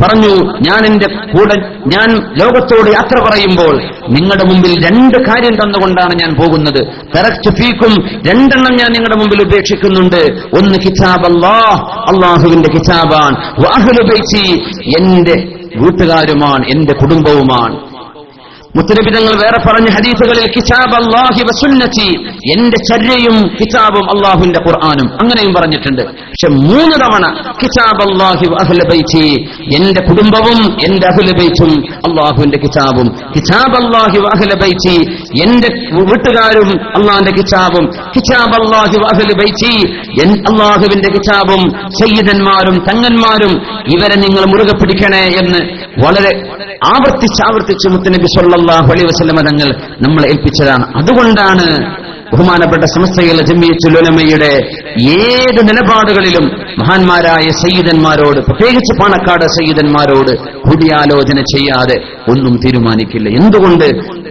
പറഞ്ഞു, ഞാൻ ലോകത്തോട് യാത്ര പറയുമ്പോൾ നിങ്ങളുടെ മുമ്പിൽ 2 കാര്യം തന്നുകൊണ്ടാണ് ഞാൻ പോകുന്നത്. തറക്തു ഫീകും, 2 എണ്ണം ഞാൻ നിങ്ങളുടെ മുമ്പിൽ ഉപേക്ഷിക്കുന്നുണ്ട്. ഒന്ന് കിതാബല്ലാഹ്, അല്ലാഹുവിന്റെ കിതാബാണ്. വഅഹ്ലു ബൈതി, എന്റെ വീട്ടുകാരുമാണ്, എന്റെ കുടുംബവുമാണ്. മുത്തനബി തങ്ങൾ വേറെ പറഞ്ഞ ഹദീസുകളിൽ കിതാബ് അല്ലാഹി വസുന്നതി, എന്റെ ചര്യയും കിതാബും അല്ലാഹുവിന്റെ ഖുർആനും അങ്ങനെയും പറഞ്ഞിട്ടുണ്ട്. പക്ഷെ 3 തവണ കിതാബ് അല്ലാഹി വഅഹ്ലു ബൈതി, എന്റെ കുടുംബവും എന്റെ അഹ്ലു ബൈത്തും അല്ലാഹുവിന്റെ കിതാബും. കിതാബ് അല്ലാഹി വഅഹ്ലു ബൈതി, എന്റെ വീട്ടുകാരും അല്ലാഹുവിന്റെ കിതാബും. കിതാബ് അല്ലാഹി വഅഹ്ലു ബൈതി, അല്ലാഹുവിന്റെ കിതാബും സയ്യിദന്മാരും തങ്ങന്മാരും, ഇവരെ നിങ്ങൾ മുറുകെ പിടിക്കണേ എന്ന് വളരെ ആവർത്തിച്ച് മുത്തനബി സല്ലല്ലാഹു അലൈഹി വസല്ലം തങ്ങൾ നമ്മളെ ഏൽപ്പിച്ചതാണ്. അതുകൊണ്ടാണ് ബഹുമാനപ്പെട്ട സമസ്തയിലെ ജംഇയ്യത്തുൽ ഉലമയുടെ ഏത് നിലപാടുകളിലും മഹാന്മാരായ സയ്യിദന്മാരോട്, പ്രത്യേകിച്ച് പാണക്കാട് സയ്യിദന്മാരോട് കൂടിയാലോചന ചെയ്യാതെ ഒന്നും തീരുമാനിക്കില്ല. എന്തുകൊണ്ട്?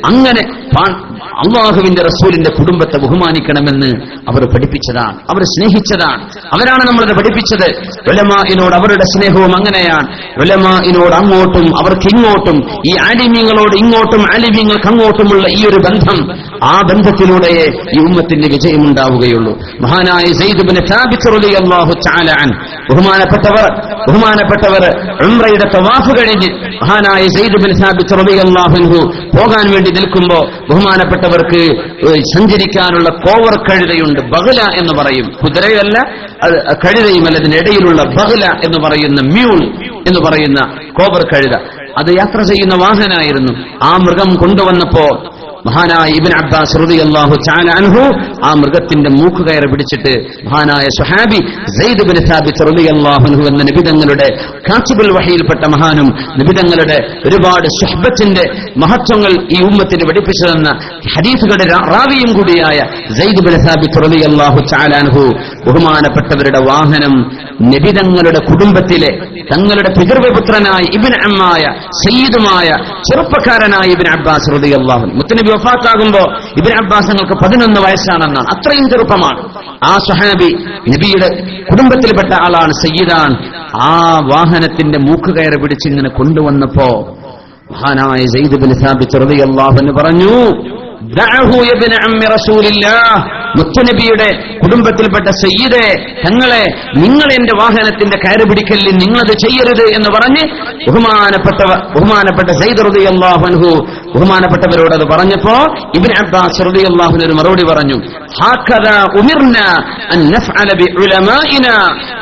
അങ്ങനെ അള്ളാഹുവിന്റെ റസൂലിന്റെ കുടുംബത്തെ ബഹുമാനിക്കണമെന്ന് അവർ പഠിപ്പിച്ചതാണ്, അവർ സ്നേഹിച്ചതാണ്, അവരാണ് നമ്മളത് പഠിപ്പിച്ചത്. ഉലമാഇനോട് അവരുടെ സ്നേഹവും അങ്ങനെയാണ്. ഉലമാഇനോട് അങ്ങോട്ടും അവർക്ക് ഇങ്ങോട്ടും, ഈ ആലിമീങ്ങളോട് ഇങ്ങോട്ടും ആലിമീങ്ങൾക്ക് അങ്ങോട്ടുമുള്ള ഈ ഒരു ബന്ധം, ആ ബന്ധത്തിലൂടെ ഈ ഉമ്മത്തിന്റെ വിജയമുണ്ടാവുകയുള്ളൂ. മഹാനായ സയ്യിദ് ഇബ്നു സാബിത്ത് റളിയല്ലാഹു തആല അൻഹു, ബഹുമാനപ്പെട്ടവർ ഉംറയുടെ തവാഫ് കഴിഞ്ഞ് മഹാനായ സയ്യിദ് ഇബ്നു സാബിത്ത് റളിയല്ലാഹു അൻഹു പോകാൻ വേണ്ടി നിൽക്കുമ്പോൾ ബഹുമാനപ്പെട്ടവർക്ക് സഞ്ചരിക്കാനുള്ള കോവർ കഴുതയുണ്ട്. ബഗ്ല എന്ന് പറയും, കുതിരയല്ല, കഴുതയുമല്ല, ഇതിനിടയിലുള്ള ബഗ്ല എന്ന് പറയുന്ന മ്യൂൾ എന്ന് പറയുന്ന കോവർ കഴുത, അത് യാത്ര ചെയ്യുന്ന വാഹനമായിരുന്നു. ആ മൃഗം കൊണ്ടുവന്നപ്പോ മഹാനായ ഇബ്നു അബ്ബാസ് റളിയല്ലാഹു തആല അൻഹു ആ മൃഗത്തിന്റെ മൂക്ക് കയറി പിടിച്ചിട്ട് മഹാനായ സ്വഹാബി സയ്യിദ് ഇബ്നു സാബിത്ത് റളിയല്ലാഹു അൻഹു എന്ന നബിതങ്ങളുടെ കാത്തിബുൽ വഹയിൽപ്പെട്ട മഹാനും നബിതങ്ങളുടെ ഒരുപാട് സുഹ്ബത്തിന്റെ മഹത്വങ്ങൾ ഈ ഉമ്മത്തിന് പഠിപ്പിച്ചു തന്ന ഹദീസുകളുടെ റാവിയും കൂടിയായ സയ്യിദ് ഇബ്നു സാബിത്ത് റളിയല്ലാഹു തആല അൻഹു ബഹുമാനപ്പെട്ടവരുടെ വാഹനം നബിതങ്ങളുടെ കുടുംബത്തിലെ തങ്ങളുടെ പിതൃവ്യപുത്രനായ ഇബ്നു അമ്മായ സയ്യിദുമായ ചെറുപ്പക്കാരനായ ഇബ്നു അബ്ബാസ് റളിയല്ലാഹു അൻഹു, മുത്തനബി വഫാത്താകുമ്പോ ഇബ്നു അബ്ബാസ് തങ്ങൾക്ക് 11 വയസ്സാണെന്നാണ്. അത്രയും ചെറുപ്പമാണ്. ആ സ്വഹാബി നബിയുടെ കുടുംബത്തിൽപ്പെട്ട ആളാണ്, സയ്യിദാൻ. ആ വാഹനത്തിന്റെ മൂക്ക് കയറി പിടിച്ചിങ്ങനെ കൊണ്ടുവന്നപ്പോ മഹാനായ സയ്യിദ് ഇബ്നു സാബിത്ത് റളിയല്ലാഹു അൻഹു പറഞ്ഞു, ദഅഹു യബ്ന അമ്മി റസൂലില്ലാഹ്, മുത്തുനബിയുടെ കുടുംബത്തിൽപ്പെട്ട സയ്യിദേ, തങ്ങളെ നിങ്ങൾ എന്റെ വാഹനത്തിന്റെ കയറ് പിടിക്കലിൽ നിങ്ങളത് ചെയ്യരുത് എന്ന് പറഞ്ഞ് ബഹുമാനപ്പെട്ട സയ്യിദ് റളിയല്ലാഹു അൻഹു ബഹുമാനപ്പെട്ടവരോട് അത് പറഞ്ഞപ്പോ ഇബ്നു അബ്ബാസ് റളിയല്ലാഹു അൻഹു മറുപടി പറഞ്ഞു, ഹാകദാ ഉമിർനാ അൻ നഫ്അല ബിഉലമാഇനാ,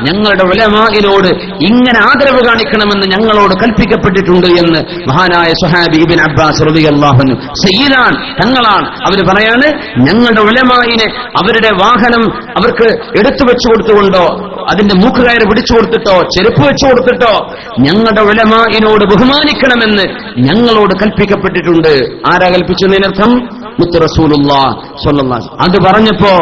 ഞങ്ങളുടെ ഉലമാഇനോട് ഇങ്ങനെ ആദരവ് കാണിക്കണമെന്ന് ഞങ്ങളോട് കൽപ്പിക്കപ്പെട്ടിട്ടുണ്ട് എന്ന് മഹാനായ സ്വഹാബി ഇബ്നു അബ്ബാസ് റളിയല്ലാഹു അൻഹു, സയ്യിദാൻ തങ്ങളാണ്, അവർ പറയാണ്, ഞങ്ങളുടെ ഉലമാഇനെ അവരുടെ വാഹനം അവർക്ക് എടുത്തു വെച്ചു കൊടുത്തുകൊണ്ടോ അതിന്റെ മൂക്കുകയറ് പിടിച്ചു കൊടുത്തിട്ടോ ചെരുപ്പ് വെച്ചു കൊടുത്തിട്ടോ ഞങ്ങളുടെ ഉലമാഇനോട് ബഹുമാനിക്കണമെന്ന് ഞങ്ങളോട് കൽപ്പിക്കപ്പെട്ടിട്ടുണ്ട്. ആരാ കൽപ്പിച്ചതിനർത്ഥം? മുത്ത് റസൂലുള്ളാഹി സ്വല്ലല്ലാഹു അലൈഹി വസല്ലം. അത് പറഞ്ഞപ്പോ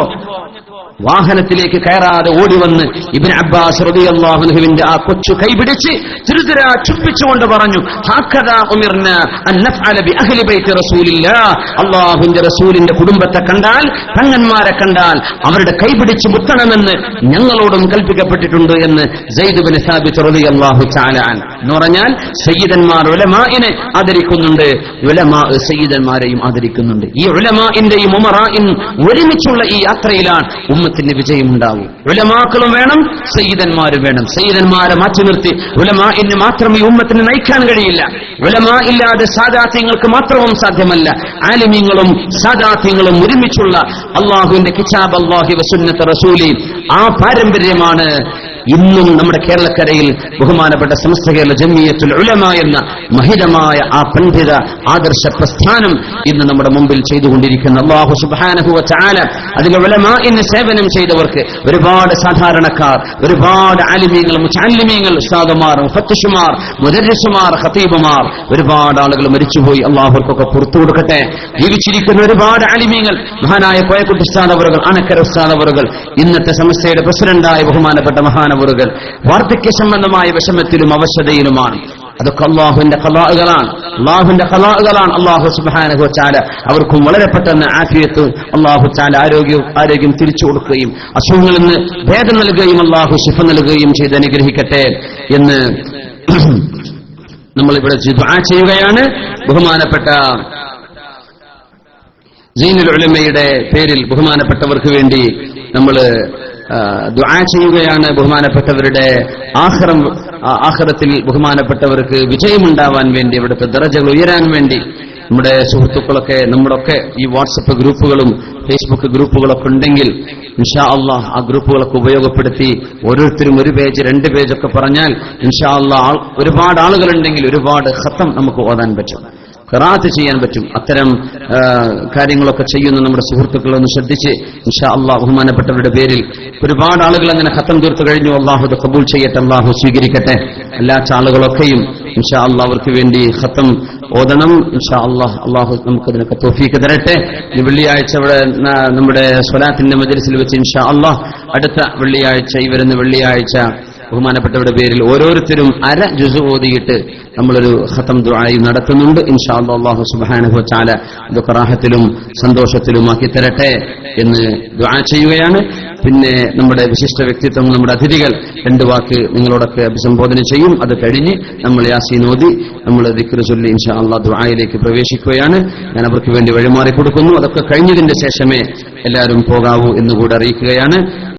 വാഹനത്തിലേക്ക് കയറാതെ ഓടിവന്ന് ഇബ്നു അബ്ബാസ് റളിയല്ലാഹു അൻഹുവിന്റെ ആ കൊച്ചു കൈപിടിച്ച് തിരുതിര ചുംബിച്ചുകൊണ്ട് പറഞ്ഞു, ഹക്കദാ ഉമിർനാ അൻ നഫ്അല ബി അഹ്ലി ബൈത്തി റസൂലില്ലാഹ്, അല്ലാഹുവിന്റെ റസൂലിന്റെ കുടുംബത്തെ കണ്ടാൽ, തങ്ങന്മാരെ കണ്ടാൽ അവരുടെ കൈപിടിച്ച് മുത്തണമെന്ന് ഞങ്ങളോടും കൽപ്പിക്കപ്പെട്ടിട്ടുണ്ട് എന്ന് സയ്യിദ് ഇബ്നു സാബിത്ത് റളിയല്ലാഹു തആല അൻഹു. എന്ന് പറഞ്ഞാൽ സയ്യിദന്മാർ ഉലമാഇനെ ആദരിക്കുന്നുണ്ട്, ഉലമാ സയ്യിദന്മാരെയും ആദരിക്കുന്നുണ്ട്. ഈ ഉലമാഇന്റെയും ഉമറാഇൻ ഒരുമിച്ചുള്ള ഈ യാത്രയിലാണ് ഉമ്മത്തിന് വിജയമുണ്ടാവും. ഉലമാക്കളും വേണം, സയ്യിദന്മാരും വേണം. സയ്യിദന്മാരെ മാറ്റി നിർത്തി ഉലമാഇന് മാത്രം ഈ ഉമ്മത്തിന് നയിക്കാൻ കഴിയില്ല. ഉലമാ ഇല്ലാതെ സാദാത്യങ്ങൾക്ക് മാത്രവും സാധ്യമല്ല. ആലിമീങ്ങളും സാദാത്യങ്ങളും ഒരുമിച്ചുള്ള അല്ലാഹുവിന്റെ കിതാബ് അല്ലാഹി വസുന്നത്ത് റസൂലി, ആ പാരമ്പര്യമാണ് ഇന്നും നമ്മുടെ കേരളക്കരയിൽ ബഹുമാനപ്പെട്ട സമസ്ത കേരള ജംഇയ്യത്തുൽ ഉലമ എന്ന മഹിതമായ ആ പണ്ഡിത ആദർശ പ്രസ്ഥാനം ഇന്ന് നമ്മുടെ മുമ്പിൽ ചെയ്തുകൊണ്ടിരിക്കുന്ന അല്ലാഹു സുബ്ഹാനഹു വ തആല അതിലെ ഉലമാഇന് സേവനം ചെയ്തവർക്ക് ഒരുപാട് സാധാരണക്കാർ, ഒരുപാട് ആലിമീങ്ങൾ, മുതഅല്ലിമീങ്ങൾ, ഉസ്താദുമാർ, മുഫത്തിഷുമാർ, മുദർരിസുമാർ, ഖതീബുമാർ, ഒരുപാട് ആളുകൾ മരിച്ചുപോയി. അല്ലാഹുവർക്കൊക്കെ പുറത്തു കൊടുക്കട്ടെ. ജീവിച്ചിരിക്കുന്ന ഒരുപാട് ആലിമീങ്ങൾ, മഹാനായ കോയക്കുട്ടി ഉസ്താദ് അവറുകൾ, അണക്കര ഉസ്താദ് അവറുകൾ, ഇന്നത്തെ സമസ്തയുടെ പ്രസിഡന്റായ ബഹുമാനപ്പെട്ട മഹാനവറുകൾ വാർദ്ധക്യ സംബന്ധമായ വിഷമത്തിലും അവശതയിലുമാണ്. അതൊക്കെ അല്ലാഹുവിന്റെ ഖലാഅുകളാണ്, അല്ലാഹുവിന്റെ ഖലാഅുകളാണ്. അല്ലാഹു സുബ്ഹാനഹു വ തആല അവർക്കും വളരെ പെട്ടെന്ന് ആഫിയത്ത് അല്ലാഹു തആല ആരോഗ്യം തിരിച്ചു കൊടുക്കുകയും അസുഖങ്ങളിൽ നിന്ന് ഭേദം നൽകുകയും അല്ലാഹു ശിഫ നൽകുകയും ചെയ്ത് അനുഗ്രഹിക്കട്ടെ എന്ന് നമ്മളിവിടെ ദുആ ചെയ്യുകയാണ്. ബഹുമാനപ്പെട്ട സീനുൽ ഉലമയുടെ പേരിൽ ബഹുമാനപ്പെട്ടവർക്ക് വേണ്ടി നമ്മൾ ദുആ ചെയ്യുകയാണ്. ബഹുമാനപ്പെട്ടവരുടെ ആഖിറത്തിൽ ബഹുമാനപ്പെട്ടവർക്ക് വിജയമുണ്ടാവാൻ വേണ്ടി, അവിടുത്തെ ദറജകൾ ഉയരാൻ വേണ്ടി നമ്മുടെ സുഹൃത്തുക്കളൊക്കെ, നമ്മുടെയൊക്കെ ഈ വാട്സപ്പ് ഗ്രൂപ്പുകളും ഫേസ്ബുക്ക് ഗ്രൂപ്പുകളൊക്കെ ഉണ്ടെങ്കിൽ ഇൻഷാ അല്ലാഹ് ആ ഗ്രൂപ്പുകളൊക്കെ ഉപയോഗപ്പെടുത്തി ഓരോരുത്തരും ഒരു പേജ് 2 പേജൊക്കെ പറഞ്ഞാൽ ഇൻഷാ അല്ലാഹ് ഒരുപാട് ആളുകളുണ്ടെങ്കിൽ ഒരുപാട് ഖത്തം നമുക്ക് ഓതാൻ പറ്റും, ഖിറാഅത്ത് ചെയ്യാൻ പറ്റും. അത്തരം കാര്യങ്ങളൊക്കെ ചെയ്യുന്ന നമ്മുടെ സുഹൃത്തുക്കളൊന്ന് ശ്രദ്ധിച്ച് ഇൻഷാ അല്ലാഹ് ബഹുമാനപ്പെട്ടവരുടെ പേരിൽ ഒരുപാട് ആളുകൾ അങ്ങനെ ഖത്തം തീർത്തു കഴിഞ്ഞു. അല്ലാഹു അത് ഖബൂൽ ചെയ്യട്ടെ, അല്ലാഹു സ്വീകരിക്കട്ടെ. അല്ലാത്ത ആളുകളൊക്കെയും ഇൻഷാ അല്ലാഹ് അവർക്ക് വേണ്ടി ഖത്തം ഓതണം. ഇൻഷാ അല്ലാഹ് അല്ലാഹു നമുക്കതിനൊക്കെ തൗഫീഖ് തരട്ടെ. ഈ വെള്ളിയാഴ്ച ഇവിടെ നമ്മുടെ സ്വലാത്തിന്റെ മജ്ലിസിൽ വെച്ച് ഇൻഷാ അല്ലാഹ് അടുത്ത വെള്ളിയാഴ്ച, ഈ വരുന്ന വെള്ളിയാഴ്ച ബഹുമാനപ്പെട്ടവരുടെ പേരിൽ ഓരോരുത്തരും അര ജുസ് ഓതിയിട്ട് നമ്മളൊരു ഖത്തം ദുആയും നടത്തുന്നുണ്ട്. ഇൻഷാ അല്ലാഹ് അല്ലാഹു സുബ്ഹാനഹു വ തആല ഇതൊക്കെ റാഹത്തിലും സന്തോഷത്തിലുമാക്കി തരട്ടെ എന്ന് ദുആ ചെയ്യുകയാണ്. പിന്നെ നമ്മുടെ വിശിഷ്ട വ്യക്തിത്വം, നമ്മുടെ അതിഥികൾ 2 വാക്ക് നിങ്ങളോടൊക്കെ അഭിസംബോധന ചെയ്യും. അത് കഴിഞ്ഞ് നമ്മൾ യാസീൻ ഓതി നമ്മൾ ദിക്ർ ചൊല്ലി ഇൻഷാ അല്ലാഹ് ദുആയിലേക്ക് പ്രവേശിക്കുകയാണ്. ഞാൻ അവർക്ക് വേണ്ടി വഴിമാറി കൊടുക്കുന്നു. അതൊക്കെ കഴിഞ്ഞതിന്റെ ശേഷമേ എല്ലാവരും പോകാവൂ എന്നുകൂടെ അറിയിക്കുകയാണ്.